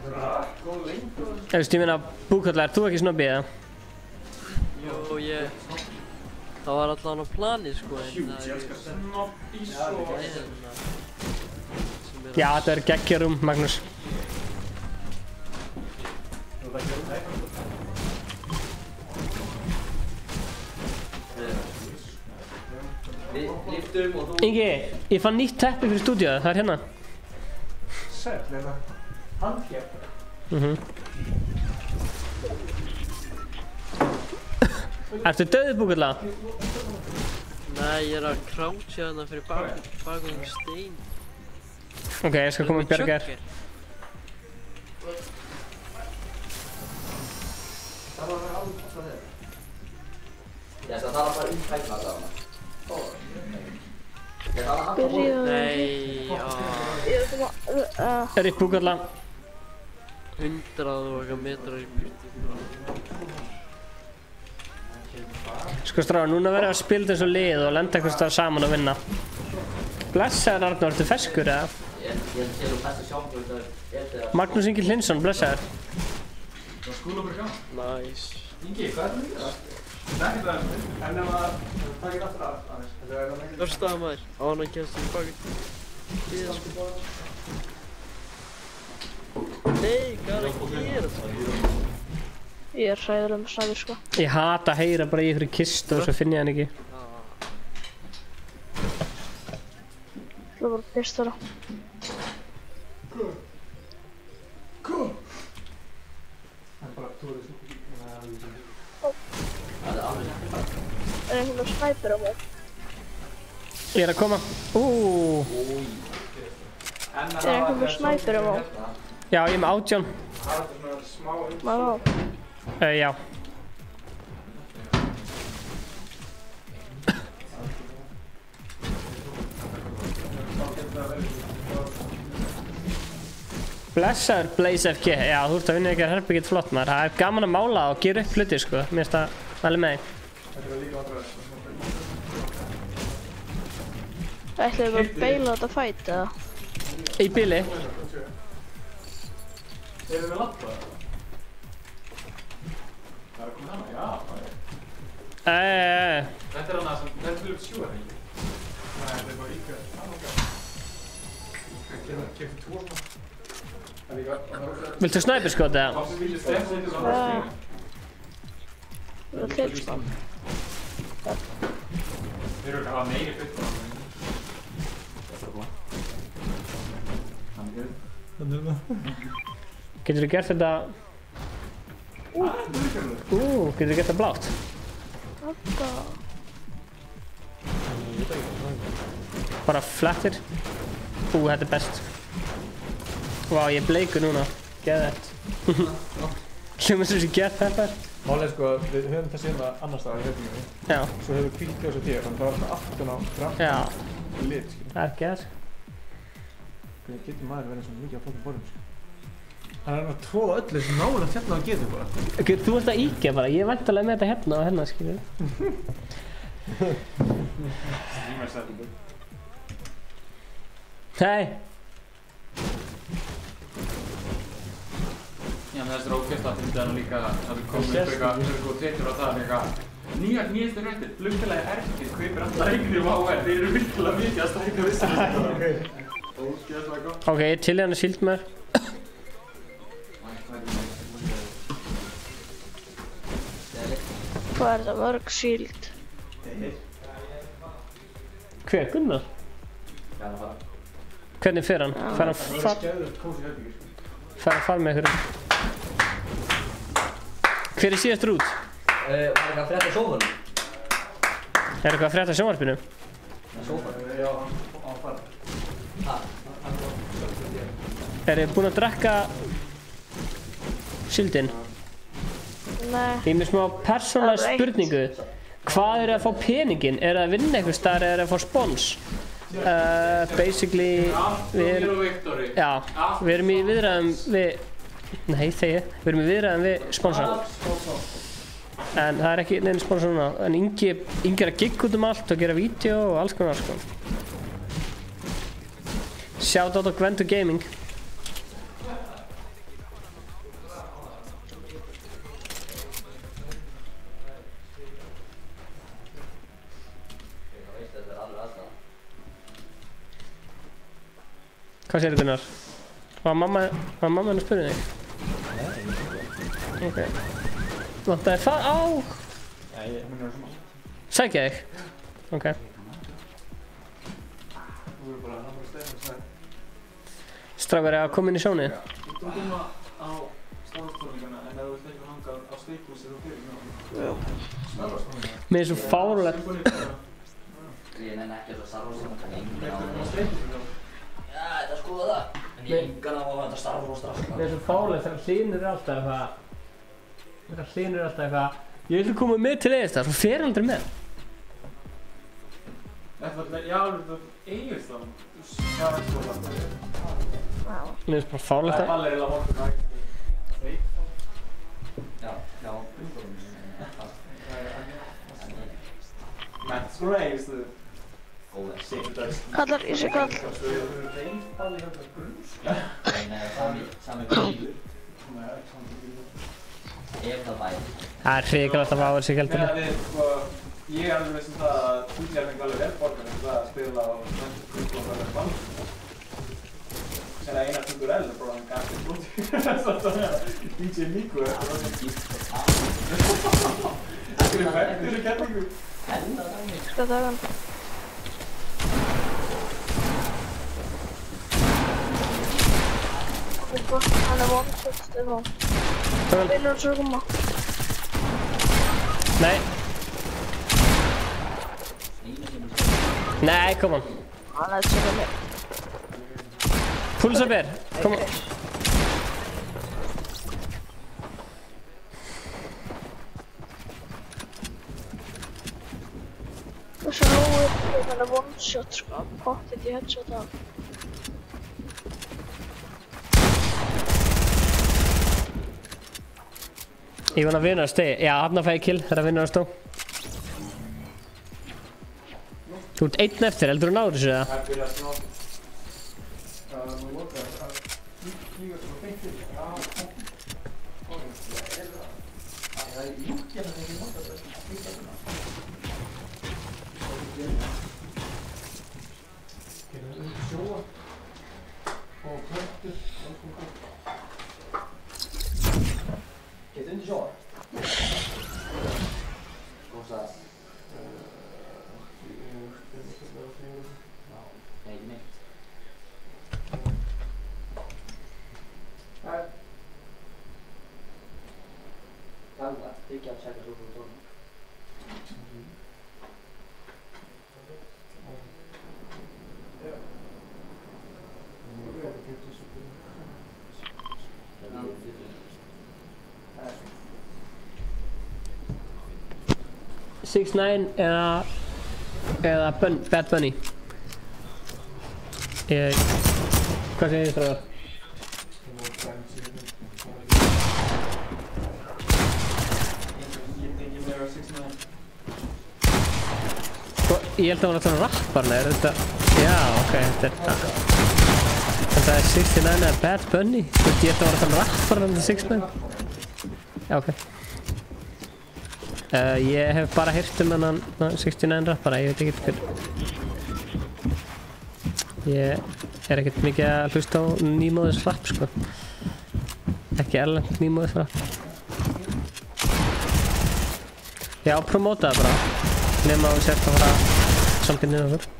Þú veist, ég meina, Búkalla, ert þú ekki snobbi, eða? Jú, það var allan á plani, sko, en það er... Já, þetta er geggjarum, Magnús. Ingi, ég fann nýtt teppi fyrir stúdíóið, það er hérna. Sæll, þetta handhjálp. Ertu döðið, Búkalla? Nei, ég er að croucha þarna fyrir bakum stein. Ok, ég skal koma og bjarga þér. Það var að vera alveg alltaf þér. Ég skal tala bara tækna þetta hana. Nei, Er þitt Búkalla? 100 og eitthvað metrar í burti. Sko stráðar, núna verður að spila þessu lið og lenda einhvers staðar saman að vinna. Blessaður Arnór, ertu feskur eða? Ég sé þú besti sjónum þetta. Magnús Ingi Hlinsson, blessaður. Það skúla bara gaman. Næs. Ingi, hvað er það líka? Það er ekkert aðeins, en ef að það er aftur aðeins. Örstaða maður, á hann að kemst í baki. Nei, hvað er að gera það? Ég er hræðilega með sæður, sko. Ég hata að heyra bara í ykkur kistu og svo finn ég hann ekki. Það var bara pistola. einhvern snæpur á mig? Ég að koma. Einhvern snæpur á mig? Já, ég með 18. Má á? Já. Blessaður Blaze FK, já þú ert að vinna ykkar herbyggið flott maður. Það gaman að mála og gera upp hluti sko, mér finnst það alveg með því. Ætlaðu bara að beila þetta fæt eða? Í bíli. Erum við lappa? Það að koma hana, já. Þetta hana sem, þetta Philips Hue ekki? Nei, þetta bara íkvæð. Það kemur tórna. Viltu snæperskot eða? Það er tilspann. Þeir eru að hafa meiri fyrir það. Getur þú gert þetta... getur þú gert þetta blátt? Bara flattir. Þetta er best. Vá, ég er bleikur núna. Geðvegt. Hljómar sem þessi geðpeppar. Málið sko, við höfum það síðan annars staðar í höfningu. Já. Svo höfum við hvílt ljós á þér, þannig að það var alltaf aftan á fram. Já. Lit, skilur. Það er geð. Hvernig getur maður verið svona mikið á flottum borðum, sko? Hann er að tróða öllu sem náður að hérna á getur bara. Þú ert að íkja bara, ég er væntanlega með þetta hérna og hérna, skilur. Hei! Já, menn þessi er ókvæmst að þetta er líka að við komum upp eitthvað tveitur á það eitthvað nýjastu fréttir, flugfélagi Erkið kaupir alltaf reiknir um HR, þeir eru virkilega mikið að stækka vissum. Ok, ég til hérna síld með. Hvað er það mörg síld? Hver, Gunnar? Hvernig fer hann? Fer hann far með ykkur? Hver er síðastur út? Var eitthvað að frétta sjónvarpinu? Er eitthvað að frétta sjónvarpinu? Sjónvarpinu? Já, á fara. Er þið búin að drekka síldin? Nei. Ég er með smá persónulega spurningu. Hvað er að fá peningin? Er það að vinna eitthvað starf eða er það að fá spons? Basically við erum í viðræðum við við erum í viðræðum við sponsor en það er ekki neina sponsor núna en Ingi er að gigga út allt og gera vídeo og alls konar sko. Shoutout á Gwendu Gaming. Hvað segir Gunnar? Var mamma henni að spyrja þig? Ok. Vantaði það á? Já, ég munir svona. Sækja þig? Ok. Þú verður bara að stefna sæk. Strákar er að koma inn í sjónið? Þú koma á stafstofningana en ef þú vilt ekki hanga á steikhúsið og fyrir mjög. Já. Mér er svo fárlegt. Ég nenni ekki að það starfstofningana en enginn á það. Já, þetta skoða það. En ég engan á að þetta starfa og strax. Mér er svo fárlegt þegar Hlynur er alltaf eitthvað ég vil koma með til Egilsstaðar, svo fer aldrei með. Þetta var, já, Egilsstaðar. Já, ekki svo það. Mér er bara fárlegt það. Það er ballir eða morgun að Já. Mætt sko Egilsstaðar. Kallar í sig kall. Sami bílur. Ef það bæði. Það er hrikalegt að váða sig heldur. Ég er alveg veist það að útjárning alveg vel borgar en það að spila á mentur og verður bann. Sen að Einar Tungur L er bara hann gæti blóti. DJ Nico er það sem gíft. Þetta er þessu kenningu. Ska dagan. Hann er one-shot Stefán. Vinnur svo koma. Nei. Nei, come on. Let's check on it. Pulsa bear, come on. Og svo lóið þennan one shot sko, pottið í headshot af. Ég vona að vinna að stegi. Já, hann fæði kill þegar að vinna að stó. Þú ert einn eftir, heldur þú náður þessu eða? Getur undir sjóa? Góðs að... Nei, ekki neitt. Galla, þykja að tjekka svo fyrir tónum. Ja. 6ix9ine eða Bad Bunny. Hvað segir þið strákar? Ég held að það var náttúrulega rapparna, er þetta? Já, ok, þetta er það. Þetta er 6ix9ine eða Bad Bunny? Ég held að það var náttúrulega rapparna en 6ix9ine. Já, ok. Ég hef bara heyrt hennan 6ix9ine rappara, ég veit ekkert hver. Ég er ekkert mikið að hlusta á nýmóðis rapp, sko. Ekki erlend nýmóðis rapp. Já, promóta það bara. Nefn að þú sért að fara samkynniðið okkur.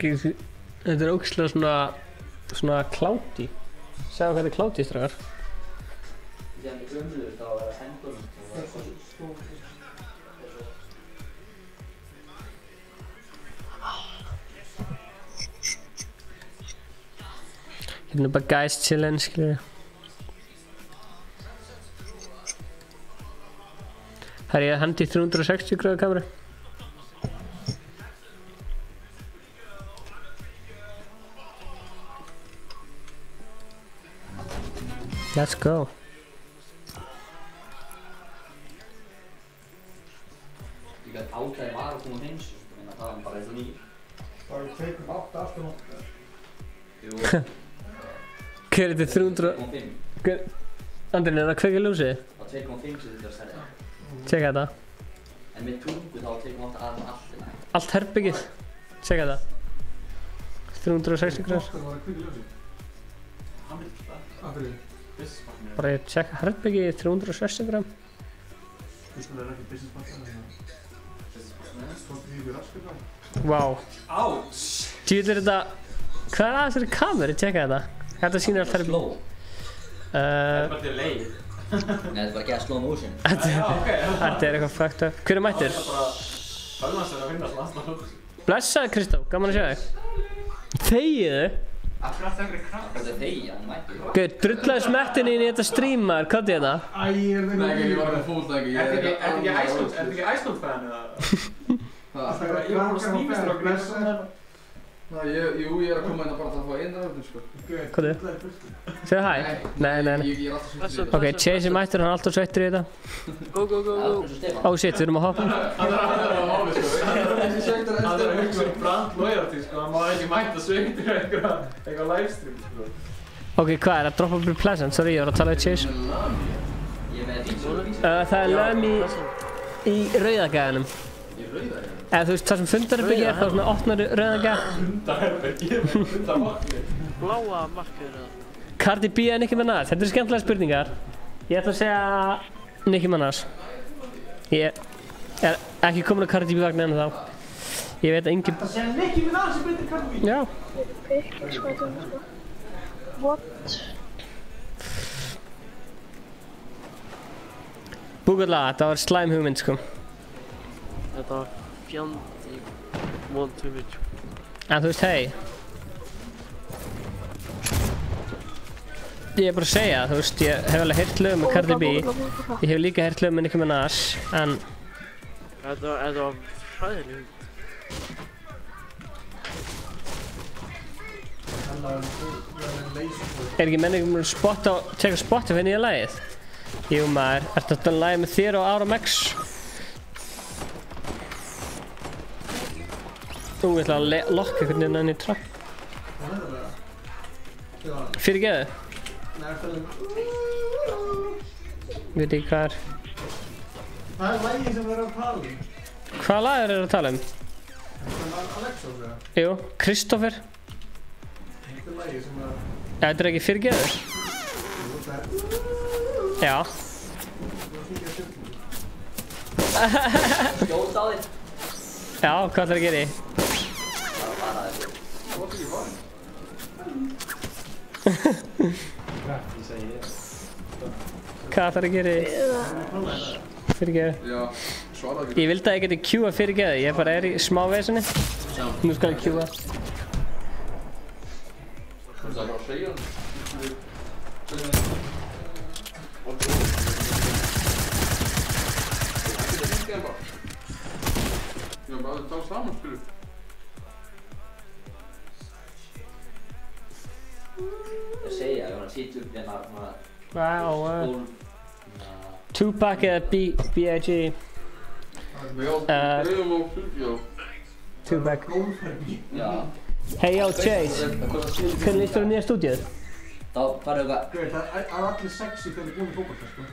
Þetta er ógeðslega svona cloudy. Sjáum hvað þetta er cloudy, strákar. Ég er ekki umluður þá að vera hendur og það er svo Hérna bara guys chillin, skilur. Það er ég að hendi 360 gráðu kameru. Let's go. Ég gæti áklæði var að koma hins, en það var bara eins og nýr. Það eru 2,8 aftur nótt. Jú. Hver er þetta 300? 2,5. Andrinn, er það kveikja ljósið? Það var 2,5 sem þetta var stærri. Tjekka þetta. En með tungu þá var 2,8 aðeins allt í næg. Allt herbyggið. Tjekka þetta. 360 gráður. Það var kveikja ljósið. Hann vil það. Af hverju? Bara ég tjekka herbyggið 360 gráður. Þú skoður ekki businessmarkað en það. Stóttu því við raskar. Vá. Áts! Tjúðir þetta... Hvað er að þessari kameru? Tjekka þetta. Þetta sýnir allt herbyggið. Þetta er bara til leið. Nei, þetta er bara að gera slow motion. Þetta er eitthvað fucked up. Hver er mættir? Fölnast er að vinna svona aðstæða hlutur. Blessaði Kristó, gaman að sjá þig. Þegiðu? Af hverju alltaf einhverju kraft? Þetta er þegi, hann mættir. Gauð, drullaði smettinni inn í þetta streamaður, hvað er þetta? Æ, ég er Nei, ég var með fólk ekki. Er þetta ekki Iceland fan eða? Ég var bara stífistur á grísum. Jú, ég er að koma inn að bara það að fá eina öfnum, sko. Hvað er? Segðu hæ? Nei. Ég er alltaf sveittur í Ok, Chase er mættur, hann er alltaf sveittur í þetta. Go. Ó, shit, við erum að hoppa. Hann er að máli, sko. Hann er að hugsa brand loyalty, sko. Hann má ekki mæta sveittur eitthvað livestream, sko. Ok, hvað er að droppa upp í Pleasant? Sorry, ég var að tala við Chase. Það er lögum í rauðagæðanum. Í rauðagæðanum? Eða þú veist, það sem fundarherbergi er, þá svona opnar rauðagæð. Fundarherbergi? Fundarmarkið? Bláa markið eða? Cardi B eða Nicki Minaj? Þetta eru skemmtilega spurningar. Ég ætla að segja Nicki Minaj. Ég er ekki komin á Cardi B vagn ennþá. Ég veit að enginn... Þetta segja Nicki Minaj sem breytir Cardi B. Já. What? Búkala, þetta var slæm hugmynd, sko. Þetta var fjandi vond hugmynd. En þú veist, hei. Ég er bara að segja, þú veist, ég hef alveg heyrt lög með Cardi B. Ég hef líka heyrt lög með Nicki Minaj, en... Þetta var hræðileg hugmynd. Er ekki menningum að tjekka Spotify nýja lagið? Jú maður, ertu að tala lagið með þér og Ára Max? Þú ætla að lokka einhvern veginn inn í trapp. Fyrirgeðu? Nei, það er... Veit ekki hvað er. Það er lagið sem við erum að tala um. Hvaða lag eru að tala um? Alexa, það. Jú, Kristoffer. Þetta er lagið sem er... Ja, þetta er ekki fyrirgeður? Já. Skjóta á þig. Já, hvað ætlar að gera í? Bara að fara þig. Hvað ætlar að gera í? Fyrirgeðu. Ég vildi að ég geti Q-a fyrirgeðu, ég bara er í smá vesinni. Nú skal ég Q-a. Það er bara að segja hann. Já, bara að tala saman, skilur. Ég segja, ég var að sitja upp hérna Wow. Tupac eða B.I.G. Tupac. Já. Hey yo, Chase. Hvernig líst þér á nýja stúdíuð? Þá farðu eitthvað... Það er allir sexy þegar við búum í fótbolta, sko.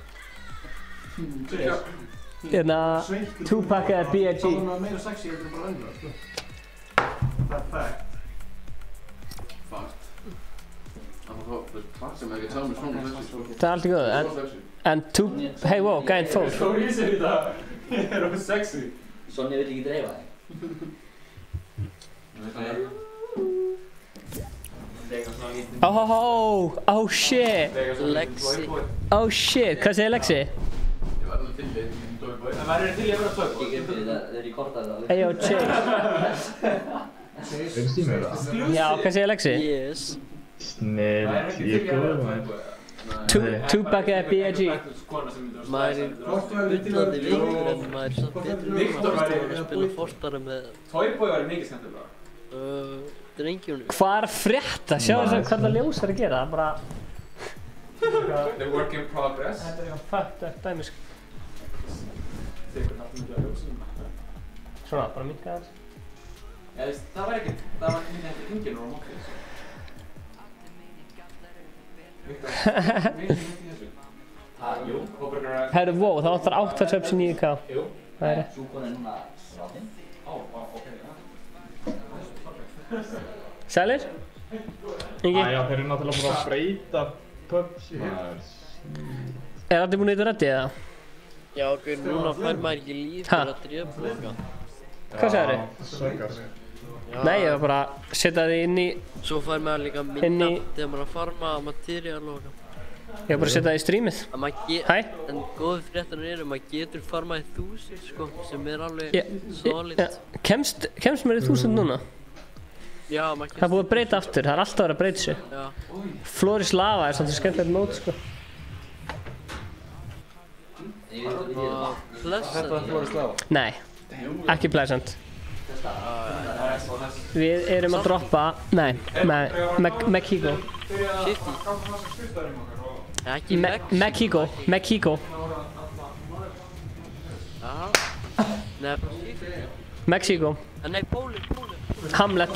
Hérna, Tupac eða B.I.G. Það er meira sexy en þetta er bara venjulega, sko. Það er fact. Fact. Það er fact sem ekki tala með svona sexy, sko. Það er alltaf góð, en hey wow, gæðin fór. Svo í sig í það. Ég er of sexy. Sonja vill ekki dreifa þig. Oh shit. Lexi. Oh shit, hvað segir Lexi? Ég var alveg til í það væri til í að vera tvög. Ég geti það, þeir í korta það. Hey yo, Chase. Já, hvað segir Lexi? Yes. Snill, ég er góð maður. Tupac eða B.I.G. Maður er bullandi veikur en maður er samt betur en maður að spila Fortnite með... Toyboy var mikið skemmtilega. Drengjunum. Hvað er að frétta? Sjáu þess að hvað það ljós er að gera, það er bara... The work in progress. Þetta er eitthvað fucked up dæmis. Tekur nátt mikið að ljósum. Svona, bara minka þess. Það var ekki minni eftir hringinu á mótið. Jú. Herru, wow, það vantar 8 subs í 9K. Jú. Það er rétt. Súkon er núna ráðinn. Ok. Sælir? Ingi? Já, þeir eru náttúrulega búin að breyta pubs. Er allir búin að eitthvað reddi eða? Já, okkur, núna fær maður ekki líf til að drepa eitthvað. Hvað sagður þið? Sökar. Nei, ég var bara að setja þið inn í... Svo fær maður líka minna þegar maður að farma materiál og eitthvað. Ég var bara að setja það í streamið. Hæ? En góðu fréttanir eru, maður getur farmað í 1000 sko, sem er alveg solid. Kemst mér í 1000 núna? Já, maður kemst. Það er búið að breyta aftur, það er alltaf verið að breyta sig. Já. Floris Lava er svona skemmtilegt mót sko. Pleasant. Nei, ekki pleasant. Við erum að droppa, nei, Mexico. Ekki Mexico. Nei, Mexico. Nei, Póli. Hamlet.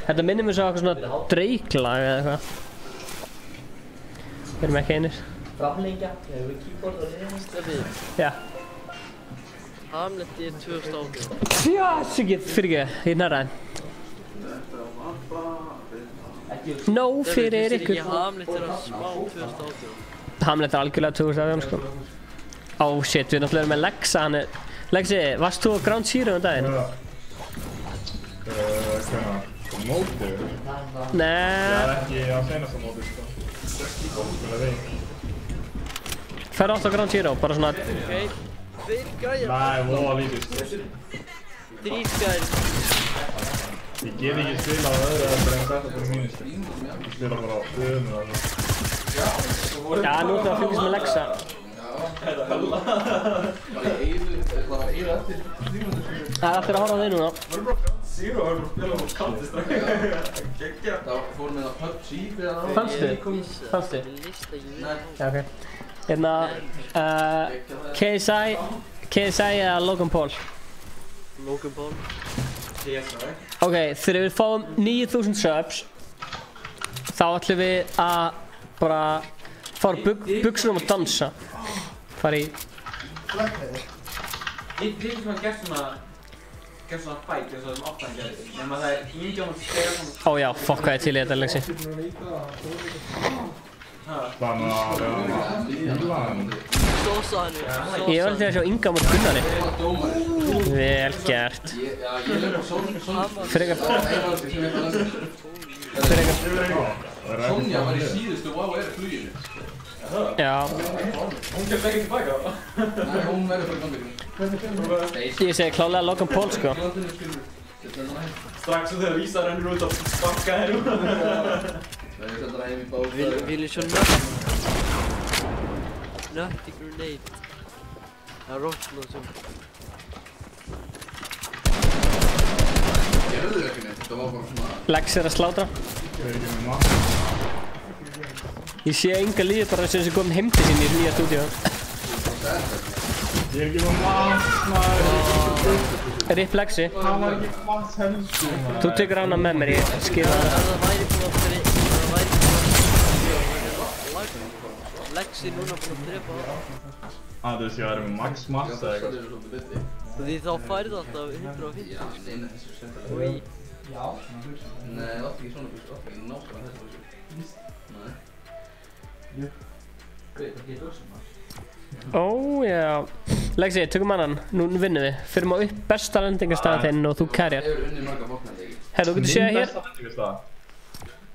Þetta minnir mér svo eitthvað svona Drake-lag eða eitthvað. Við erum ekki einir. Framlengja, við hefum keyboard og liðnist. Já. Hamlet er 2018. Já, sikið, fyrir ekki, ég nærraði. No fyrir ykkur. Hamlet er að smá 2018. Hamlet er algjörlega 2018, sko. Oh shit, við náttúrulega erum með Lexa, hann er... Lexi, varst þú á Ground Zero daginn? Hvernig? Mótið? Nei. Ég er ekki á senasta mótið, sko. Ferðu oft á Ground Zero, bara svona... Ok, 2 gæjar. Nei, voða lítið, sko. 3 gæjar. Ég get ekki spilað á öðru en þetta fyrir mínu, sko. Ég spila bara á öðrum og það. Já, nú ertu að fylgjast með Lexa. Það er allir að horfa á þig núna. Zero var bara að spila á Counter-Strike. Gekkja. Það fór með að PUBG fyrir það. Fannstu? Já, ok. Hérna, KSI eða Logan Paul? Logan Paul. Ok, þegar við fáum 9000 subs, þá ætlum við að bara fara buxunum og dansa. Fara í... Við getum að gert svona fight eins og þessum áttan gerði. Nefnum að það er Ingjón og Stefán. Ó já, fuck hvað ég til í þetta, Lexi. Þannig að Ég var alltaf að sjá Inga mot Gunnari. Vel gert. Frekar. Sonja var í síðustu WoW fluginu. Já. Hún kemst ekki tilbaka. Nei, hún verður fyrir gangi. Ég segi klálega Logan Paul, sko. Strax og þegar Vísa rennur út að sparka þér út. Vil ég sjá Nutty Grenade. Það er rockslóð sem. Gerðu þau ekki neitt, þetta var bara svona... Lex er að slátra. Ég sé Inga líður bara sem sem komin heim til sín í nýja stúdíu. Ég er ekki með maður. Rip Lexi. Það var ekki maður helstu. Þú tekur hana með mér, ég skil það. Lexi núna búinn að drepa það. Þú veist ég væri með max massa eða eitthvað. Því þá færðu alltaf 150. Nei, það er ekki svona búinn, það er ekki nákvæmlega þetta búinn. Nei. Greið, það getur össum maður. Ó, já. Lexi, tökum annan. Nú vinnum við. Fyrum á upp besta lendingarstaðan þinn og þú carrier. Það hefur unnið marga fólknæði, ekki? Herru, þú getur séð hér. Besta lendingarstaða?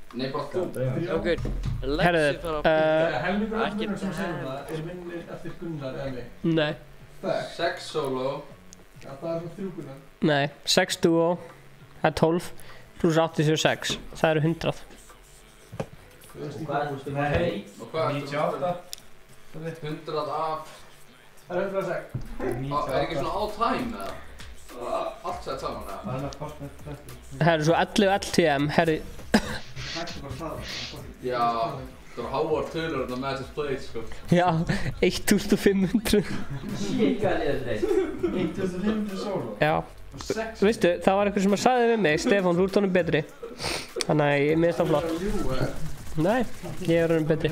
Nei, bara þú. Ok, Lexi fara að Helmingur af hvernig sem segir það er vinnir eftir Gunnar eða mig. Nei. 6 solo. Já, það er svona 3 Gunnar. Nei, 6 duo. Það er 12. Plus 86. Það eru 100. Nei. Og hvað er 98? 100 af... Það er 106. Er ekki svona all time eða? Allt sett saman eða? Það eru svo 11 LTM, herri. Já, það eru háar tölur en það matches played sko. Já, 1500. Sjíkað er þetta. 1500 solo? Já. Veistu, það var eitthvað sem að sagði við mig, Stefán, þú ert honum betri. Þannig að ég minnst það flott. Nei, ég er honum betri.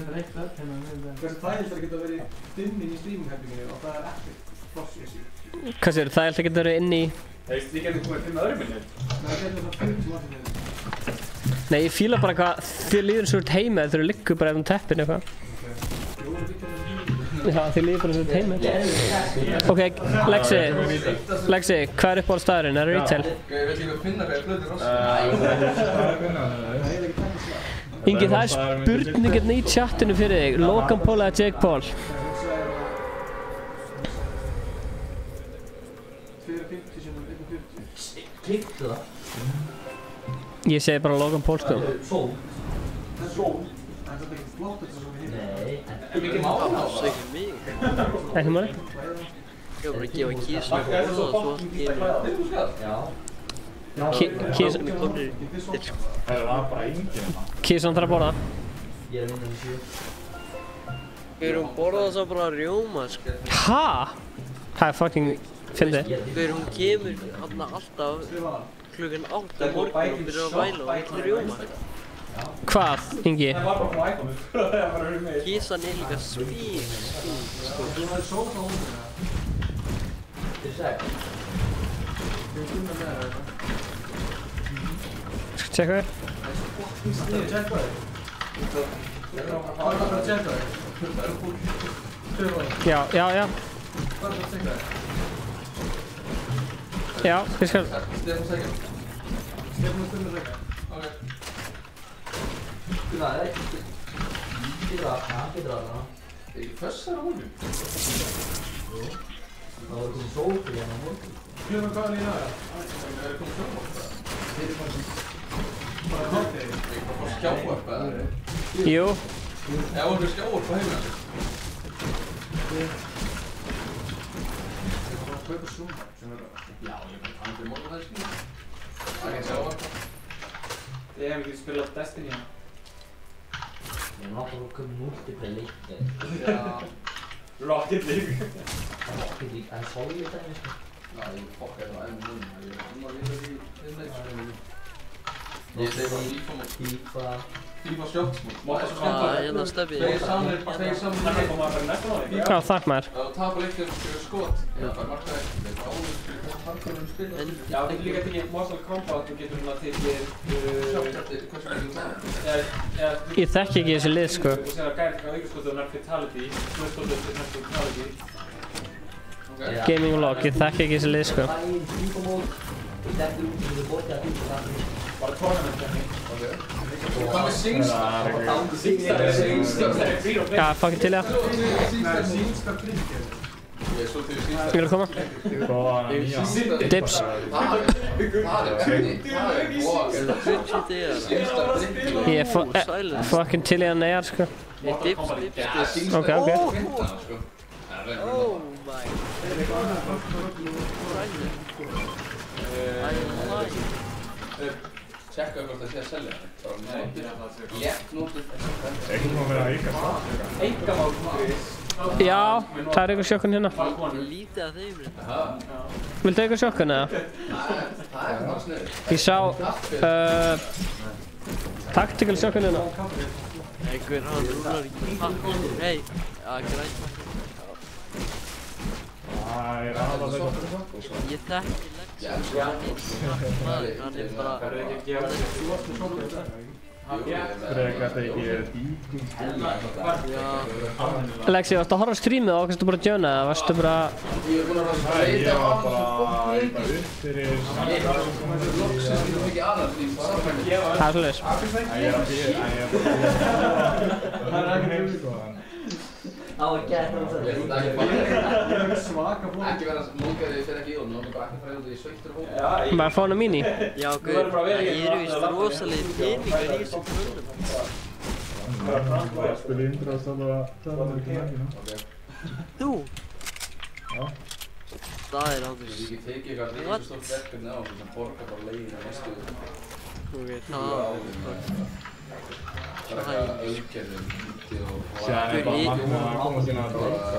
Hversu þægilt er að geta verið inn í streamingherbygginu og það er ekki floss í þessu? Hvað sér, þægilt að geta verið inn í... Ég geti komið til með öðrum minni. Nei, það getur það 50 mann minni. Nei, ég fíla bara hvað þið líður eins og ert heima þegar þú liggur bara eftir teppinu eitthvað. Já, þið líður bara eins og ert heima. Ok, Lexi, hvað er uppáhaldstaðurinn? Er það retail? Ég veit ekki að finna hvað ég blöði rosa. Ingi, það er spurningin í chattinu fyrir þig. Logan Paul eða Jake Paul? Kliktu það? Ég segi bara Logan Paul, sko. Sól? Sól? Það er ekki flott þetta sem við hittum. Nei. Er mikið mála á það? Segir mig. Ekki máli? Ég var bara að gefa kísu og borða og svo gefur. Já. Kísan þarf að borða. Ég er minna en 7. Hver hún borða svo bara rjóma, sko. Ha? Það er fucking fyndið. Hver hún kemur hann alltaf klukkan 8 morgun og byrjar að væla og vill rjóma. Hvað, Ingi? Kísan er líka svín, sko. Skal tjekka þér? Já. Já, ég skal... Fössar á honum? Jú. Það var komið sólfrí hérna á morgun. Klukkan hvað er í dag? Er komið sjónvarp eða? Þeir eru bara háttegið. Þeir eru bara skjávarp eða? Jú. Já, það er skjávarp á heimina. Þeir eru bara að kaupa sjónvarp sem er... Já, ég er bara andri morgun það skilja. Það er ekki skjávarp. Ég hef ekki spilað Destiny hérna. Ég er náttúrulega að köpa multiplayer leikir. Já. Rocket League. Rocket League, en Solid það er sko. Já, ég fokkar það enn núna. Ég er núna að vinna í þinn Ég segi bara FIFA. FIFA sjóksmúl. Ég er það stefið. Þeir samir. Það er komað að vera næsta náði. Já, takk maður. Það tapar leikir fyrir skot. Það er margt að þeir fá áður fyrir harkunum spila. Já, það er líka tekið Mortal Kombat og getur svona tekið... Sjókjæftir, hvað sem ekki Ég þekki ekki þessi lið sko. Og sér að gæri eitthvað aukerskotu og nær Fatality. Snöðskotu og nær Fatality. Gaming Vlog, ég þekki ekki þessi lið sko. Bara tournament-kenning. Hvað með Singstar? Singstar er free og Já, fucking til það. Nei, Singstar drinkir. Ég er svolítið Singstar. Ég vil koma. Dips. Það er kenni. Ég er fucking til í að neðar sko. Dips. Ok. Oh my. Tjekka hvort það sé að selja það. Nei, ég nóttu þetta. Ekki má vera að auka það. Einkamál.is. Já, það er eitthvað sjokkun hérna. Lítið að þeim þetta. Viltu eitthvað sjokkun eða? Það er það sniður. Ég sá tactical sjokkun hérna. Einhver hann rúlar ekki pakkur. Hei, grænt pakkur. Það er aðalega þetta. Ég þekki Lexi. Hann er bara... Frekar þetta ekki Lexi, varstu að horfa á streamið og varstu bara að djöna eða varstu bara... Ég var bara upp fyrir... Það er svolítið. Það var gert Ég er svaka flóð. Ekki vera mókaði fyrir ekki í honum, það er bara ekki fræðið út í sveittur hópa. Bara að fá hana mín í. Já, guð, það eru víst rosalegir peningar í þessum kvöldum. Það spila Indrast alveg það var ekki nægina. Þú? Já. Það er áður. Ég ekki tekið eitthvað risastórt verkefni á sem borgar bara leiðina næstu. Ok, það Það er eitthvað auðgerðum hluti og... Sér er bara margum að koma sína að borga.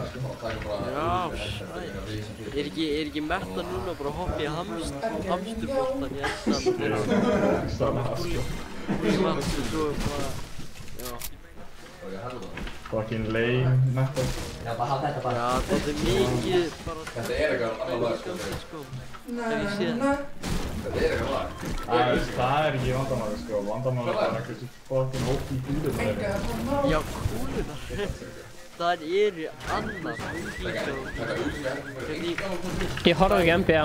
Já, er ekki metta núna bara að hoppa í hamsturboltan í endan þeirra? Svo bara... Já. Fucking lame, metta. Já, það er mikið bara... Þetta er eitthvað annað lag sko. Hef ég séð það? Þetta er eitthvað lag. Það er ekki vandamáli sko. Vandamáli er bara hversu fucking OP kúlunar eru. Já, kúlunar. Það eru annars Ég horfði ekki NBA.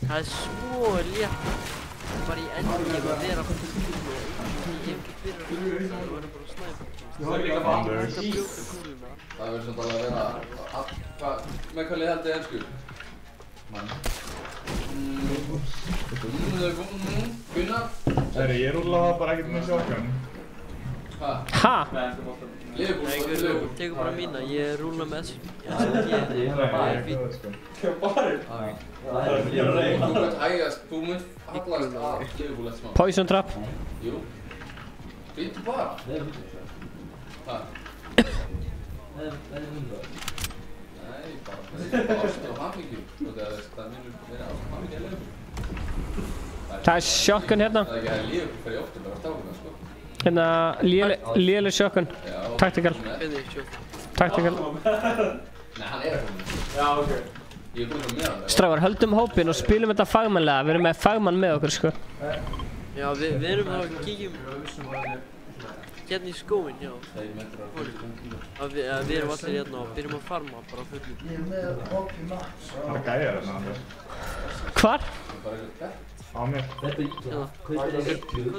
Það er svo létt bara í endgame að vera kúlu og ég hef ekki fyrir að það verður bara snæpa. Það er líka vandur. Þetta brjóta kúluna. Það verður svona að vera... Með hvað lið haldið ennsku? Gunnar? Seri, ég rúlaði bara ekkert með sjokkun. Ha? Nei, tegur bara mína, ég rúla með SMG. Þú munt hægast, þú munt hallast að Liverpool eftir smá. Poison Trap. Jú. Býttu bara. Hæ? Nei, bara ástu og hamingju. Það minnur meira ástu og hamingju að Liverpool. Það er sjokkun hérna. Það er ekki að Liverpool fyrir ofta bara að stáka það sko. Hérna, léleg sjokkun. Tactical. Tactical. Nei, hann er að koma. Já, ok. Strákar, höldum hópinn og spilum þetta fagmannlega. Við erum með fagmann með okkur, sko. Já, við erum að kíkjum hérna í skóinn, já. Við erum allir hérna og byrjum að farma bara fullum. Það er gæjar hérna. Hvar? Á mér.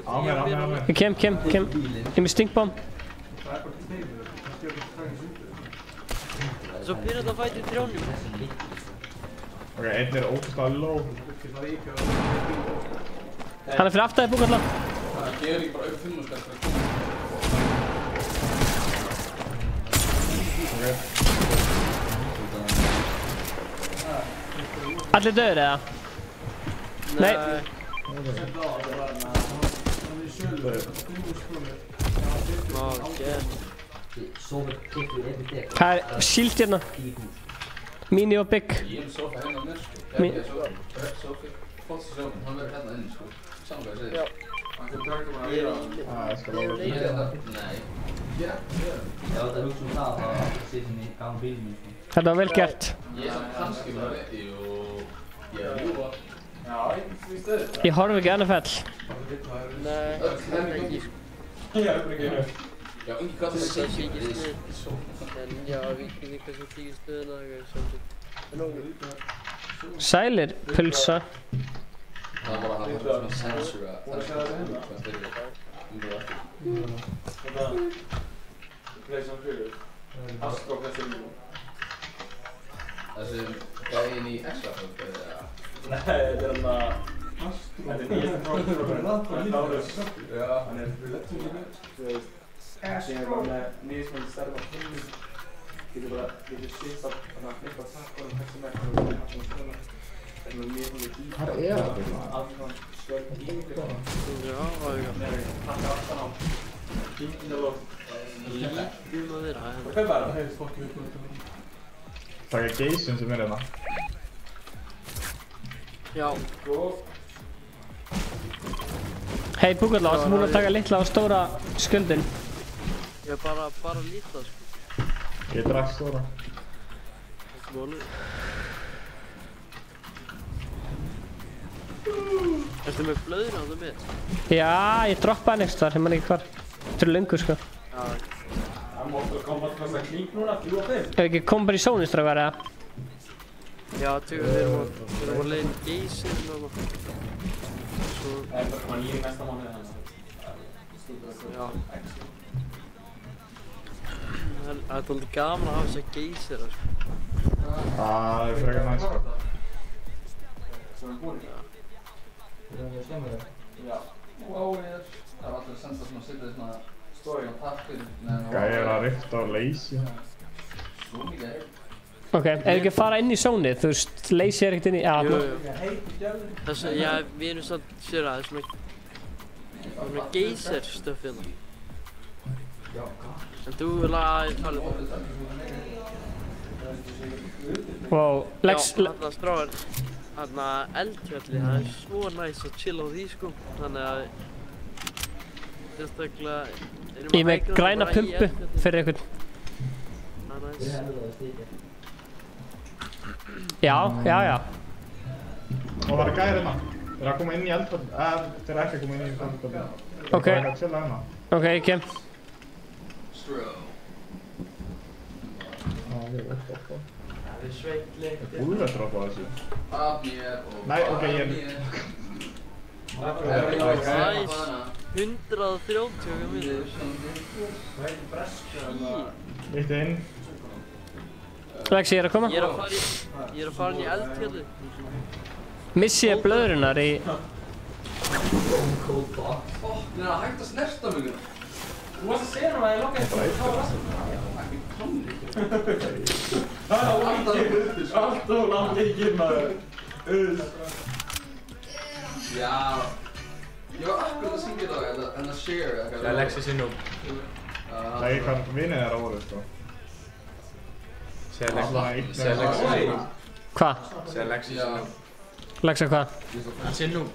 Á mér. Kem. Ég er með stingbomb. Svo byrjar þetta að fæta í trjónum. Ok, einn er ógeðslega low. Hann er fyrir aftæði búkalla. Það gerir ekki bara upp 5 skall fyrir að koma. Allir döður eða? Nei. Það er síld hérna. Mini og big. Ég er sofa hérna á mér, sko. Ég er sofi. Fótsasjófinn, hann verður hérna inni, sko. Saman hvað ég segir. Hann fyrir taka bara að vera. Ég skal láta Ég er þetta. Nei. Já, þetta hugsa það að það sittum í gamla bílum. Þetta var vel gert. Ég er samt kannski bara rétti og ég er að ljúga. Já, ég finnst þau. Ég horf ekki annað fell. Nei, það er ekki, sko. Já, ekki einu. Já, ungi hvað það sé ekki snið. En já, við getum kannski tíkið stöðuna eitthvað samtidig. Sælir, pulsa. Það var bara svona sensura. Það er svona hvað fyrir það. Þetta Playson 4 Astro þessi líka. Þessi gæinn í X-Factor eða? Nei, þetta er hann að þetta er nýjasta prófið frá Lárus. Já, hann er fyrir leptúlínu. Þú veist, ég er bara með nýjismöndi stærma húnum. Getur sýtt að knippa takkunum þessi með og svona svona. Það er nýjismöndi gítar. Hvað er það? Aftan skjörn gítar. Já, það er það er takka aftan á gítar og lítið að þeirra. Hvað er það? Heiðist fólk við Það er geysin sem er hérna. Já. Hei, Búkalla, varstu búinn að taka litla og stóra skuldin? Ég bara litla, sko. Ég drakk stóra. Þetta er málið. Ertu með blöðina á það með? Já, ég droppaði next þar, ég man ekki hvar. Þetta er löngu, sko. Já. Það máttu að koma alltaf að klík núna, 3 og 5. Ef ekki kom bara í sónistrákar, eða? Já, við erum að leiðin geysir og svo... Það er bara koma nýjum næsta mánuði þannig. Já. Það er alltaf gaman að hafa þess að geysir, sko. Það er frekar næst, sko. Svona búin. Já. Wow, það er allir að senda svona að setja svona story á takkir. Gæjar að rifta á leysi. Svo mikið er. Ok, ef ekki að fara inn í sónið, þú veist, leysi er ekkert inn í... Já, Þessu, já, við erum samt sér að það er svona geysir stöf hérna. En þú vil að tala um þetta. Wow, Lex... Já, þarna stráðar, þarna eldfjalli, það er svo næst að chilla á því, sko. Þannig að... Sérstaklega... Ég er með græna pumpu fyrir einhvern. Það er næst. Já. Og það er gæjar hérna. Þeir að koma inn í eldfjall. Þeir ekki að koma inn í eldfjall. Ok. Það er að chilla hérna. Ok, ég kem. Það er upp. Það er sveitli. Það er búlvedropp á þessu. Af mér og... Nei, ok, ég er... Næs. 130 mínútur. Eitt inn. Lexi, ég er að koma. Ég er að fara inn í eldfjalli. Missi ég blöðrunar í... Fokk, það er hægt að snerta mig. Þú varst að segja núna að ég lokkaði þetta á rastum. Ekki tónli. Það er alltaf langt ekki maður. Já. Ég var akkurat að syngja þetta en að share eitthvað. Það er Lexi sinnum. Það er hvað vinnið þér á voru, sko. Segð Lexi sinnum. Hvað? Segð Lexi sinnum. Lexa hvað? Sinnum.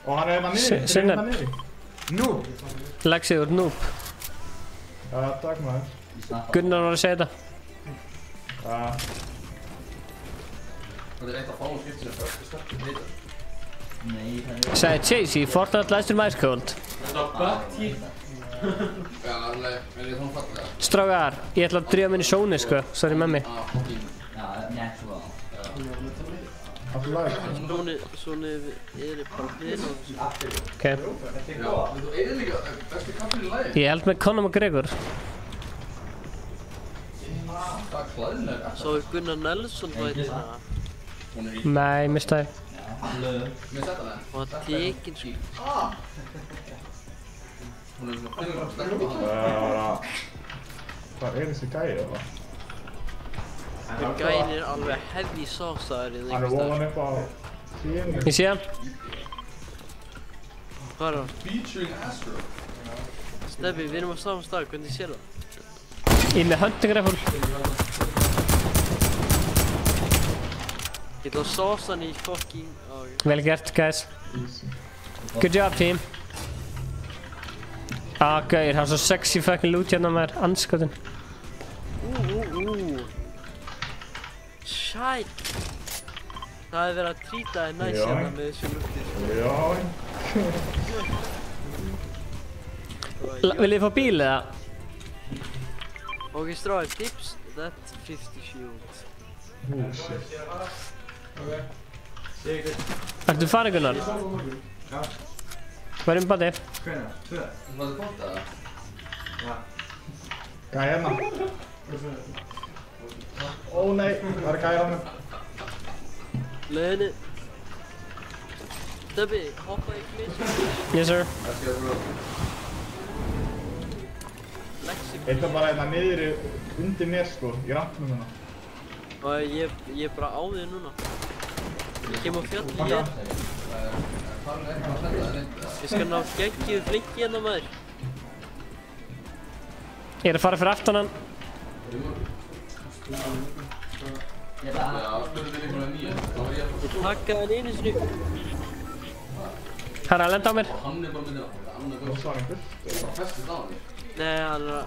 Og hann er hérna niður. Sinnum. Noob. Lexi, þú ert noob. Já, takk maður. Gunnar var að segja þetta. Já. Það eitt að fáum skipt sem sterkur heitar. Nei, það Sagði Chase í Fortnite læstur mæskóld. Þetta var Bucky. Já, alveg, en ég þóum fallega. Strákar, ég ætla að drífa minn í sóni sko, sorry með mig. Já, natural. Svona er bara fyrir þessu. Ok. Já, þú er líka bestu kaffin í lagi. Ég held með Conor McGregor. Það er klæðilega. Svo er Gunnar Nelson fættina. Nei, mistaði. Og að tekin sko. Hún er svona 5 sterkur á hann. Hvað er þessi gæi eða? Gæin er alveg heavy sausaður í Hann er ofan upp á tíðinu. Ég sé hann. Hvað er það? Featuring Astro. Stebbi, við erum á saman stað, hvernig sér það? Ég er með hunting rifle. Ég ætla að sausa hann í fucking... Vel gert, guys. Good job, team. Gauir, hann er svo sexy fucking loot hérna með anskotin. Shit. Það hefði verið að trýta þér næst hérna með þessu lúti. Viljið þið fá bíl eða? Ok, stráði, tips, that 50 shield. Ertu farið, Gunnar? Já. Hvað er bandi? Hvenær? 2? Þú varst að bóta það? Já. Gæi hérna. Ó nei, það er gæi hérna. Leiðinni. Stebbi, hoppa í glitch. Yes, sir. Þetta er bara hérna niðri undir mér sko, í rampnum hérna. Og ég er bara á þig núna. Ég kem á fjalli ég. Ég skal ná geggjuð flinki hérna maður. Ég er að fara fyrir aftan hann. Ég takka hann einu sinni. Hann er að lenda á mér. Hann er bara myndið á hann er bara svaringur. Það er bara festið á hann. Nei, hann er að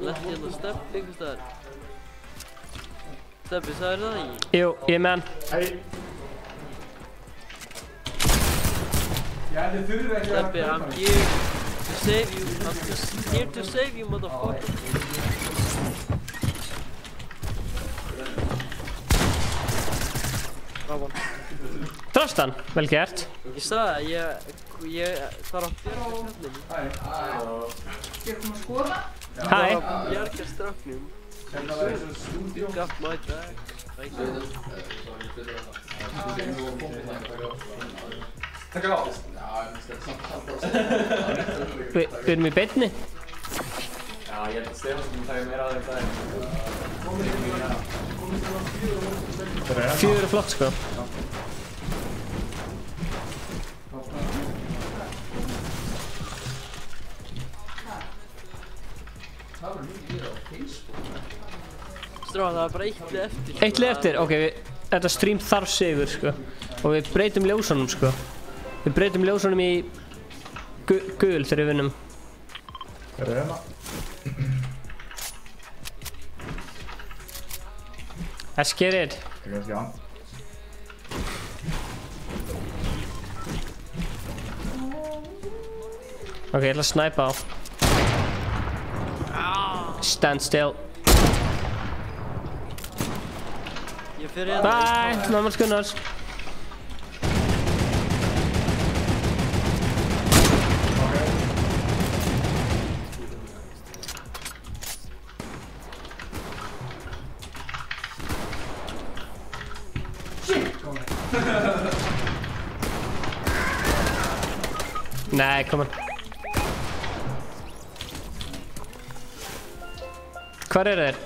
lendi hérna Stebbi einhvers staðar. Stebbi, sagðir það ekki? Jú, ég er með hann. Stebbi, I'm here to save you. I'm just here to save you, motherfucker. Bravo. Drast hann, vel gert. Ég sagði það, ég þarf að bjarga fjallinu. Gerum við að skoða? Hæ. Ég þarf að bjarga strafnum. You got my back. Thank you. Takk á. Já, þetta er samt Við erum í beinni. Já, ég held að Stefán sem tæði meira að þetta er. 4 er flott sko. Stráð, það er bara eitt lið eftir. Eitt lið eftir? Ok, þetta stream þarf sigur sko. Og við breytum ljósunum sko. Við breytum ljósunum í gul þegar við vinnum. Það er hérna. Let's get it. Það er kannski hann. Ok, ég ætla að snæpa á. Stand still. Ég fyrir hérna. Bye, mamma Gunnars. Nej, kom on. Hvar er þeir?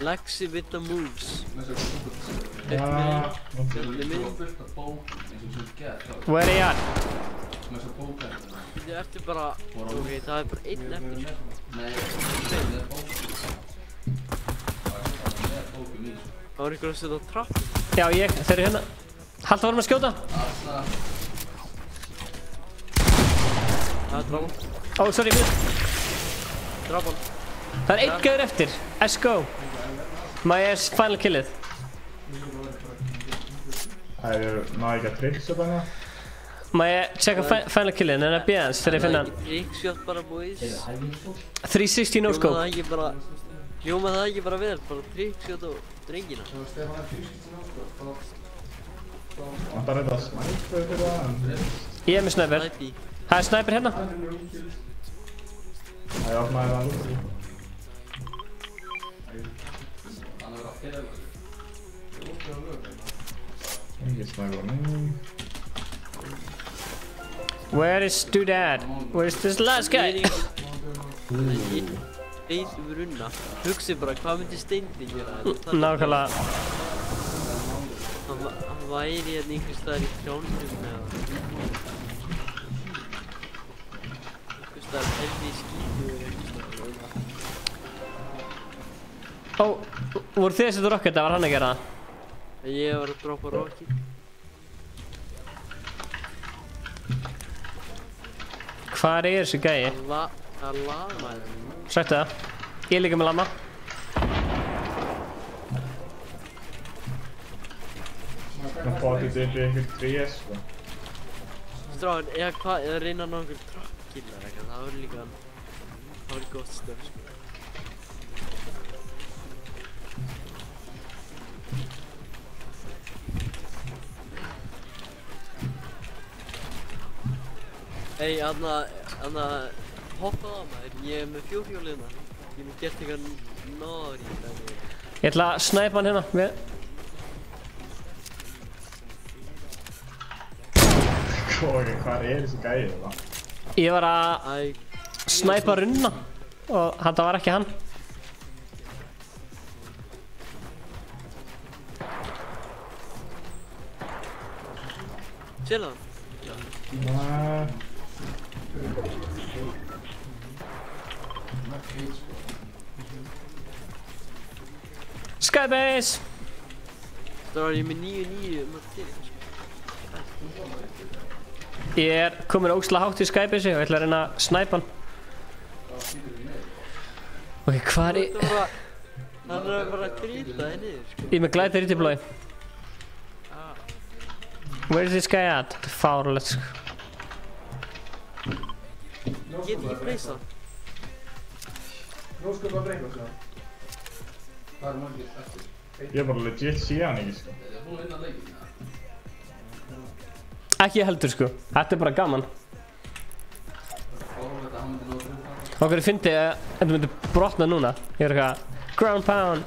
Lexi with the moves. Hvor er ég? Þið ertu bara... Ok, það er bara einn eftir. Það var ykkur að setja á trapp. Já, ég. Þeir eru hérna. Halda vorum að skjóta. Það er drafan. Ó, sorry, fyrir. Drafan. Það er einn gauður eftir. Let's go. My ass final killið. Það náðu ekki að tricksa þannig. Má ég checka final killin, en það BS þegar ég finna hann? Trickshot bara, boys. 360 no scope. Hljóma það ekki bara vel, bara trickshot og drengina. Vantar þetta sniper fyrir það, en... Ég er með sniper. Það er sniper hérna. Það er opnaði það lúti. Ekki sniper, nei. Where is Doodad? Where's this last guy? Steindi runna. Hugsi bara, hvað myndi Steindi gera? Nákvæmlega. Hann væri hérna einhvers staðar í trjánum eða... Einhvers staðar helvi í skítu eða einhvers staðar. Ó, voru þið að setja rocket, það var hann að gera það? Ég var að droppa rocket. Hvar er þessi gæi? Það lamaði það. Sættu það. Ég er líka með lama. Það potið upp í einhver 3S, sko. Stráðan, eða reyna að ná einhver trokkillar eitthvað, það var líka... Það var gott stöf, sko. Hey, Anna, hoppaðu á maður, ég er með fjórhjóliðna. Ég hef gert eitthvað náður í þetta. Ég ætla að snæpa hann hérna. Hvað er þessi gæi það? Ég var að snæpa runna og þetta var ekki hann. Sérðu hann? Nei. Skybase! Stráðan, ég er með 9-9 til. Ég er komin ógeðslega hátt í Skybase og ég ætla að reyna að snæpa hann. Ok, hvað er... Hann er bara að grýta henni, sko. Ég er með glæðir í tíblói. Where is this guy at? Þetta er fáralegt, sko. Get ekki breysa. Nú sko bara breyka, sko. Ég bara legit sé hann ekki, sko. Ekki heldur, sko. Þetta er bara gaman. Okkur, ég fyndi að þetta myndi brotna núna. Ég er eitthvað... Ground pound!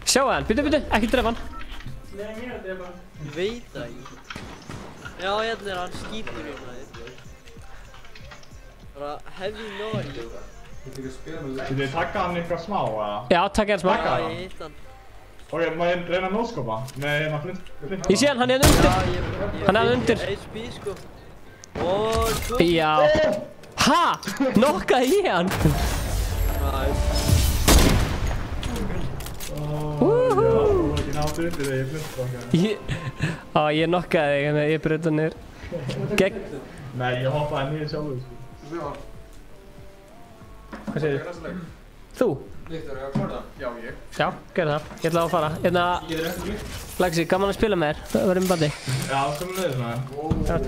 Sjá hann, byrju, ekki drefa hann. Nei, ég er að drefa hann. Ég veit það ekki. Já, hérna er hann skítur hérna. Bara heavy noise. Þú taka hann eitthvað smá, eða? Já, taka hann smá. Já, ég hitt hann. Ok, má ég reyna að nóskopa? Með hérna flint? Ég sé hann, hann er hann undir. Hann er hann undir. HP, sko. Já. Ha? Nokkaði ég hann? Ég nokkaði þig, en ég breyta niður. Nei, ég hoppaði niður sjálfur, sko. Hvað segir þú? Þú? Viktor, er það að klára? Já, ég. Já, gerðu það. Ég ætla að fara. Lexi, gaman að spila með þér. Það verður með bandi. Já, sem við leiðum það.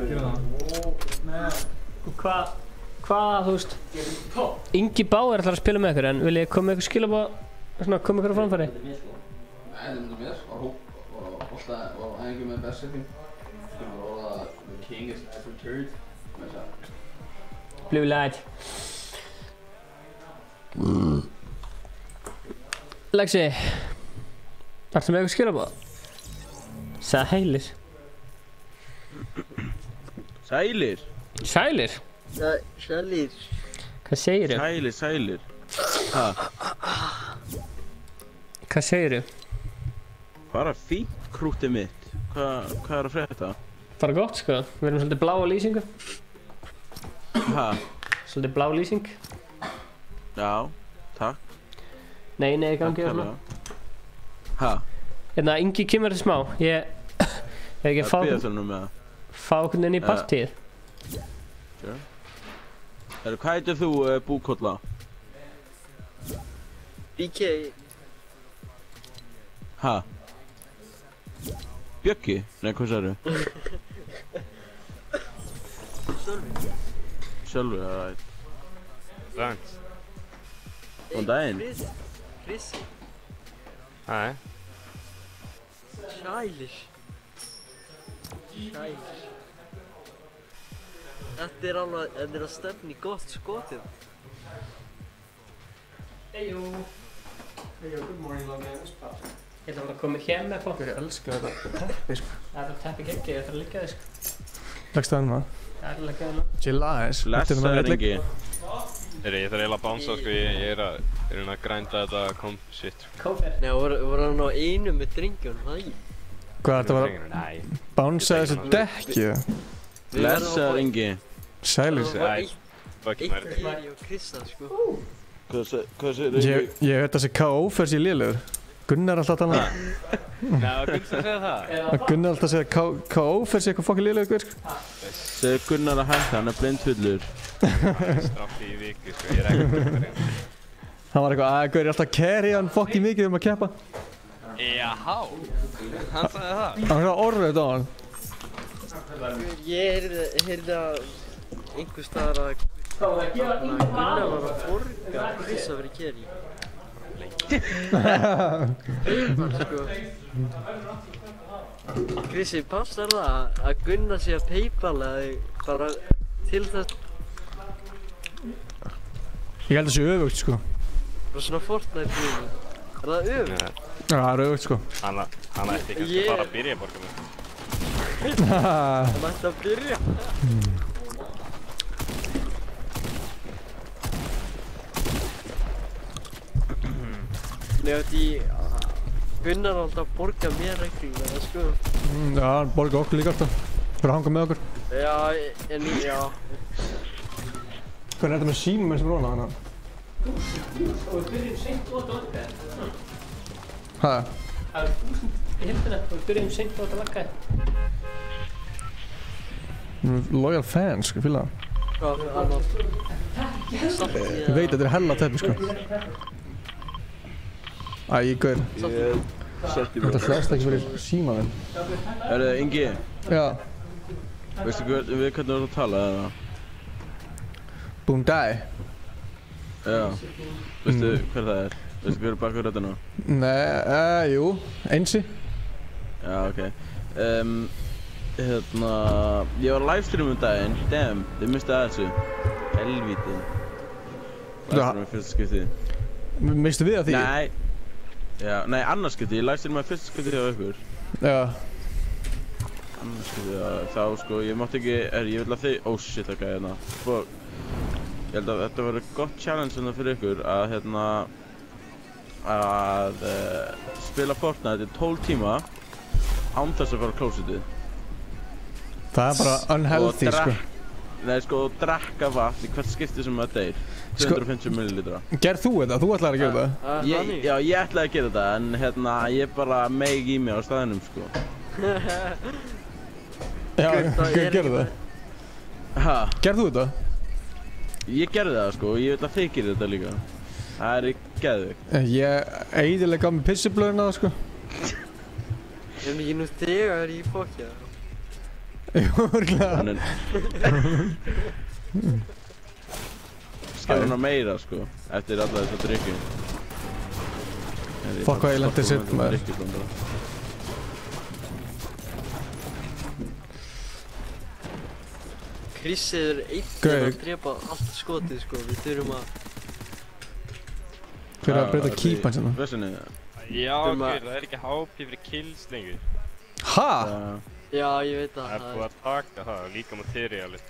Hvað, þú veist? Ingi Bauer ætlar að spila með ykkur, en vil ég koma með ykkur skilabóð, svona, koma ykkur á framfæri? Nei, það er mér. Og æfingu með berserking. Skulum við orða The King is returned. Blue light. Lexi, ertu með ykkur skilabóð? Sælir. Sælir? Sælir? Sælir. Hvað segirðu? Sælir. Hæ? Hvað segirðu? Bara fínt krútið mitt. Hvað er að frétta? Bara gott, sko. Við erum svolítið bláa lýsingu. Hæ? Svolítið blá lýsing. Já, takk. Nei, gangi og svona. Hæ? Hérna, Ingi kemur þetta smá. Ég ekki að fá okkur inn í partíið. Hvað heitir þú, Búkolla? BK. Ha? Bjöggi? Nei, hvað sagðu? Sölvi, það er Thanks. Góðan daginn. Krissi. Hæ? Sælir. Þetta er að stefna í gott skotið. Eyjó. Eyjó, good morning, Lóni. Ég ætla bara að koma hér með fólk. Ég elska þetta teppi, sko. Það er teppi geggi, ég ætla að liggja þig, sko. Leggstu það núna? Það er að liggja þig núna. Chill aðeins. Blessaður Ingi. Ég þarf eiginlega að bánsa, sko. Ég er að grænda þetta shit. Kófer. Nei, voru hann á einu með drengjum, það ekki? Hvað er þetta að bánsa þessu dekkið? Blessaður Ingi. Sælir. Eitt Geri og Krista, sko. Hvað segir Ingi? Ég veit að þessi K.O.-fer sé lélegur. Gunnar er alltaf að tala. Nei, var Gunnar að segja það? Gunnar er alltaf að segja að K.O.-fer sé eitthvað fokkin lélegur, sko. Segðu Gunnar að hætta, hann er blindfullur. Straffi í viku, sko. Ég er ekkert fyrir. Hann var eitthvað, Gaur er alltaf að carry hann fokkin mikið að keppa. Jáhá, hann sagði það. Hann var orðið á hann. Ég heyrði að einhver staðar að Gunnar var að borga Chris að vera Geri. Krissi, passar það að Gunnar sé að paypala þig bara til þess? Ég held að það sé öfugt, sko. Bara svona Fortnite-bíðinu. Er það öfugt? Já, það er öfugt, sko. Hann ætti ekki að fara að byrja að borga mig. Hann ætti að byrja? Nei, því Gunnar er alltaf að borga mér reglulega, sko. Já, hann borga okkur líka alltaf. Fyrir að hanga með okkur. Já, en já. Hvernig er þetta með símum eins og róna hana? Og við byrjum seint og þetta lakkaði. Hæ? Það er 1000 í hildina og við byrjum seint og þetta lakkaði. Loyal fans, sko, fylgja það. Hvað, annars? Ég veit að þetta er hella teppi, sko. Æ, Gaur. Þetta hljóðst ekki fyrir símaðinn. Er það Ingi? Já. Veistu við hvernig þú ert að tala, eða? Búndæ. Já. Veistu hver það er? Veistu hver er bak við röddina? Nei, jú. Einsi. Já, ok. Ég var að livestreama daginn. Damn, þið misti að þessu. Helvíti. Livestreama fyrsta skiptið. Mistu við að því? Nei. Já, nei, annars skiptið. Ég livestreamaði fyrsta skiptið hjá ykkur. Já. Annars skiptið, þá sko, ég mátti ekki, ég vil að þið, oh shit, það gæði hérna. Fuck. Ég held að þetta verður gott challenge hérna fyrir ykkur að spila Fortnite í 12 tíma án þess að fara á klósitið. Það er bara unhealthy, sko. Nei, sko, og drekka vatn í hvert skipti sem það deyr. 250 millilitra. Gerð þú þetta? Þú ætlaði að gera þetta? Já, ég ætlaði að gera þetta, en ég bara meig í mig á staðinum, sko. Já, gerðu það? Hæ? Gerð þú þetta? Ég gerði það, sko, og ég vil að þið gerir þetta líka. Það er geðveikt. Ég eyðilega gaf mig pissublöðina það, sko. En ég nú þegar í fokkja. Jú, örglega. Skar hana meira, sko, eftir alla þess að drikki. Fokk hvað ég lendi sitt, maður. Krissi er einn að drepa allt skotið, sko, við þurfum að... Hver er að breyta kýpan sinna? Já, það er ekki HP fyrir kills lengur. Hæ? Já, ég veit það. Það er búið að taka það, líka materialið.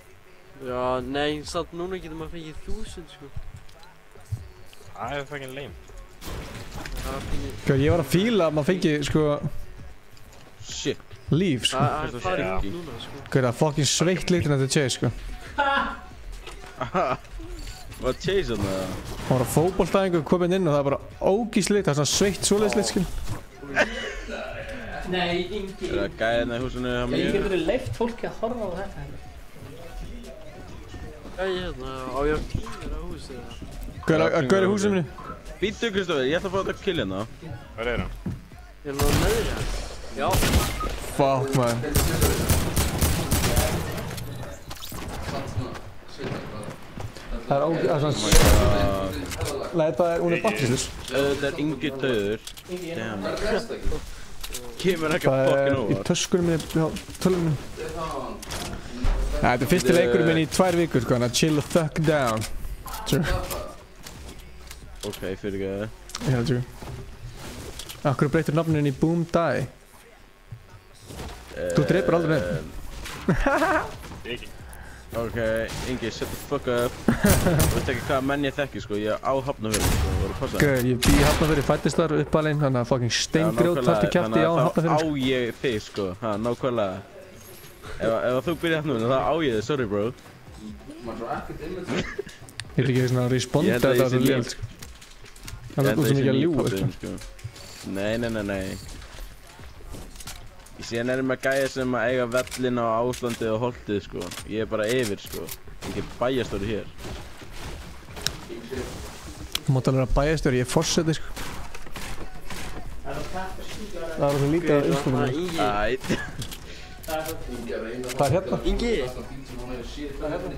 Já, nei, samt núna getur maður fengið 1000, sko. Það er fucking lame. Ég var að fíla að maður fengi, sko... Shit. Líf, sko. Það er farið út núna, sko. Það er fucking sveitt litin eftir Chase, sko. Var Chase hann eða? Hann var á fótboltæðingu, kominn inn og það er bara ógíslit, það er svona sveitt svoleiðslit, sko. Nei, Ingi. Er það gæðina í húsinu hjá mér? Ég getur leift fólki að horfa á þetta hérna. Gæði hérna, á ég tímir á húsið það. Hvað er í húsinu minni? Býttu Kristoffer, ég ætla að fá þetta kill hérna. Hvar er hann? Ég er náðu með þér. Já. Fuck, man. Það svona... Nei, hún batterislaus. Þetta er Ingi dauður. Damn. Kemur ekki að fucking over. Það er í töskunum minni, já, tölunum minni. Þetta er fyrsti leikurinn minn í 2 vikur, sko, þannig að chill the fuck down. Ok, fyrirgeðu. Ég held ég. Akkur breytir nafninu í Boom Die. Þú dreipur aldrei nefn. Ekki. Ok, Ingi, shut the fuck up. Þú veist ekki hvaða menn ég þekki, sko. Ég á Hafnarfirði, sko. Þú voru að passa. Gauð, ég bý í Hafnarfirði, fæddist þar uppalinn, þannig að fucking steingrjót þarfti kjafti á Hafnarfirði. Þannig að þá á ég þig, sko. Ha, nákvæmlega. Ef þú byrjar Hafnarfirði, þá á ég þig, sorry bro. Ég er ekki svona að responda þetta svo lélt, sko. Það er út sem ekki að ljúga, sko. Nei. Ég sé nefnir með gæja sem að eiga vellin á Áslandi og Holtið, sko. Ég er bara yfir, sko. Ekki bæjastóri hér. Þú mátt alveg að bæjastóri, ég er forseti, sko. Það var svo lítið að instrumentum. Æ. Það er hérna. Ingi! Það er hérna.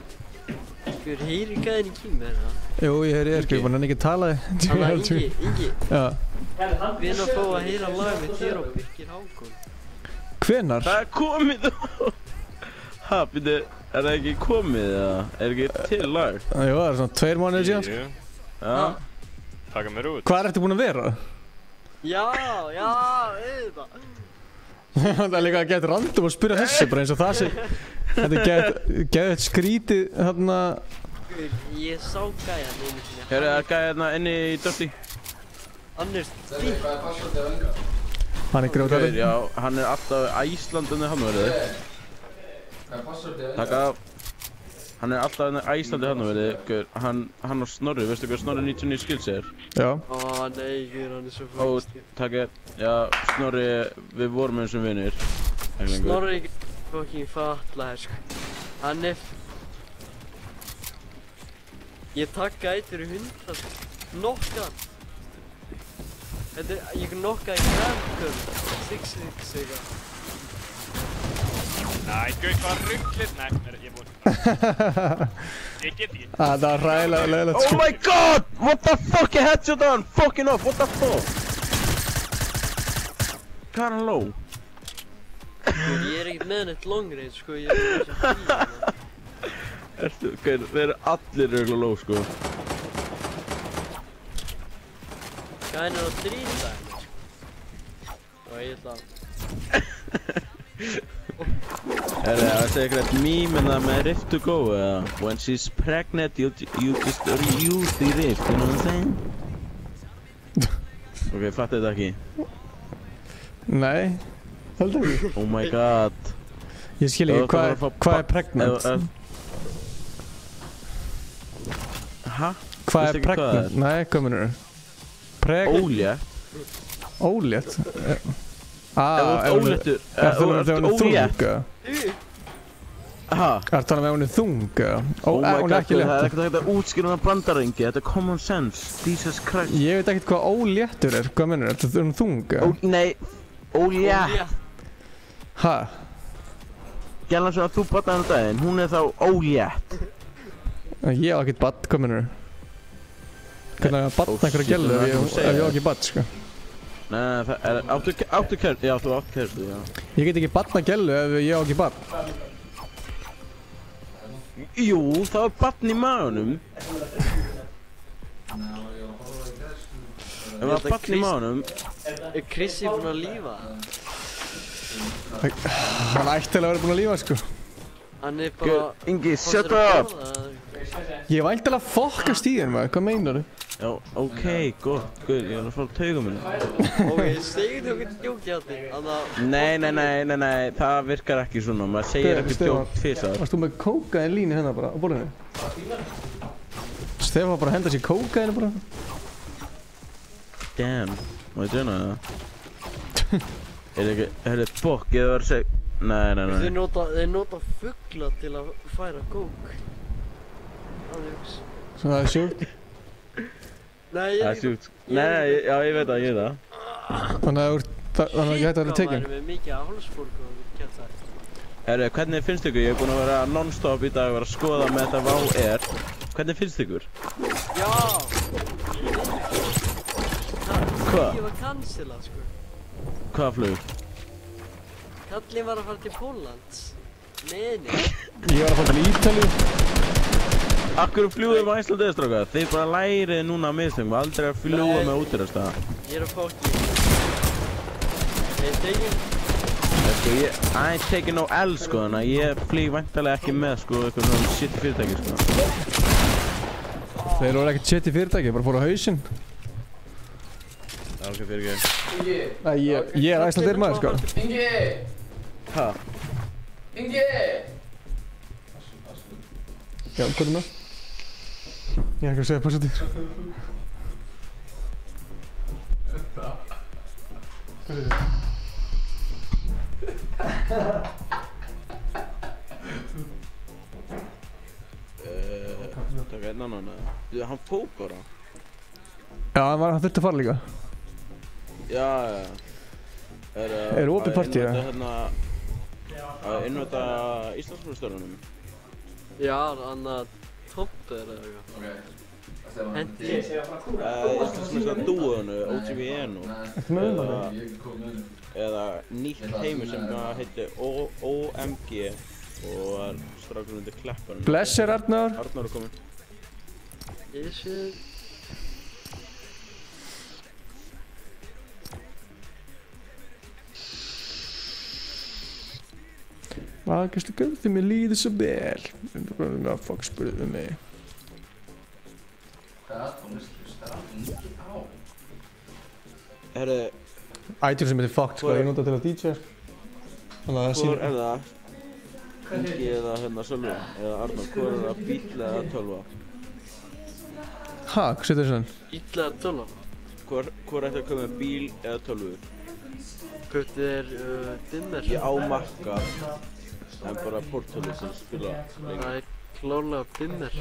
Skur, heyri gæðin í kým með það? Jú, ég heyri ég, sko. Ég var nefnir ekki að tala þig. Þannig að Ingi. Já. Við erum að fá að heyra lag með þér og Birkir Hákon. Hvenar? Það er komið þá! Ha, býttu, er það ekki komið eða? Er ekki til lag? Jú, það er svona 2 mánuðir síðan, sko. Já. Taka mér út. Hvað ertu búinn að vera? Já, auðvitað. Það er líka að geta random að spyrja þessu, bara eins og það sé... Þetta er gett skrítið, þarna... Ég sá gæjan einu sinni. Hörru, það er gæja hérna inni í Dusty. Annars fínt. Hann er grjótarinn. Já, hann er alltaf í Íslandinu Hafnarfirði. Takk af. Hann er alltaf í Íslandi Hafnarfirði. Hann og Snorri, veistu hvað Snorri 99 skills er? Já. Ó nei, hann er svo fræst. Takk af. Já, Snorri, við vorum eins og vinir. Snorri er fucking fatlaður, sko. Hann er... Ég takka eitt fyrir 100, nokkan. Ég nokkaði Grankum, 6-6 eitthvað. Næ, gauð, hvað rugglið? Nei, ég er búinn. Ég get ekki. Það var ræðilega leiðilegt, sko. Oh my god! What the fuck, ég headshot hann! Fucking off, what the fuck? Hvað er hann low? Ég er ekkert með neitt long range, sko, ég er með þessu fíla. Ertu, gauð, þeir eru allir reglulega low, sko. Gæðin er á drýta henni, sko. Og ég ætla að... Það segir eitthvað meme en það með Rift to go, eða? When she's pregnant, you just reuse the Rift, you know what I'm saying? Ok, fattu þetta ekki? Nei, heldur ekki. Oh my god. Ég skil ekki, hvað er pregnant? Hæ? Hvað er pregnant? Nei, hvað mennur þú? Ólétt. Ólétt? Ef þú ert óléttur, er þú með hún er þung? Hæ? Er það með hún er þung? Oh my god, það er ekkert að útskýra hana brandarengi, þetta er common sense, Jesus Christ. Ég veit ekkert hvað óléttur er, hvað mennur þú? Er það þung? Nei, ólétt. Hæ? Gælan sem að þú badnaði hann daginn, hún er þá ólétt. Ég á ekkert bad, hvað mennur þú? Hvernig að batna einhverja gælu ef ég á ekki bad, sko? Nei, það er... Áttu kærstu? Já, þú áttu kærstu, já. Ég get ekki batna gælu ef ég á ekki bad. Jú, það var batn í maðunum. Það var batn í maðunum. Er Krissi búinn að lífa? Hann ætti að vera búinn að lífa, sko. Hann er bara... Ingi, shut up! Ég var ætti að fokka stíðin, maður. Hvað meinar þú? Já, ok, gott, guð, ég er að fara á taugum minni. Ok, segir þú ekki djóki á því, Nei, það virkar ekki svona, maður segir ekki djók tvisar. Varst þú með kókainlínu hérna bara á borðinu? Stefán bara að henda sér kókainu bara. Damn, má ég djöna það? Er ekki, bokk, ég var að segja... Nei. Þeir nota fugla til að færa kók. Svo það er sjúkt. Nei, ég er sjúkt. Nei, já, ég veit það. Þannig að ég hætti að vera tekinn. Hvað væri með mikið hálsbólgu og gett það. Herru, hvernig finnst ykkur? Ég er búinn að vera non-stop í dag að vera að skoða með þetta WOW Air. Hvernig finnst ykkur? Já! Hvað? Ég var cancelað, sko. Hvaða flug? Kallinn var að fara til Póllands. Nei. Ég var að fara til Ítalíu. Akkur fljúðum á Íslandi eða strákar? Þeir bara lærið núna að mistöngum, aldrei að fljúa með útýrarstaða. Ég er að fá ekki. Sko, I ain't taking no L, sko, þannig að ég flýg væntanlega ekki með, sko, eitthvað svona shit fyrirtæki, sko. Þeir voru ekkert shit fyrirtæki, bara fóru á hausinn. Já, ok, fyrir ekki. Nei, ég er Íslandir maður, sko. Ingi! Hæ? Ingi! Já, hvað er það? Ég er ekki að segja passa þér. Hvað er þetta? Taka einn annan eða? Þú, hann fók bara. Já, hann þurfti að fara líka. Já. Er opið partí, eða? Að innvæta Íslandsmeistaranum. Já, hann að Topper eða eitthvað. Hendi. Íslandsmeistar dúonu, OGVN Ertu með það? Eða nýtt heimur sem heitir OMG og var strákur undir Kleppanum. Blessir Arnar. Arnar er kominn. Ég sé. Vagastu guð því mér líður svo vel. Hvað fokk spurðu mig? Hvað tónlist hlustar á Ingi á? Herru. iTunes sem heitir Fucked, sko, ég nota til að DJ. Þannig að það sýnir. Hvor er það? Ingi eða hérna Sölvi? Eða Arnar, hvor er það? Bíll eða tölva? Ha, hvað setur þessan? Bíll eða tölva? Hvor ætti að koma með bíl eða tölvu? Hvort er dimmer? Ég á Makka. En bara portfóli sem spila lengi. Það er klárlega dimmer.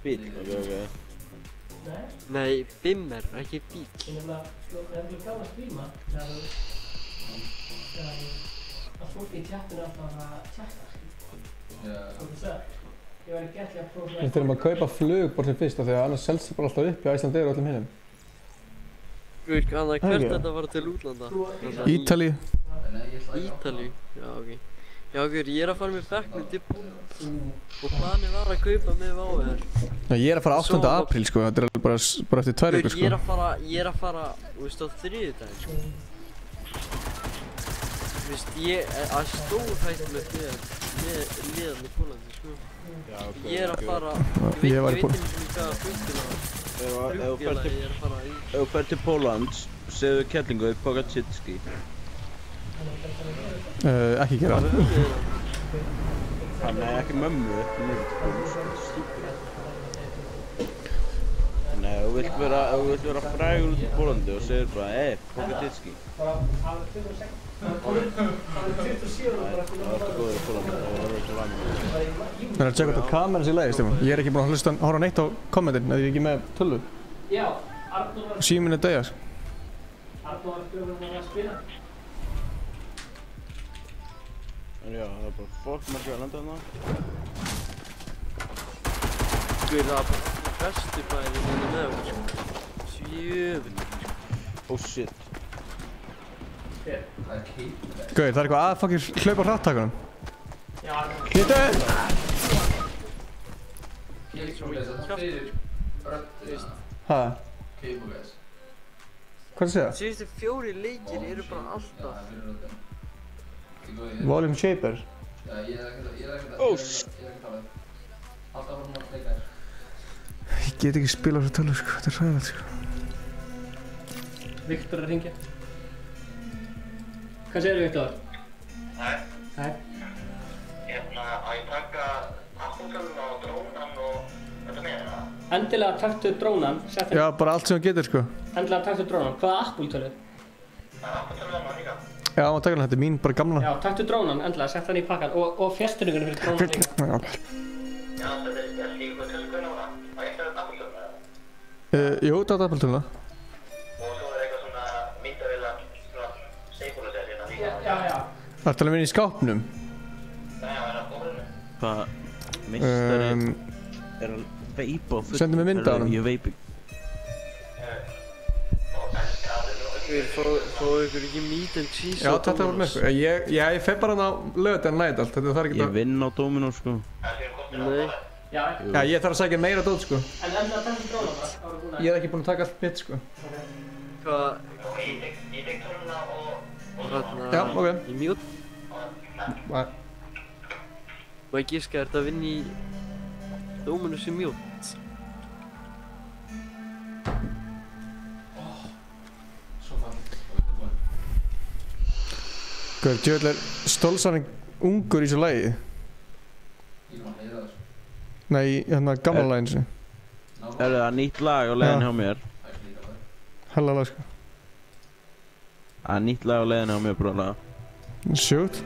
Bíl, ok. Nei, bimmer, ekki bíl. Ég nefnilega gáði að stríma þegar að fólki í chattinu alltaf að chatta, ég var ekki að prófa. Við þurfum að kaupa flug bara sem fyrst af því að annars selst það bara alltaf upp í Íslandir og öllum hinnum. Anna, hvert þetta var til útlanda? Ítalíu. Ítalíu? Já, ok. Já, ég er að fara með bekknum til og planið var að kaupa með váðar. Ég er að fara 8. apríl, sko, þetta er bara eftir 2 vikur, sko. Ég er að fara, þú veist, á 3-daginn, sko. Þú veist, ég er stórhættulegt með liðan í Pólandi, sko. Ég er að fara, ég veit ekki hvað flugfélag ég er að fara í. Ef þú fer til Póllands, segðu kettlingu við Pogacitski. Ekki gera það. Nei, ekki mömmu. Nei, þú vilt vera frægur út í Pólandi og segir bara, Pogacitski. Það er alltaf góður í Pólandi, það var ekki vanið. Það er að tjekka þetta kameran sér leiði, Stefán. Ég er ekki búinn að horfa neitt á kommentin, eða ég er ekki með tölvu. Já, Arnór var... Síminn er degjas. Arnór var að spila. En já, það er bara fólk margir að landa þarna. Það var bara bestu bæði með okkur. Sjöfn. Oh shit. Gauðir, það er eitthvað að fucking hlaupa hrattakunum. Já, Hlýttu! Hæ? Hvað er það að segja? Síðustu 4 leikir eru bara alltaf. Volume Shaper. Oh shit. Ég get ekki spila á þessu tölvu, sko. Þetta er hræðilegt, sko. Viktor er að hringja. Hvað segir þú, Viktor? Hæ. Hæ. Að ég taka appútöluna og drónan og þetta með það? Endilega taktu drónan. Já, bara allt sem þú getur, sko. Endilega taktu drónan. Hvaða appúltölu? Appútöluna líka. Já, maður taka hann, þetta er mín, bara gamla. Já, taktu drónan, endilega, sett hann í pakkan og fjärstyrningunum fyrir drónan líka. Já, þetta er slíku tölgun á það. Og ég ætlaði appútöluna eða? Jú, databeltöluna. Og svo eitthvað svona myndavélar, svona seifbúlasegir hérna líka. Já. Það er til að vinna í skápnum. Já, á borðinu. Hvað meistari er að veipa á fullu? Sendu mér mynd af honum. Ég veipi. Fáðu ykkur ekki meat and cheese Já, þetta var með sko. Ég fer bara hann á laugardaginn nætt allt. Þetta þarf ekki bara... Ég vinn á Dominos sko. Nei. Já, ég þarf að sækja meira dót sko. En það taka drónana, það var búin að... Ég er ekki búinn að taka allt mitt sko. Hvað? Ég tek töluna og... Já, ok. Í mjút? Nei. Og ég giska, er þetta að vinna í Dominus í mjút? Hvað, djöfull er Stolsarinn ungur í þessu lagi? Nei, hérna gamla laginn þessu. Er það nýtt lag á leiðinni hjá mér? Hella lag sko. Það er nýtt lag á leiðinni hjá mér bróðlega. Sjúkt.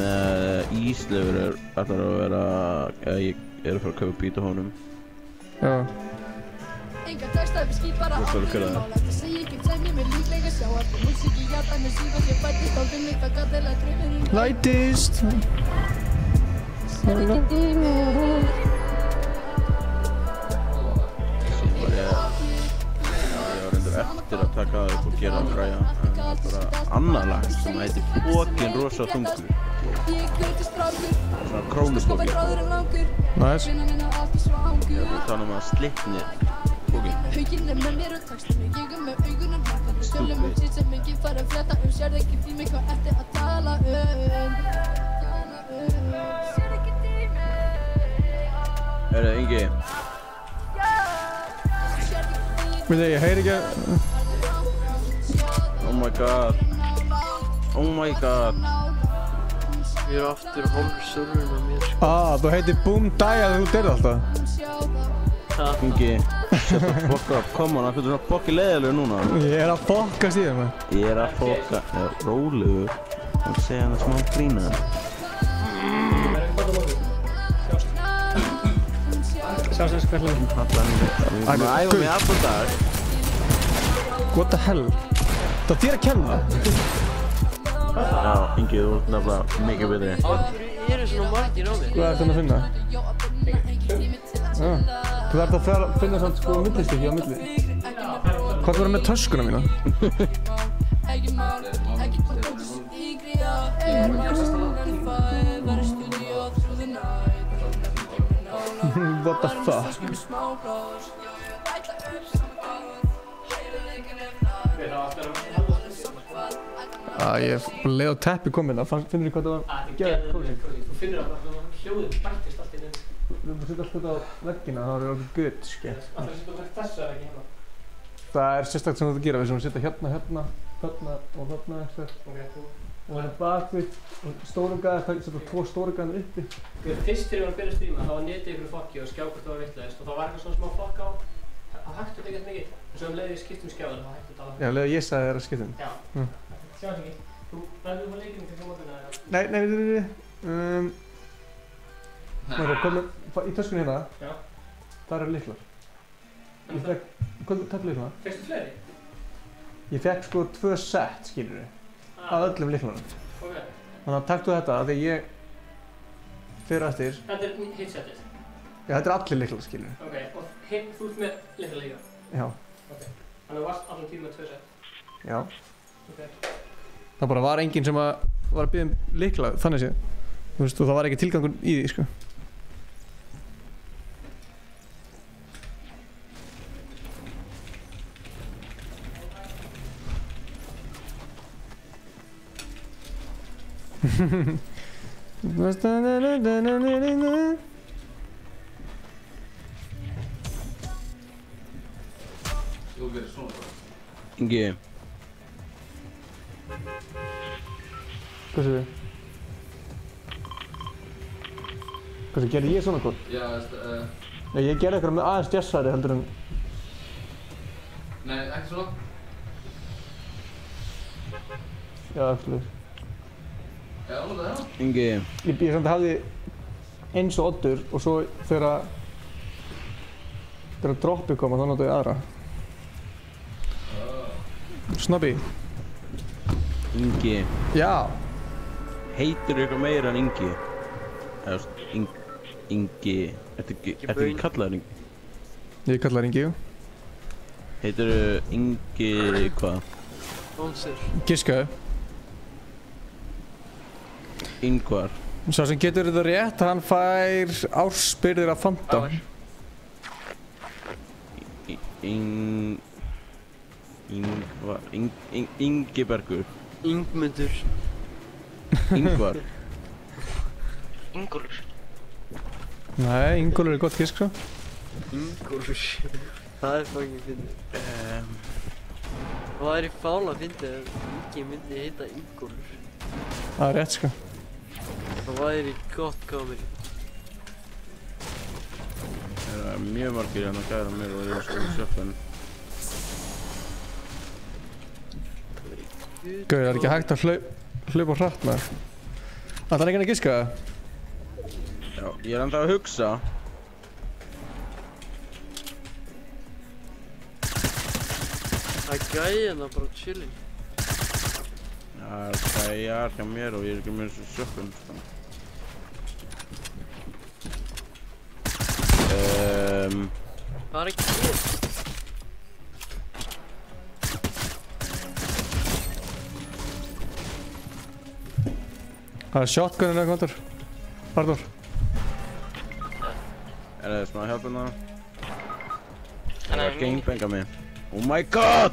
Með Íslefur ætlar að vera... Ég er að fara að kaupa beat á honum. Já. Enga texta við skýt bara á mínum mál. Þetta segi ekki sem ég mér líklega sjá. Allir músík í hjartanum síðan ég fættist á þinn mitt að gata eða draumurinn Lætist. Sér ekki dýmur. Ég var reyndur eftir að taka það upp og gera það græja. En það var bara annað lag sem heitir Fokinn rosa þungur. Svona krónufokinn. Nice. Ég er að tala um að slitni fokinn. Hauginn er með mér og textinu, ég er með augunum hrættan. Tölum sitt sem enginn fara að fletta sérð ekki tími hvað ertu að tala Sér ekki tími. Heyrðu, Ingi. Ég heyri ekki að... Oh my god. Oh my god. Ég er aftur hálfsurrun á mér sko. Þú heitir Boom Die að þú deyrði alltaf. Ingi, shut the fuck up, come on, þú ert svona fokki leiðilegur núna. Ég er að fokkast í það. Ég er að fokka, rólegur, og segja hann að smá grína. Sjálfsveits hvernig? Við erum að æfa mig allan dag. What the hell? Það er þér að kenna? Já, Ingi, þú ert nefnilega mikið betri. Af hverju eru svona margir á mér? Hvað ert það að finna? Þú ert að finna svona sko millistykki á milli. Hvað þú verður með töskuna mína? What the fuck? Ég leið á teppi komið það, finnur þú hvað það var? Þetta er geðveikt kósí. Þú finnur að hljóðið bættist allt inn. Við erum að setja allt þetta á veggina, það er okkur gutt, skil. Það er að setja þessu eða ekki hérna? Það er sérstaklega sem þú ert að gera, við erum að setja hérna, þarna og þarna eitthvað. Og það er bakvið og stórungaðir, það setja 2 stórungaðir uppi. Fyrst þegar ég var að byrja að stríma, þá var netið ykkur fokki og skjá hvort það var vitlaðist og þá var eitthvað svona smá fokk á. Það hættu þetta ekkert mikið. En svo leið ég skipt skjáður, þá hættu þetta alveg. Já, leið ég sagði þér að skipta Já. Sjá ekki. Þú verður þú að leikinu til mótuna eða? Nei. Í töskunni hérna, þar eru lyklar. Hvað takk lyklana? Fyrstu fleiri? Ég fekk sko 2 set, skilur við, af öllum lyklanum. Ok. Þannig að taktu þetta, af því ég fyrir eftir. Þetta er hitt setið? Já, þetta er allir lyklar, skilur við. Ok, og hitt, þú ert með lykla líka? Já. Ok. Þannig að þú varst allan tíma með 2 set? Já. Ok. Það bara var enginn sem var að biðja um lykla, þannig séð. Þú veist, og það var ekki tilgangur í því, sko. Ingi. Hvað séu þið? Hvað séu, gerði ég svona kort? Já, Nei, ég gerði eitthvað með aðeins jazzari heldur en... Nei, ekki svona. Já, absolutt. Já, alveg það hérna. Ingi. Ég samt hafði eins og oddur og svo þegar Þegar droppi koma þá notu ég aðra. Snobby. Ingi. Já. Heitirðu eitthvað meira en Ingi? Eða Ingi... Ertu ekki kallaður Ingi? Ég er kallaður Ingi, jú. Heitirðu Ingi... hvað? Bónsir. Giskaðu. Ingvar. Sá sem getur þetta rétt, hann fær ársbyrðir af Fanta. Ingibergur. Ingmundur. Ingvar. Ingólfur. Nei, Ingólfur er gott gisk, svo. Ingólfur. Það er fucking fyndið. Það væri fála fyndið ef Ingi myndi heita Ingólfur. Það er rétt, sko. Það væri gott komið. Það er mjög margir hérna að gæra mér og ég er sko í sjöfn. Gauð, það er ekki hægt að hlaupa hratt með. Það er ekki að giska það? Já, ég er ennþá að hugsa. Það er gæðina bara chilling. Já, það er hjá mér og ég er ekki með þessu sjöfn, sko. Það er ekki hér. Það er shotgunin eða hvað Arnór. Er það smá hjálp hérna? Það er gangbenga mig. Oh my god!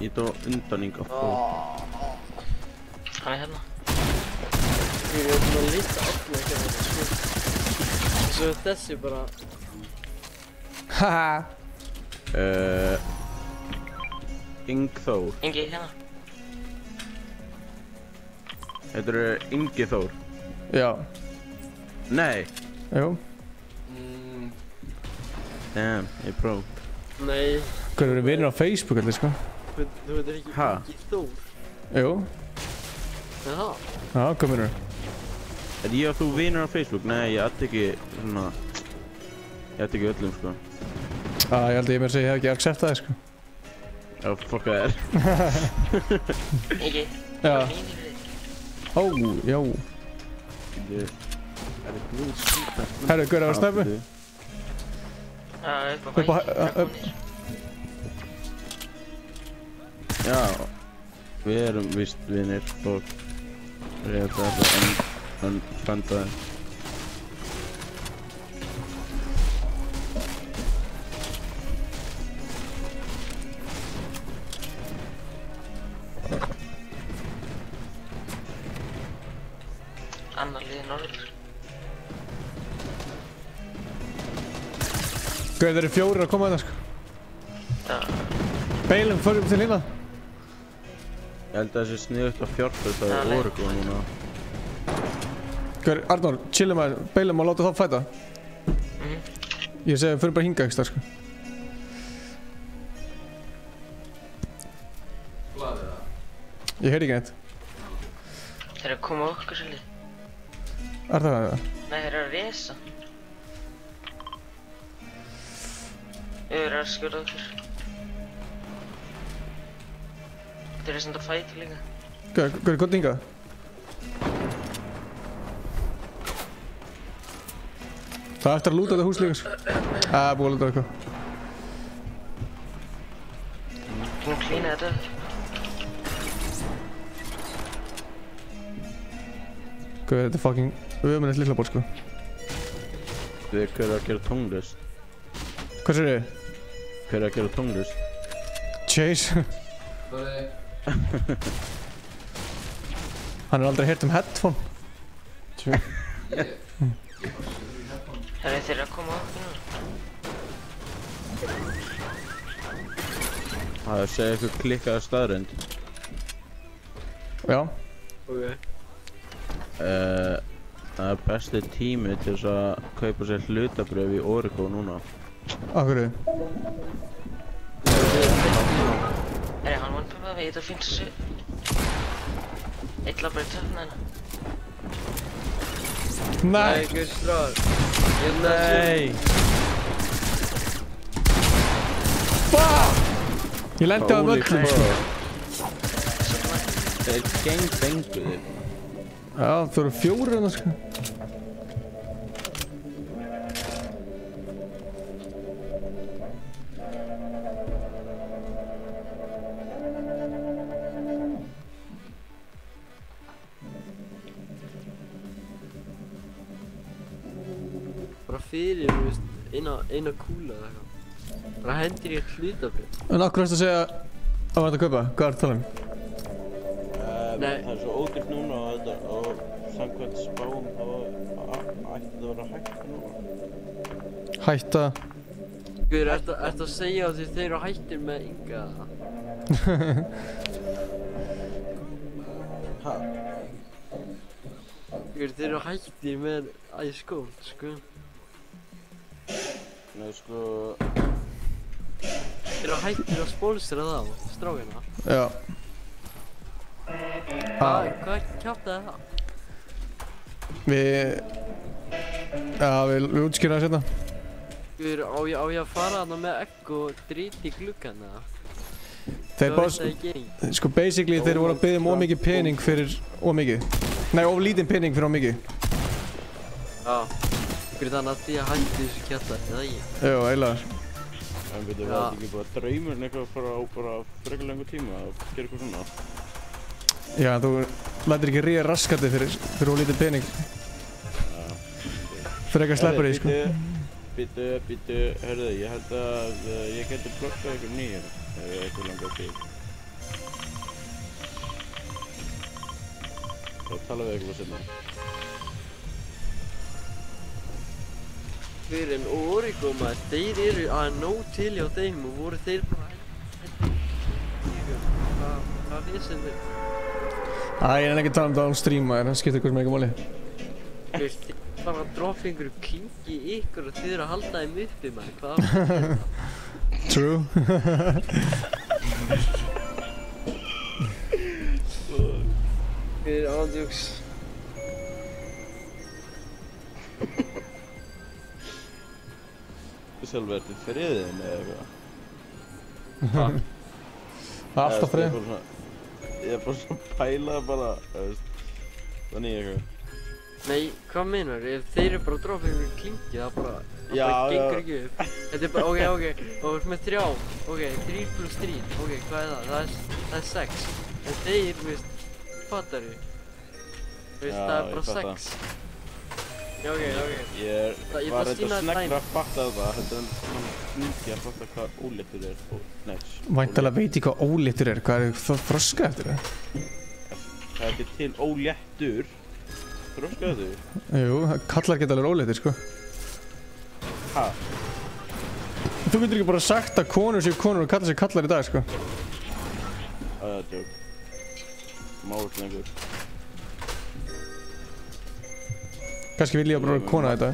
Ég dó undan Inga. Hann er hérna. Ég er búinn að lita allir ekki að þetta sko. Svo þessi bara... Haha. Ingþór. Ingi hérna. Heitirðu Ingi Þór? Já. Nei. Jú. Damn, ég próf. Nei. Hvað eru vinir á Facebook allir, sko? Þú veitir ekki Ingi Þór? Jú. Jaha. Já, hvað minnur? Er ég og þú vinir á Facebook? Nei, ég ætti ekki svona... Ég ætti ekki öllum, sko. Ég held að ég mér segi ég hef ekki acceptað þig, sko. Já, fokka þér. Ingi. Já. Ó, já. Herru, Gaur, það var snöppu? Upp á Já, við erum víst vinir og við erum þetta unfriendaði. Annar liði norður. Gauð, þeir eru 4 að koma þetta, sko. Já. Beilum, förum til hérna. Ég held að það sé sniðugt að fjárfesta í Oregon núna. Gauð, Arnór, chillum að Beilum og láta þá fæta. Ég segi, förum bara hinga ekki stað, sko. Blaðið það? Ég heyri ekki neitt. Þeir eru að koma okkur svo lið. Er það það? Nei, þeir eru að resa. Þeir eru að skjóta okkur. Þeir eru samt að fæta líka. Gauð, gott hingað. Það er eftir að lúta þetta hús líka, sko. Búið að lúta eitthvað. Þú klína þetta upp. Gauð, þetta er fucking ömurlegt lyklaborð, sko. Hver er að gera tónlist? Hvað sér þið? Hver er að gera tónlist? Chase. Hann er aldrei heyrt headphone. Þeir eru að koma okkur núna. Það er að segja eitthvað klikkaða staðrönd. Já. Ok. Það er besti tími til þess að kaupa sér hlutabröf í Oregon núna. Af hverju? Hann one-pumpa við, þetta finnst þessu. Eitt lað bara í töfna hérna. Nei! Guð stráð. Nei! Fuck! Ég lendi á völlum sko. Þeir gangbenguðu þig. Já, það eru 4 hérna sko. Bara fyrir, þú veist, eina kúla eða eitthvað. Bara hendir ég hlutafrið. En akkur erstu að segja að það að kaupa? Hvað er það að tala um? Það er svo ódýrt núna og samkvæmt spám þá ætti það að vera hægt núna. Hætta? Guður, ertu að segja að þeir eru hættir með Inga? Hæ? Guður, þeir eru hættir með Ice Gold, sko. Nei, sko... Þeir eru hættir að spólstra þá, strákina. Já. Hvað kjátaði það? Við útskýra það sérna. Guður, á ég að fara þarna með egg og drýti í gluggan eða? Þeir bara, sko basically þeir voru að biðja of mikið pening fyrir of mikið. Nei, of lítinn pening fyrir of mikið. Já. Guður, þannig að því að hætti þessu kjátaði, eða ekki? Jú, eiginlega. En veitum við ekki bara draumurinn eitthvað bara frekar lengur tíma að gera eitthvað svona? Já, þú lætir ekki ríða raskati fyrir of lítið pening. Já. Frekar sleppur því, sko. Býtu, hörðu, ég held að ég geti blokkað ykkur nýjum ef ég eitthvað langar til. Það tala við eitthvað sérna. Fyrir en Origo maður, þeir eru að nóg til hjá þeim og voru þeir bara hvað vissin þið? Ég er ekki að tala um það á streama, það skiptir eitthvað sem ekki máli. Þú veist, þið bara að droppa einhverju klingi í ykkur og þið eru að halda þeim uppi maður, hvað á það? True. Fyrir ándjóks. Sjálf ertu friðin eða eitthvað? Alltaf frið. Ég er bara svona pæla bara, þannig eitthvað. Nei, hvað meinar? Ef þeir eru bara að droppa einhverju klingi, það bara gengur ekki upp. Þetta er bara, ok, og þú ert með 3, ok, 3 + 3, ok, hvað er það? Það er 6. En þeir, þú veist, fattar þið? Þú veist, það er bara 6. Já, ok. Ég var eitthvað sneggra að fatta það, þetta er myndi að fatta hvað ólittur er og next. Væntanlega veit ég hvað ólittur er, hvað er það þroska eftir það? Það er ekki til óléttur, þroska eftir því? Jú, kallar geta alveg ólittir, sko. Hæ? Þú getur ekki bara sagt að konur séu konur og kallar séu kallar í dag, sko. Það er djók. Málslengur. Kannski vil ég bara vera kona þetta.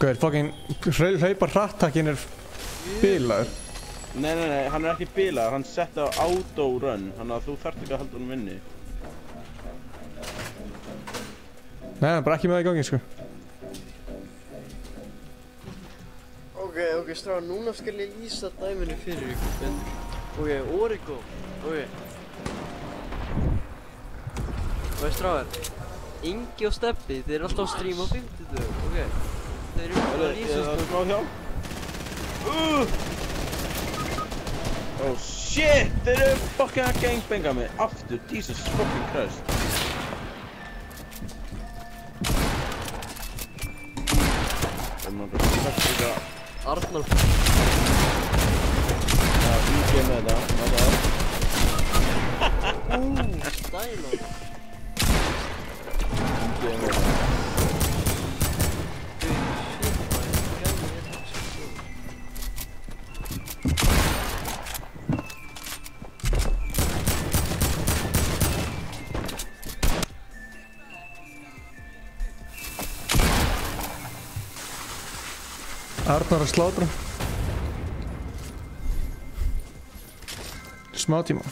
Gauður, fucking hlaupa hrattakinn er bilaður. Nei, hann er ekki bilaður, hann setti á auto-run, þannig að þú þarft ekki að halda honum inni. Nei, hann er bara ekki með það í gangi, sko. Ok, strafar, núna skal ég lýsa dæminu fyrir ykkur. Ok, Origo, ok. Og strafar, Ingi og Steppi, þeir eru alltaf að streama á 50 dögum, ok? Þeir eru bara að lýsa Það er smá hjálp. Oh shit, þeir eru fucking að gangbenga mig aftur, Jesus fucking Christ. Það er náttúrulega hvert líka. Arnar. Það Ingi er með þetta, stæla. Ingi er með þetta. Arnar að slátra. Smá tíma.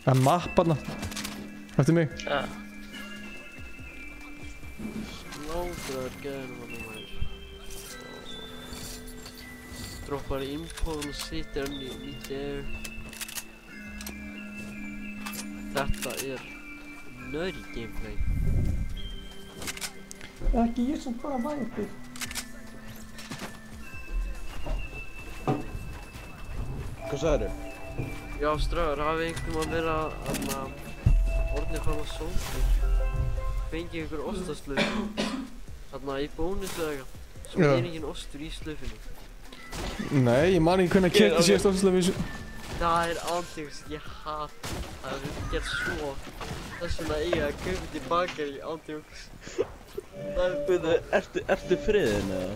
Það er mapp hana. Eftir mig? Já. Slátraður gæðinum hann maður. Droppar impulse, sitter hann í midair. Þetta nutty gameplay. Ekki ég sem bara mæti. Hvað sagðirðu? Já, stráður, hafið einhvern veginn verið að orðnir fram að sóknir. Fengið ykkur ostaslöf þarna í bónusu eða eitthvað. Svo enginn ostur í slöfinni. Nei, ég man ekki hvernig að keypti síðast ostaslöf í þessu. Það ándjóks, ég hata það hefur gert svo þess vegna eiga að kaupa tilbaka í ándjóks. Ertu friðin eða?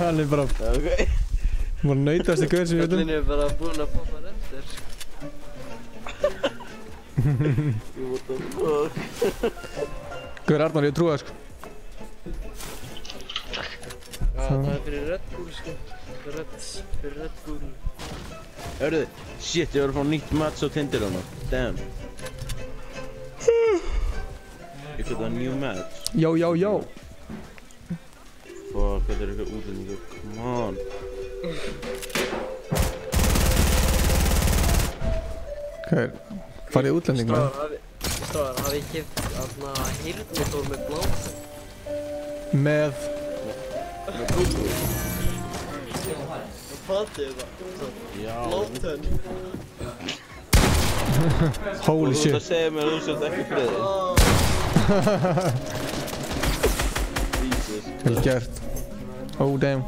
Hann bara... Ok. Hún var nautasti gaur sem ég veit um. Kallinn bara búinn að poppa render. What the fuck? Gaur Arnar, ég trúi það sko. Já, það fyrir Red Bull sko. Fyrir Red Bull. Hörðu, shit, ég var að fá nýtt match á Tinder hana. Damn. Ég got a new match. Jó. Fuck, þetta eitthvað útlendingur. Come on. Hvað farið útlending með? Stráðar, hafið keypt heyrnartól með bláþönn? Með? Með Google. Fatið það? Bláþönn. Holy shit. Þú ert að segja mér að þú sért ekki friðin. Jesus. Vel gert. Oh damn.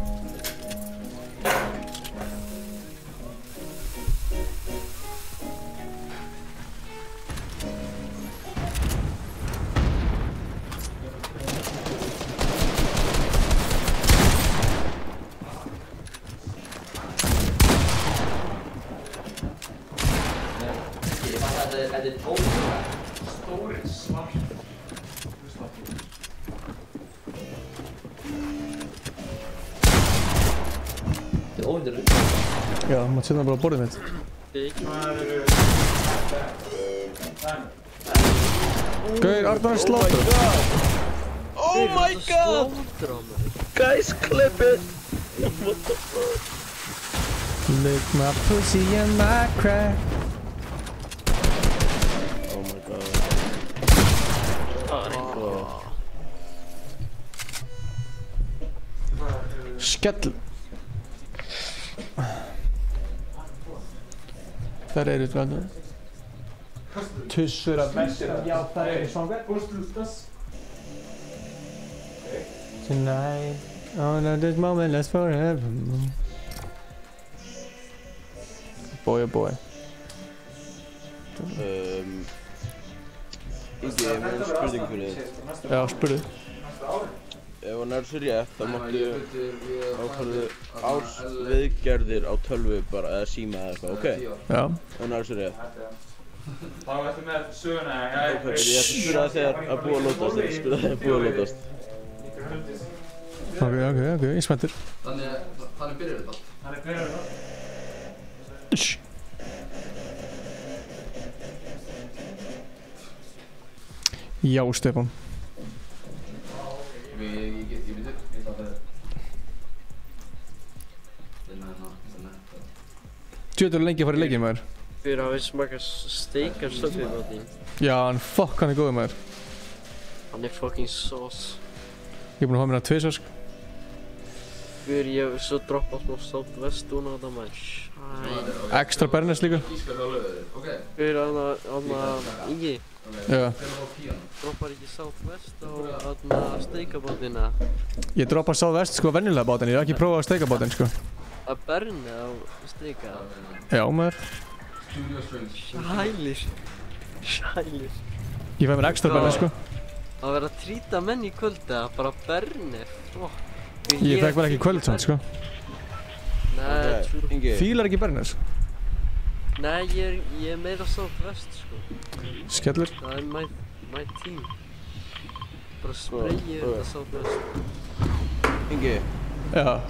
Þetta tók stóri svart. Þetta óvindur. Já, maður setja bara á borðið mitt. Gauir, Arnar er slátur. Oh my god! Guys, clip it! What the fuck? Lick my pussy and my crack. Oh my god. Skell. Þar eru þetta. Tussur af messir. Já, það eru svangar. Tonight, oh no, this moment lasts forever. Boy, oh boy. Ingi, ég með spurning fyrir þig. Já, spurðu. Ef hann er svo rétt, þá máttu ákvæðu ársviðgerðir á tölvu bara, eða síma eða eitthvað, ok? Já. Ef hann er svo rétt. Þá ertu með söguna, Ok, ég ætla að spyrja það þegar að búa að lótast, ég ætla að spyrja það þegar að búa að lótast. Ok, ég er spenntur. Þannig byrjar þetta. Já, Stefán. Ég get ímyndir, ég ætla að Djöður lengi að fara í leikinn maður. Fyrir að við smakað steikar stöfið á því. Já, hann er góður maður. Hann er fucking sauce. Ég er búinn að hafa mér að tvisvar sko. Fyrir ég hef svo droppað smá sátt vestún á þetta maður. Extra bernes líka. Fyrir Ingi. Já. Droppar ekki sátt vest á steikabátina. Ég droppar sátt vest sko venjulega bátinn, ég hef ekki prófað að steika bátinn sko. Að berna á steika? Já maður. Sælir. Ég fæ mér extra bernes sko. Að vera að trýta menn í kvöldi að bara berni. Ég fekk vel ekki kvöld samt sko. Nei, Fílar ekki bernes? Nei, ég er meira sátt vest sko. Skellur? Það er my team. Bara sprayið þetta sátt vest. Ingi. Já.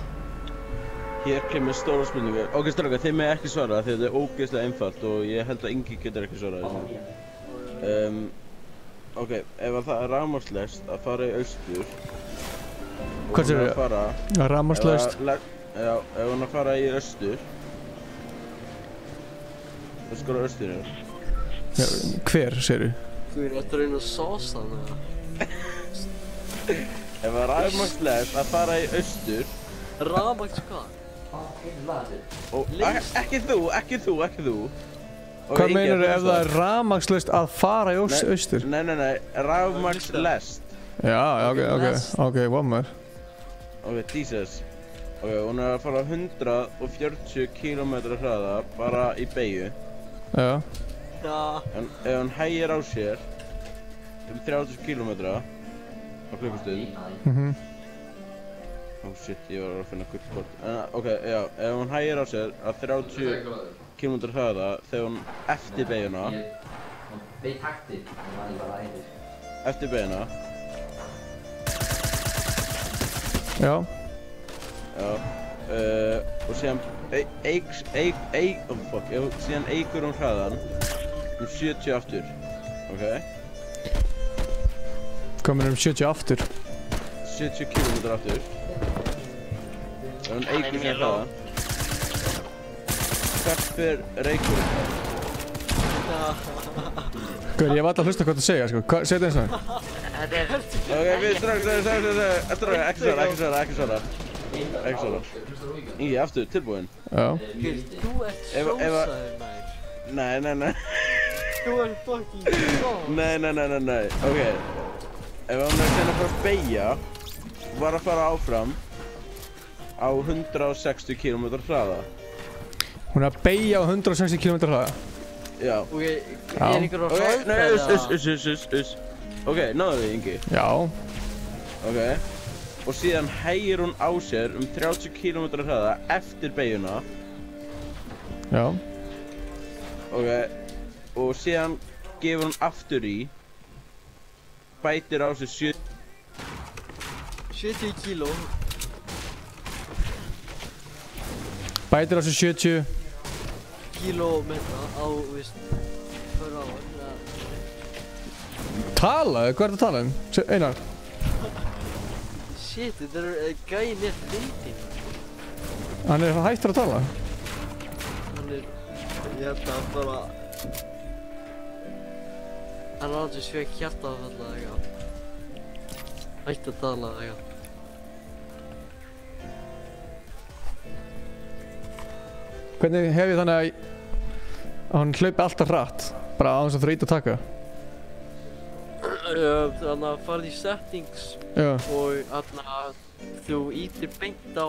Hér kemur stóra spurningar. Ok, strákar, þið með ekki svara því þetta er ógeðslega einfalt og ég held að Ingi getur ekki svarað þessu. Ok, ef það er rafmagnslaust að fara í austur. Hvað segir þið? Rafmagnslaust? Já, ef hún að fara í austur. Það skora austurinn. Hver, segir þið? Þú er að reyna að sása hana. Ef það er rafmagnslaust að fara í austur. Rafmagns hvað? Ekki þú. Hvað meinar ef það er rafmagnslaust að fara í austur? Nei, rafmagnslest. Já, ok, vammer. Ok, Jesus. Ok, hún er að fara 140 km hraða bara í beygju. Já. En ef hún hægir á sér 30 km á klukkustund. Oh shit, ég var að finna gullkort. Ok, já, ef hún hægir á sér að 30 km hraða þegar hún eftir beigjuna. Beig takti, það var ég bara æðir. Eftir beigjuna. Já. Og síðan síðan eykur hún hraðan 70 aftur. Ok? Hvað meinar 70 aftur? 70 km aftur. Ef hún eykur sér hraðan. Hvert fyrir reykurinn? Guður, ég var alltaf að hlusta hvað þú segja, sko. Segð það eins og það. Ok, við strax, ekki svara. Ingi, aftur, tilbúinn. Já. Þú ert sósaður, mær. Nei. Þú ert fucking sós. Nei. Ok. Ef hún er að fara að beygja, var að fara áfram á 160 km hraða. Hún er að beygja á 160 km hraða? Já. Ok, er ykkur að hraða? Nei, Ok, náðu þig, Ingi. Já. Ok. Og síðan hægir hún á sér 30 km hraða eftir beigjuna. Já. Ok. Og síðan gefur hún aftur í. Bætir á sér 70 kíló. Bætir á sér 70 kílómetra á, veist, fyrir á. Talaðu? Hvað er það að tala um? Einar? Shit, þetta gæinn fyndinn. Hann hættur að tala? Ég held að bara... Hann aldrei sveg hjartafall eða eitthvað. Hætti að tala eða eitthvað. Hvernig hef ég þannig að hann hlaupi alltaf hratt? Bara á þess að þreyta að taka? Þannig að farið í settings og þú ítir beint á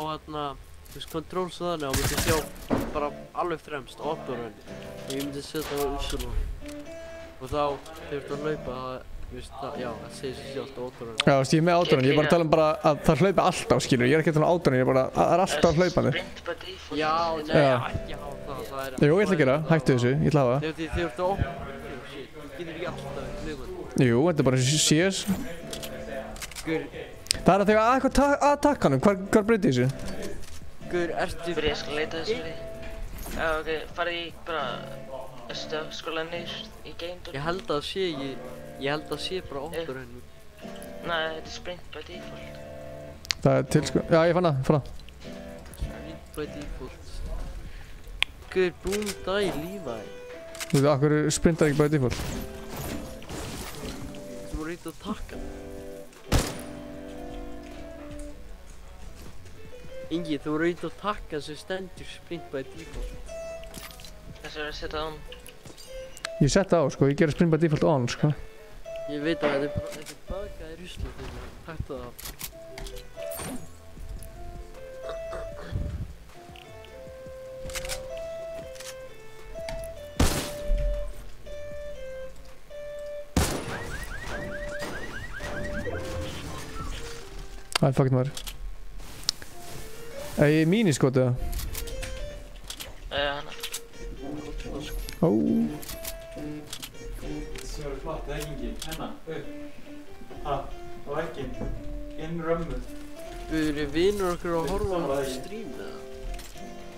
controls og þannig og myndi sjá bara alveg fremst, autorun og ég myndi setja á Ursula og þá þegar þú hlaupa það segir sér sjálft autorun. Já, ég er með autorun, ég er bara að tala um bara að það hlaupi alltaf, skilur, ég er ekki að tala um autorun, ég er bara, það er alltaf hlaupandi. Já, nei, ekki hafa það er... Jú, ég ætla að gera, hættu þessu, ég ætla að hafa. Þegar þú ert að opna, getur ekki alltaf hlaupandi. Jú, þetta er bara CS. Það er að þegar að taka hann, hvað breytir þessu? Guður, ertu... Fyrir ég skal leita þessu fyrir. Já, ok, farið í bara... Erstu að skóla niður í game-dór? Ég held að sé bara autorun. Nei, þetta er sprint by default. Það er til sko... Já, ég fann það. Sprint by default. Guður, búin dag í lífæði. Þú veit, akkur sprintar ekki by default? Þú voru eitthvað að taka. Ingi, þú voru eitthvað að taka sem stendur sprint by default. Þessu verður að setja það on. Ég setta á, sko. Ég gerir sprint by default on, sko. Ég veit að þetta er bakaði ruslu þegar. Takk það af. Það er fucking maður. Er ég míniskot eða? Hanna. Ó. Það verður flott, eða ekki? Hennar, upp. Á vegginn. Inn römmuð. Við erum vinur okkur að horfa á stream eða?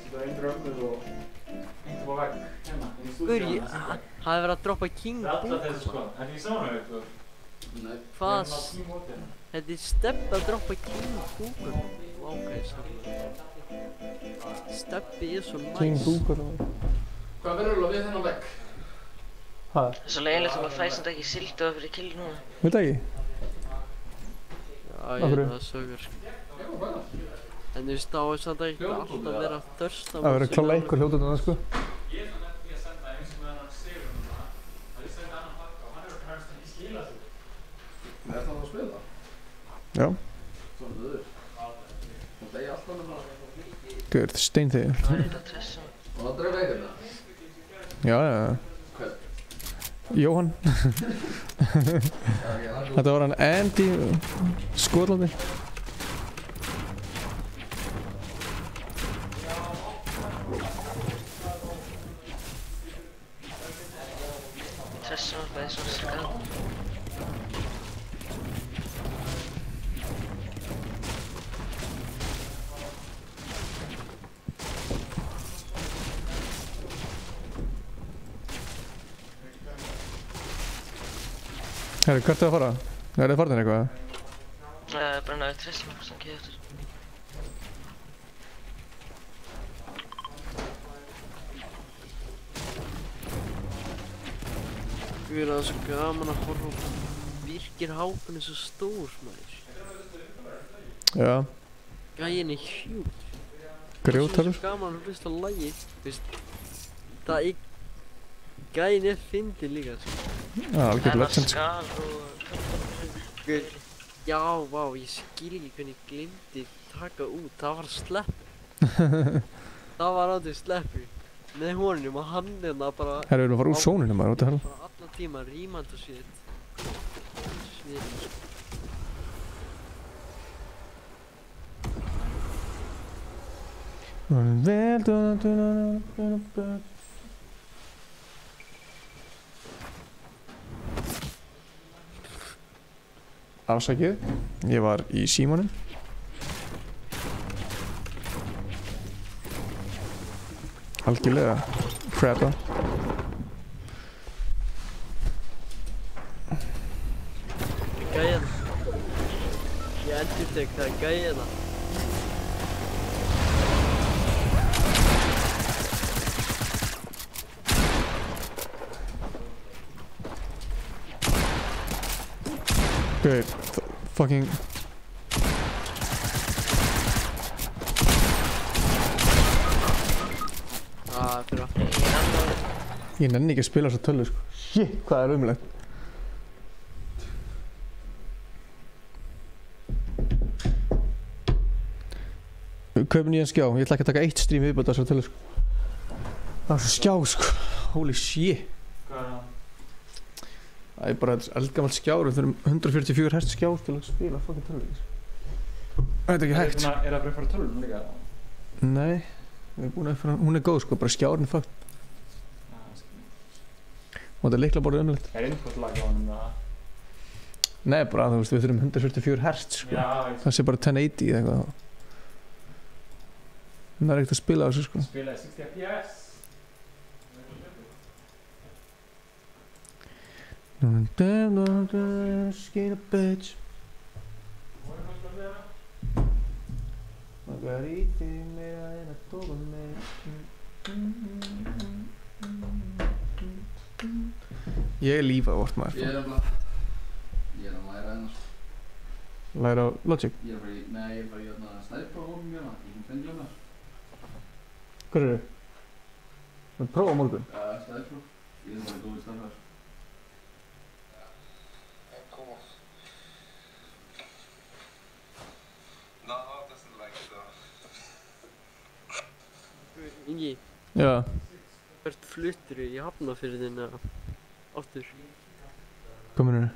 Það er inn römmuð og Eitt upp á vegg, hérna, inn í Gaur, stúdíónu. það hefur verið að droppa King Það er Búk. alltaf þessu sko, en ég sá hana eitthvað. Nei. Hvað? Þetta er Stebbi að droppa King Búk. Ok, Stebbi er svo næs. King Búkur. Hvað verður alveg við þennan vegg? Hæ? Það er svo leiðilegt að maður fæði samt ekki sildu af fyrir kill núna. Veit það ekki? Já, ég er það sögur sko. En þú veist, þá er samt ekki alltaf verið að þörsta. Það verður klála einhver hljóðunar sko. Ég er þannig að senda eins og með hann Sigur núna. Það er sendið annan pakka og hann hefur kannski ekki skilað sig. Er það að spila? Já. Svona þauður. Og það er alltaf með maður. Guður, steinþegi. Það er þetta tressa. Og það dröf eitthvað það? Já, já. Hvern? Jóhann. Þetta var hann Andy Skotlandi. Tressa var bara svona skall. Herru, hvert er það að fara? Er það farin eitthvað? Bara náðu tressa með sem keftur. Guður, það er svo gaman að horfa á virkir hápan er svo stór, maður. Já. Gæinn er hjút. Grjótarur? Það er svo gaman að hlusta á lagi, veist. Það er... Gæinn er fyndinn líka, sko. Já, algjör legend. Guður, já, vá, ég skil ekki hvernig ég glimti taka út. Það var slepp. Það var aldrei sleppu. Með honum og hann er það bara... Herru, við erum að fara úr sóninu maður, what the hell? Bara allan tíma rímand og shit. Sviðin, sko. Afsakið, ég var í símanum. Algjörlega crappa. Gæinn. Ég endurtek það, gæinn. Good, fucking... Fyrir aftur. Ég nenni ekki að spila þessa tölvu sko. Shit, hvað er umlegt. Kaupin nýjan skjá, ég ætla ekki að taka eitt stream viðbútt á þessa tölvu sko. Það er svo skjá sko, holy shit. Hvað er það? Það er bara eldgamalt skjár, við þurfum 144 Hz skjár til að spila fucking tölvu. Það er ekki hægt. Er það bara að fara tölvun líka? Nei, við erum búin að fara, hún er góð sko, bara skjárinn er fucked. Og þetta er lyklaborðið umlegt. Er innput lag á honum það? Nei, bara þú veist, við þurfum 144 Hz sko. Já, það sé bara 1080 eða eitthvað. Það er ekkert að spila á þessu sko. Spila í 60 FPS. Skinny bitch. Margariti meira en að tóla mig. Ég er lífað vort maður. Ég er að læra hennar. Læra á Logic? Ég er bara í, nei, ég er bara í snæðpróf á honum hérna. Ég finn hennar. Hvað eru þau? Það er próf á morgun? Já, snæðpróf. Ég er bara í góði starfar. Ingi. Já. Hvert fluttir í Hafnarfirðina aftur? Hvað meinarðu?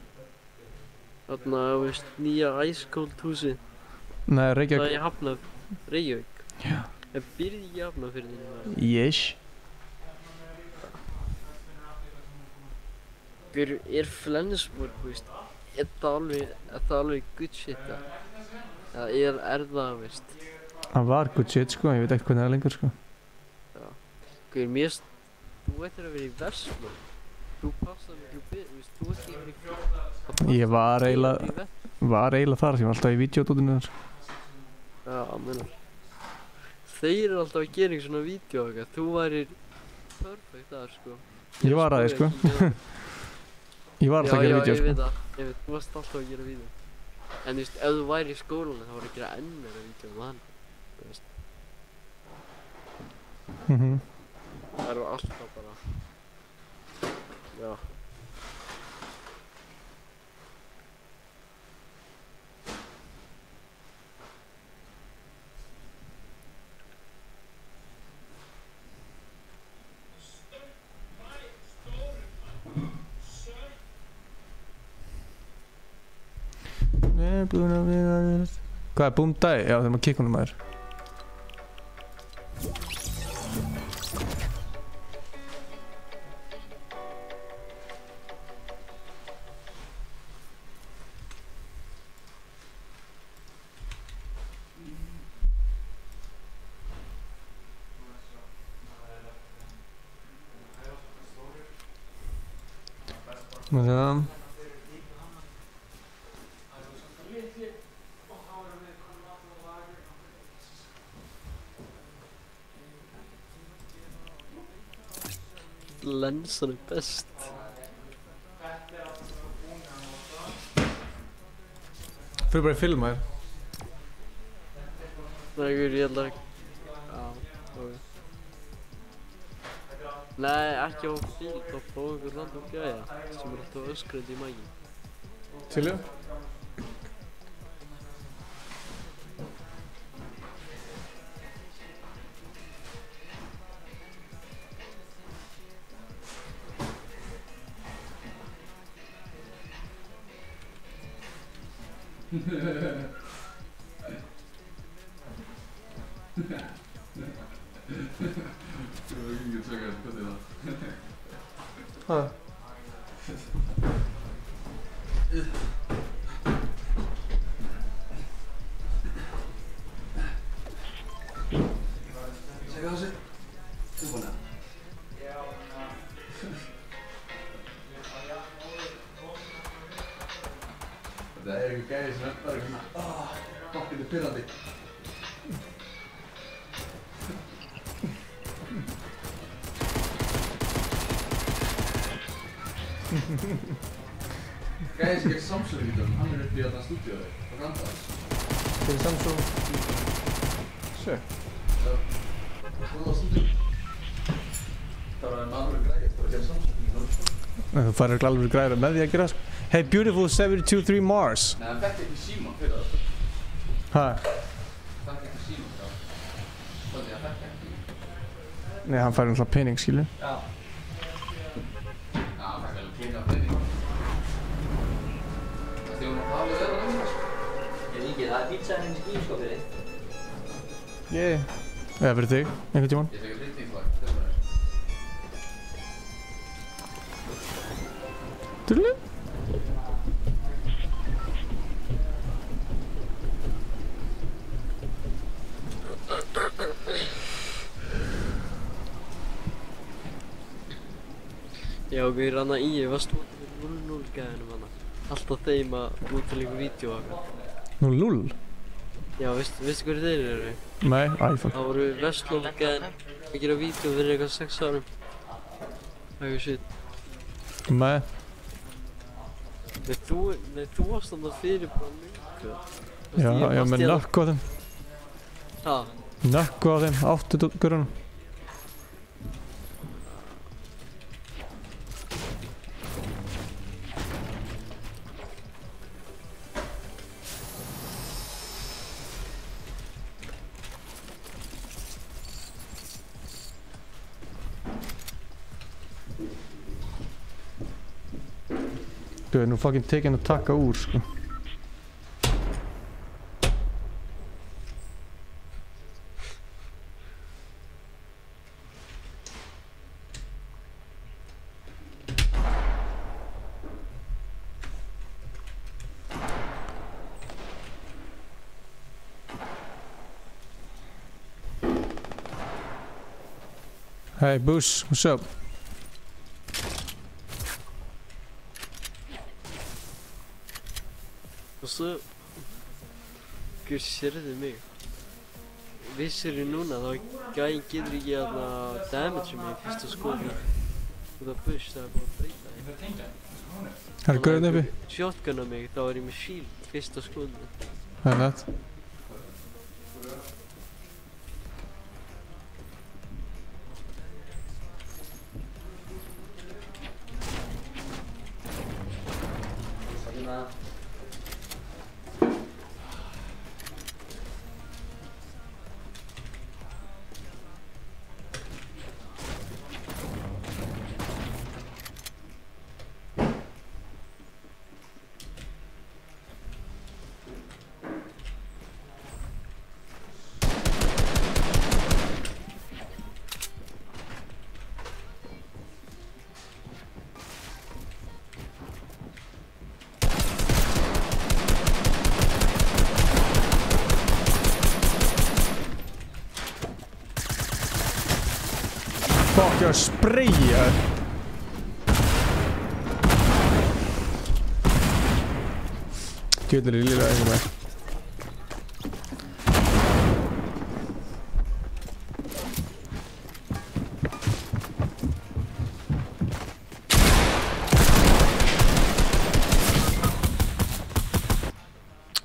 Þarna, veist, nýja Ice Cold húsið. Nei, Reykjavík. Það er í Reykjavík? Já. En býrði ekki í Hafnarfirðina? Yes. Hver er Flensborg, veist? Er það alveg good shit það? Eða er það, veist? Það var good shit sko, ég veit ekkert hvernig það er lengur sko. Guður, mér finnst þú ættir að vera í Versló. Þú passar miklu betur, þú ert ekki verið í fjórða. Ég var eiginlega þar sem ég var alltaf í vídeódótinu þar. Já, menar. Þeir eru alltaf að gera svona vídeo og eitthvað. Þú værir perfekt þar, sko. Ég var að því, sko. Ég var alltaf að gera vídeo, sko. Já, ég veit það. Ég veit, þú varst alltaf að gera vídeo. En þú veist, ef þú væri í skólanum þá var að gera enn meira vídeo en hann. Þú veist. Það eru alltaf bara... Já. Hvað er Boom Die? Já, þegar maður kikk honum maður. Ja. Lensan er best. Fyrir bara að filma þér. Nei, ég held að... Já, ok. Nei, ekki á bíl, þá prófa ykkur random gæja sem er alltaf öskrandi í mæki. Tilju? Það er eitthvað gæði sem er bara svona fokkið er pirrandi. Gæði sem gegn Samsung-vídeónum, hann er upp í þarna stúdíói á Grandans. Fyrir Samsung? Sure. Já. Það var stúdíó. Það var en alveg græði, það var gegn Samsung-vídeónum. Þú færir ekki alveg græðir með því að gera sko. Hey, beautiful 723 Mars. Nei, hann fekk ekki Símon fyrir það. Hæ? Fekk ekki Símon fyrir það. Þannig að hann fekk ekki. Nei, hann færir alltaf pening, skilu. Já. Já, hann fekk alveg pening. Það þjóðum að hafa það sko. Ég veit ekki, það er pizza henni í skískapið. Yeah. Eða fyrir þig, einhvern tímann. Ég fekk að Britney-flagg, þess vegna. Tudlu? Já, við erum hana í, ég var stótið með 0-0 gæðinum hana. Alltaf þeim að út til einhver vídeo og eitthvað. 0-0? Já, veistu hverju þeir eru? Nei, iPhone. Það voru Vestló gæðin að gera vídeo fyrir eitthvað 6 árum. Eitthvað shit. Nei. Nei, þú varst þarna fyrir bara mjög. Já, ég var með nökku á þeim. Hæ? Nökku á þeim, 8 gurunum. Þú er nú fucking tekinn að taka úr, sko. Hey, Boos, what's up? What's up? Hver sérðu mig? Vissirðu núna þá gæinn getur ekki að damage mig í fyrsta skoti út af bush, það er búin að breyta því. Það er gaurinn uppi? Shotgunna mig, þá er ég með shield fyrsta skoti. Það er nett. Fuck, jag sprayar! Tydligare lilla ögon med.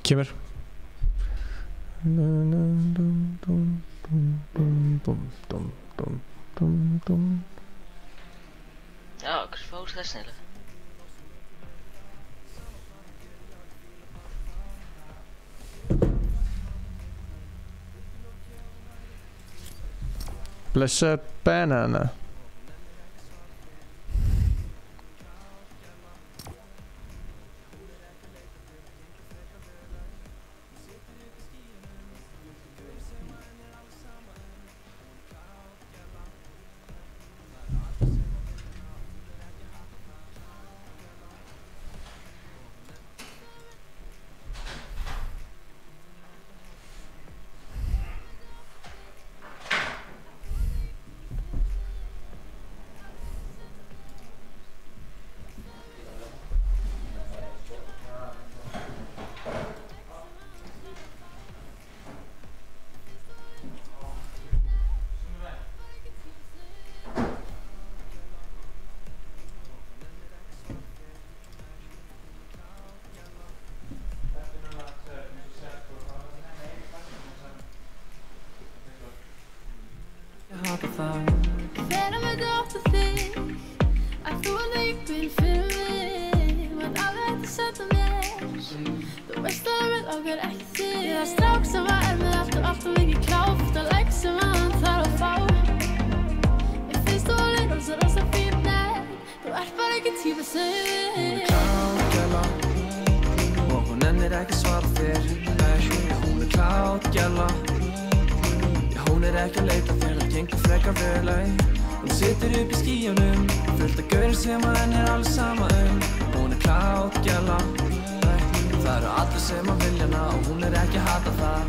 Kommer. Já, hvers fór þess neila? Blessed banana. Þegar mötu áttu þig að þú leikvinn fyrir mig Mátt alveg þetta senda mér Þú veist að við okkar ekki þig Ég er strák sem er með allt og mikið kláft og legg sem hann þarf að fá Mér finnst þú alveg rosa fín Þú ert bara ekki típa sem ég vil Hún klátgæla og hún nennir ekki svara þér Hún klátgæla Hún ekki að leita þér, það gengur frekar vel Hún situr upp í skýjunum fullt af gaurum sem henni alveg sama Hún klátgæla Það eru allir sem vilja hana og hún ekki að hata það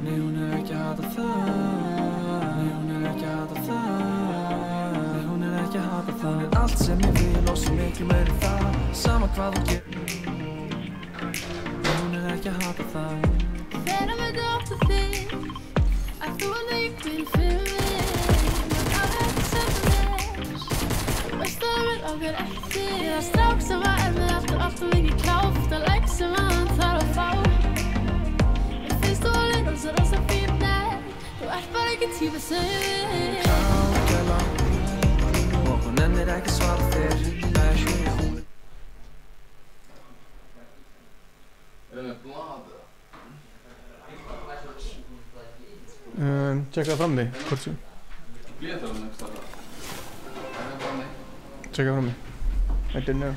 Nei, hún ekki að hata það Nei, hún ekki að hata það Nei, hún ekki að hata það Hún allt sem ég vil og svo miklu meiri það Sama hvað þú gerir Nei, hún ekki að hata það Þegar mötu áttu þig að þú leikvinn fyrir mig Mátt alveg þetta senda mér Þú veist að við okkar ekki þig Ég er strák sem er með allt og mikið kláft og legg sem hann þarf að fá Mér finnst þú alveg rosa fín Þú ert bara ekki típa sem ég vil Klátgæla og hún nennir ekki svara þér Tjekka frammi, hvort sem Tjekka frammi I don't know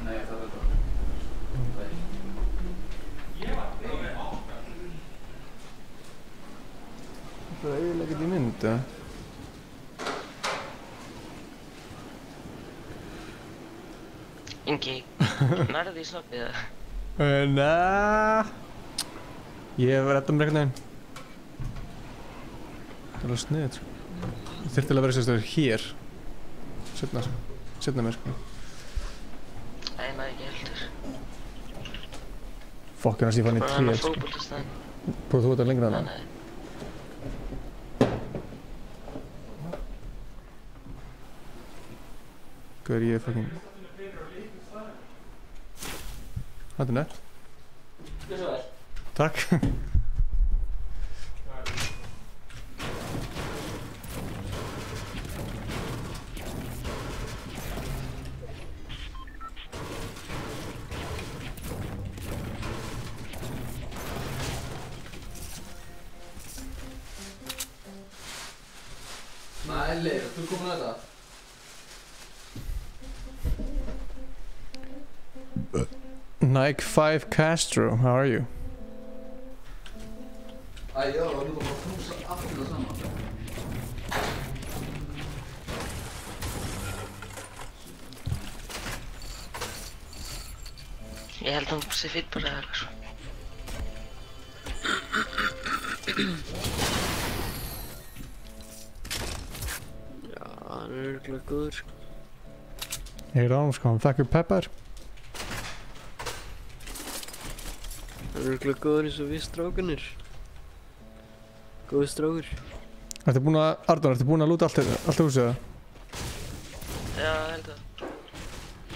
Nei, það er Það er eiginlega ekkert í mynd, eða? Ingi, nærðu því snoppið það? Ég hef reddað mér einhvern veginn Það er alveg sniðið, sko. Það þyrfti að vera sérstaklega hér. Seinna mér, sko. Nei, maður ekki heldur. Fokk, ég fann í Bara tríð, hann á sko. fótboltastæðin. Prófðu þú þetta lengra hana? Nei. Gauður, ég er fucking... Þetta er nett. Gjör svo vel. Takk. Elli, þú komin að þetta? Nike 5 Castro, how are you? Æ, já, við erum bara að knúsa aftur það saman. Ég held að hún sé fýtt bara eða eitthvað svo. Já, hann er örugglega góður, sko. Ég er ánum, sko, hann fekk peppar. Hann er örugglega góður eins og við strákanir. Góður strákur. Arnór, ertu búinn að lúta allt húsið það? Já, ég held að.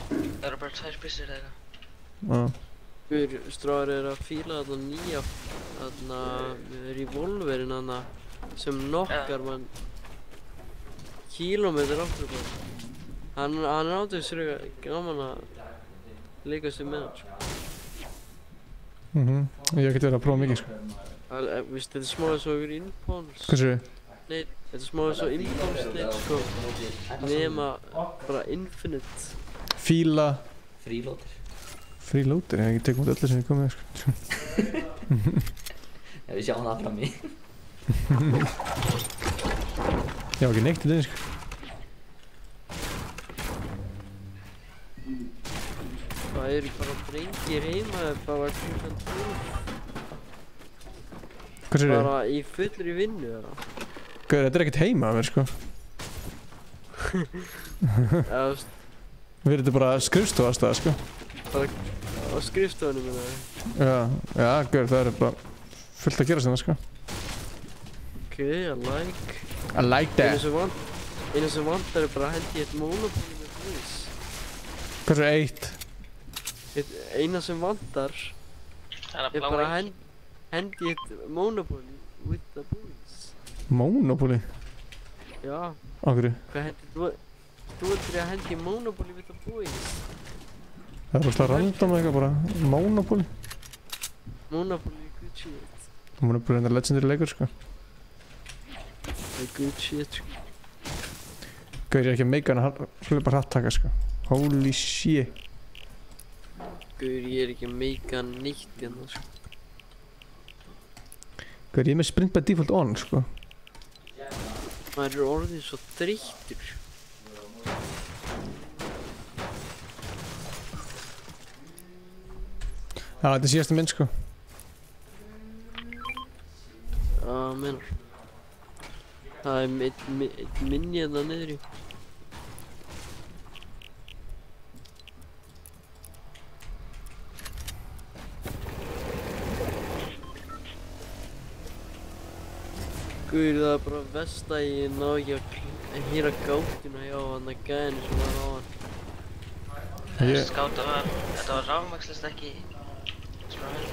Það eru bara 2 byssur eða eitthvað. Guður, stráður er að fíla þarna nýja þarna revolverinn þarna sem nokkar mann kílómetrar aftur bara. Hann er átveð sér gaman að leika sér með hann, sko. Ég hef ekkert verið að prófa mikið, sko. Víst, þetta er smá eins og ykkur impulse. Hvað séu? Nei, þetta er smá eins og impulse neitt, sko. Nema bara infinite. Fíla. Freeloader. Freeloader? Ég hef ekki tekið út öllu sem ég kom með, sko. Já, við sjáum það fram í. Ég var ekki neitt í þetta, sko. Það eru bara drengir heima bara klukkan 12. Hvað séu? Bara í fullri vinnu, eða? Gauður, þetta er ekkert heima að mér, sko. Við erum þetta bara skrifstofastað, sko. Bara á skrifstofunum, eða? Já, gauður, það er bara fullt að gera sem það, sko. Ok, I like. I like that. Einu sem vantar er bara að hendi eitt Monopoly með boys. Hvað er eitt? Eina sem vantar er bara að hendi eitt Monopoly with the boys. Monopoly? Já. Á hverju? Hvað hendir þú? Þú heldur að hendi Monopoly with the boys. Það er bara random eitthvað bara. Monopoly? Monopoly er good shit. Monopoly er enda legendary leikur, sko. Það er good shit, sko. Gauður, ég er ekki að meika hann að hlaupa hrattaka, sko. Holy shit. Gauður, ég er ekki að meika neitt hérna, sko. Gauður, ég er með sprint by default on, sko. Maður er orðið svo þreyttur. Já, þetta er síðasta minn, sko. Já, menar. Það er eitt minni hérna niðri. Guður, það er bara verst að ég ná ekki að hýra gáttuna hjá hann að gæðinu sem var á hann. Þetta var rafmagnslist, ekki svona vel.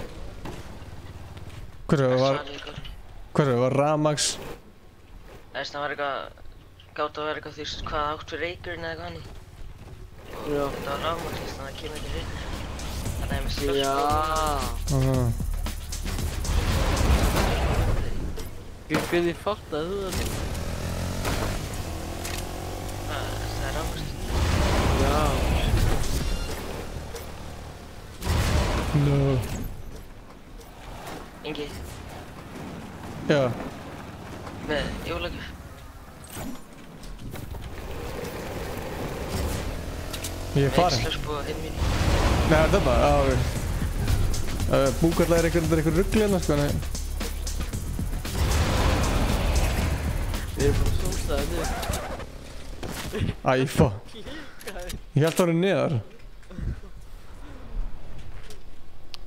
Hvað var rafmags? Það var eitthvað, gátt að vera eitthvað því hvað átt fyrir reykurinn eða eitthvað hannig. Já. Þetta var rafmagnslist, þannig að það kemur ekki reykur. Þannig að ég með slösku. Já. Hvernig fattaði þú það? Það er rafmagnslist. Já. No. Ingi. Já. Með jólagjöf. Ég er farin. Eitt slösku á heimvíni. Nei, það er það, já, ok. Búkarla er eitthvað ruggli hérna, sko, nei. Við erum bara sóstaðið niður. Æ, fuck. Ég held að það eru neðar.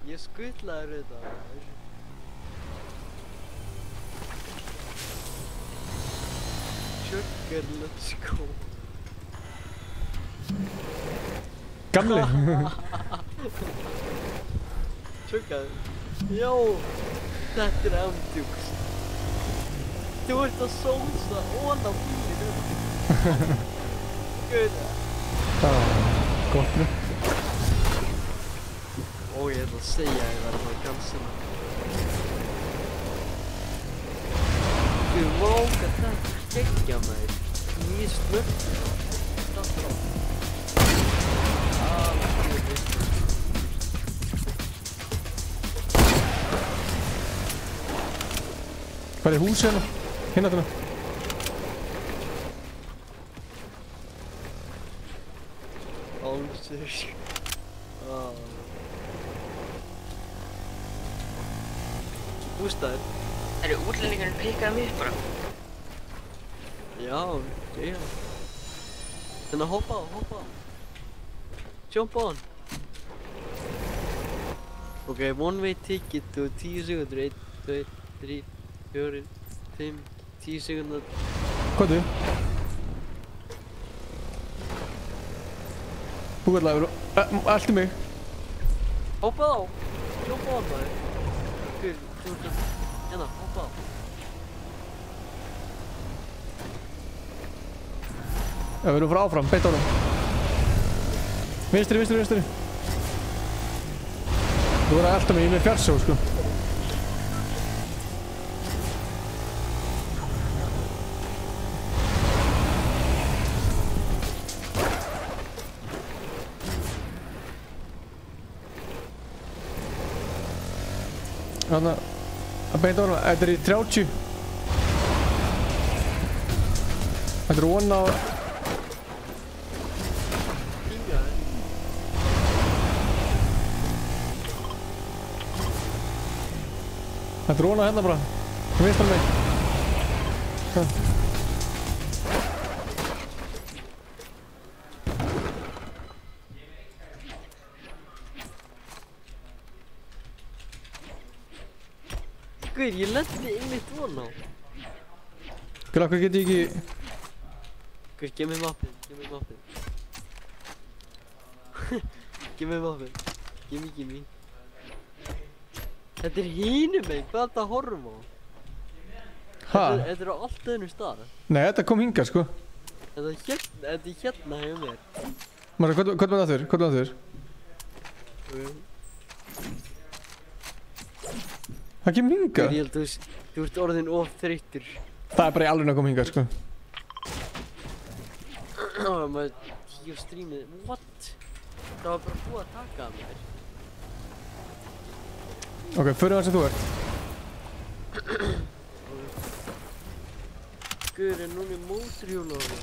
Ég skutlaði þetta. Sugar, let's go. Gamli. Sugar. Jó, þetta er amdjúks. Þú ert að sósa ofan á bílinu. Guða. Gott með. Ó, ég ætla að segja að ég verði bara gansina. Guð, móka þetta geggja maður. Ég snurrt. Þetta á. Hvað er hús hérna? Hérna þarna. Álsur. Bústaður. Eru útlendingarnir pikkaði mig upp bara? Já, já. Þannig að hoppa á. Jump on. Ok, one way ticket og 10 sekundur. 1, 2, 3, 4, 5, 10 sekundur. Hvað er þið? Búgarlagur. Allt í mig. Hoppa á. Jump on maður. Guð, þú ert að... Hérna, hoppa á. Já, við erum að fara áfram, beint á honum. Vinstri. Þú verður að elta mig í með fjarsjó, sko. Þannig að beint á honum, þetta er í 30. Þetta er von á... Þetta er von á hérna bara. Þú veist bara mig. Guð, ég lendi einmitt von á. Hvað get ég ekki... Guð, gef mér mappið. Gef mér mappið. Gimme. Þetta er hínum meginn, hvað er þetta að horfa á? Hæ? Þetta er á allt öðnum stað. Nei, þetta kom hingað, sko. Þetta er hérna hjá mér. Marra, hvað með það þurr? Það kemur hingað? Ég held að þú ert orðinn of þreyttur. Það er bara í alveg að koma hingað, sko. Maður tíu streamið, what? Það var bara búið að taka að mér. Ok, förum það sem þú ert. Guður, en núna er mótorhjól á það.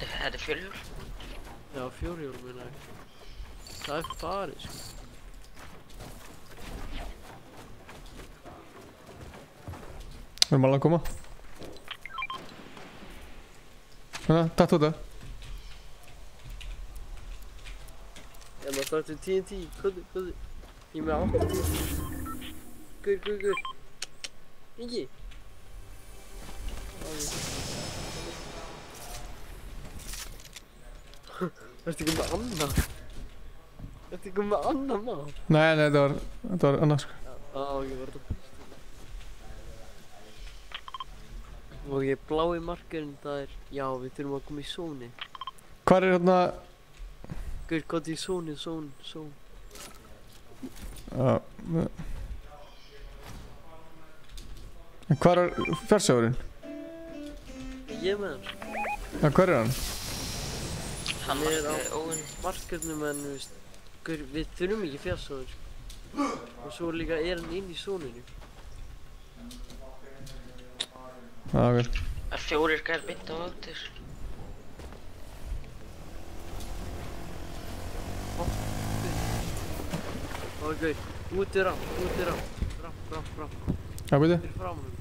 Þetta er fjórhjól? Já, fjórhjól meina ég. Það er farið, sko. Við erum alveg að koma. Þannig, takk þú þetta. Já, maður startur TNT, hvað? Ég er með 8. Guður. Ingi. Ertu ekki með annað? Ertu ekki með annað maður? Nei, þetta var annað, sko. Ok, var þetta fyrst. Og ég blái markurinn, það er... Já, við þurfum að koma í zóni. Hvar er hérna... Guður, hvað er í zóni? Hvar er fjarsjáurinn? Ég er með hann. Já, hvar er hann? Hann er á markernum en við þurfum ekki fjarsjáur. Og svo líka er hann inn í zóninu. Já, ok. Það er 4 gæðir beint á áttir. Ok, út er ramp. Já, byrju. Fyrir framan hann.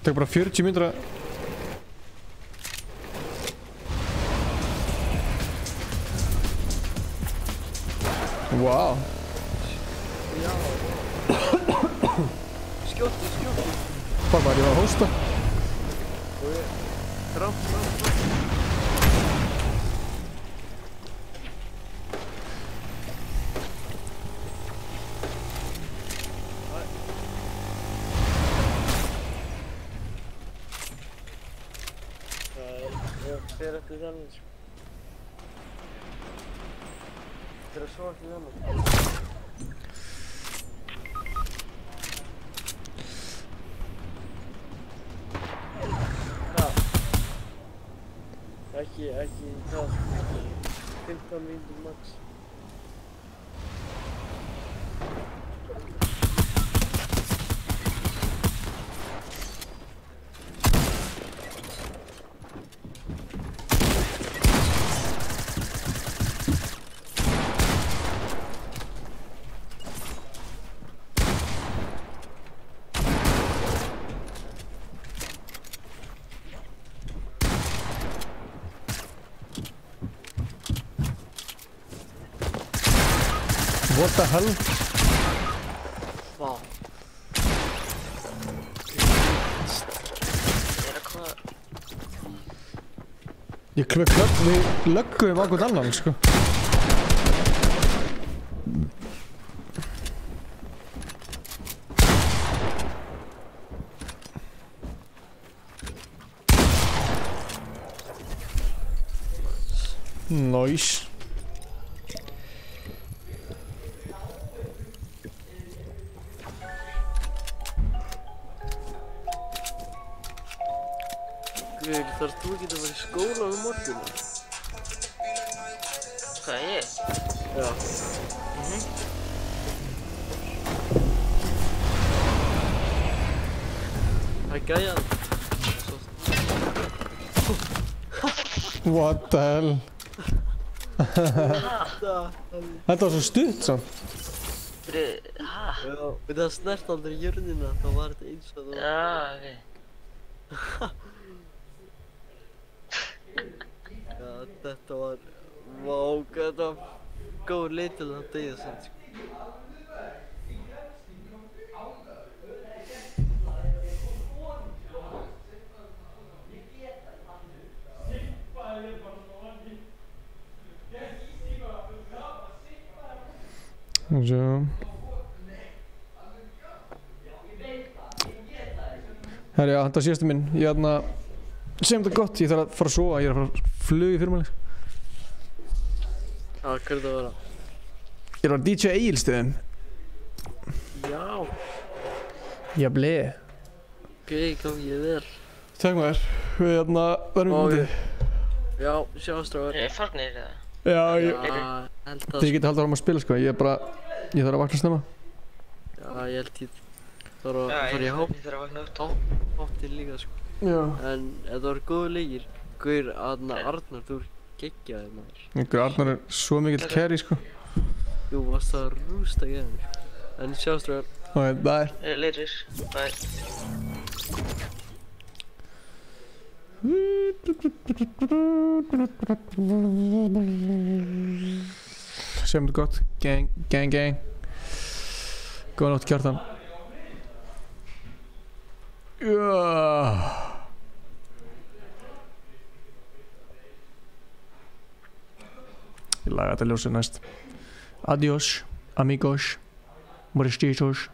Tek bara 40 mínútur að... Wow. Já. Skjóttu. Hvað var ég að hósta? Og ég... Fram. Ég fer eftir þennan, sko. Þetta er svo eftir þennan. Hvað? Ekki, hvað? 15 mínútur max. What the hell? Vá. Ég við lögguðum á hvern annan, sko. Nice. Þarf þú ekki að fara í skóla á morgun? Hvað, ég? Já. Það er gæjan. What the hell? Þetta var svo stutt samt. Já, við það snert aldrei jörðina, þá var þetta eins og það. Já, ok. Já, þetta var... Vá, þetta var góð leið til að deyja samt, sko. Svo... Herri, já, þetta var síðastu minn. Ég segjum þetta gott, ég þarf að fara að sofa, ég er að fara að fluga í fyrirmæli. Já, hvað er þetta að vera? Ég er að DJ Egilsstöðum. Já. Jafnlega. Ok, gangi ég vel. Takk maður, við verðum úti. Já, sjástráður. Er þið farnir eða? Já, held að... Þið geta haldið áfram að spila, sko, ég þarf að vakna snemma. Já, ég held ég þarf að fara í hátt til líka, sko. Já. En þetta var góðu leikir. Gaur, Arnar, þú er geggjaður, maður. Gaur, Arnar er svo mikill carry, sko. Þú varst að rústa gegn, sko. En sjástráður. Ok, bye. Later, bye. Segjum þetta gott. Gang. Góða nótt, Kjartan. Ég laga þetta ljósið næst. Adiós, amigos, moristitos.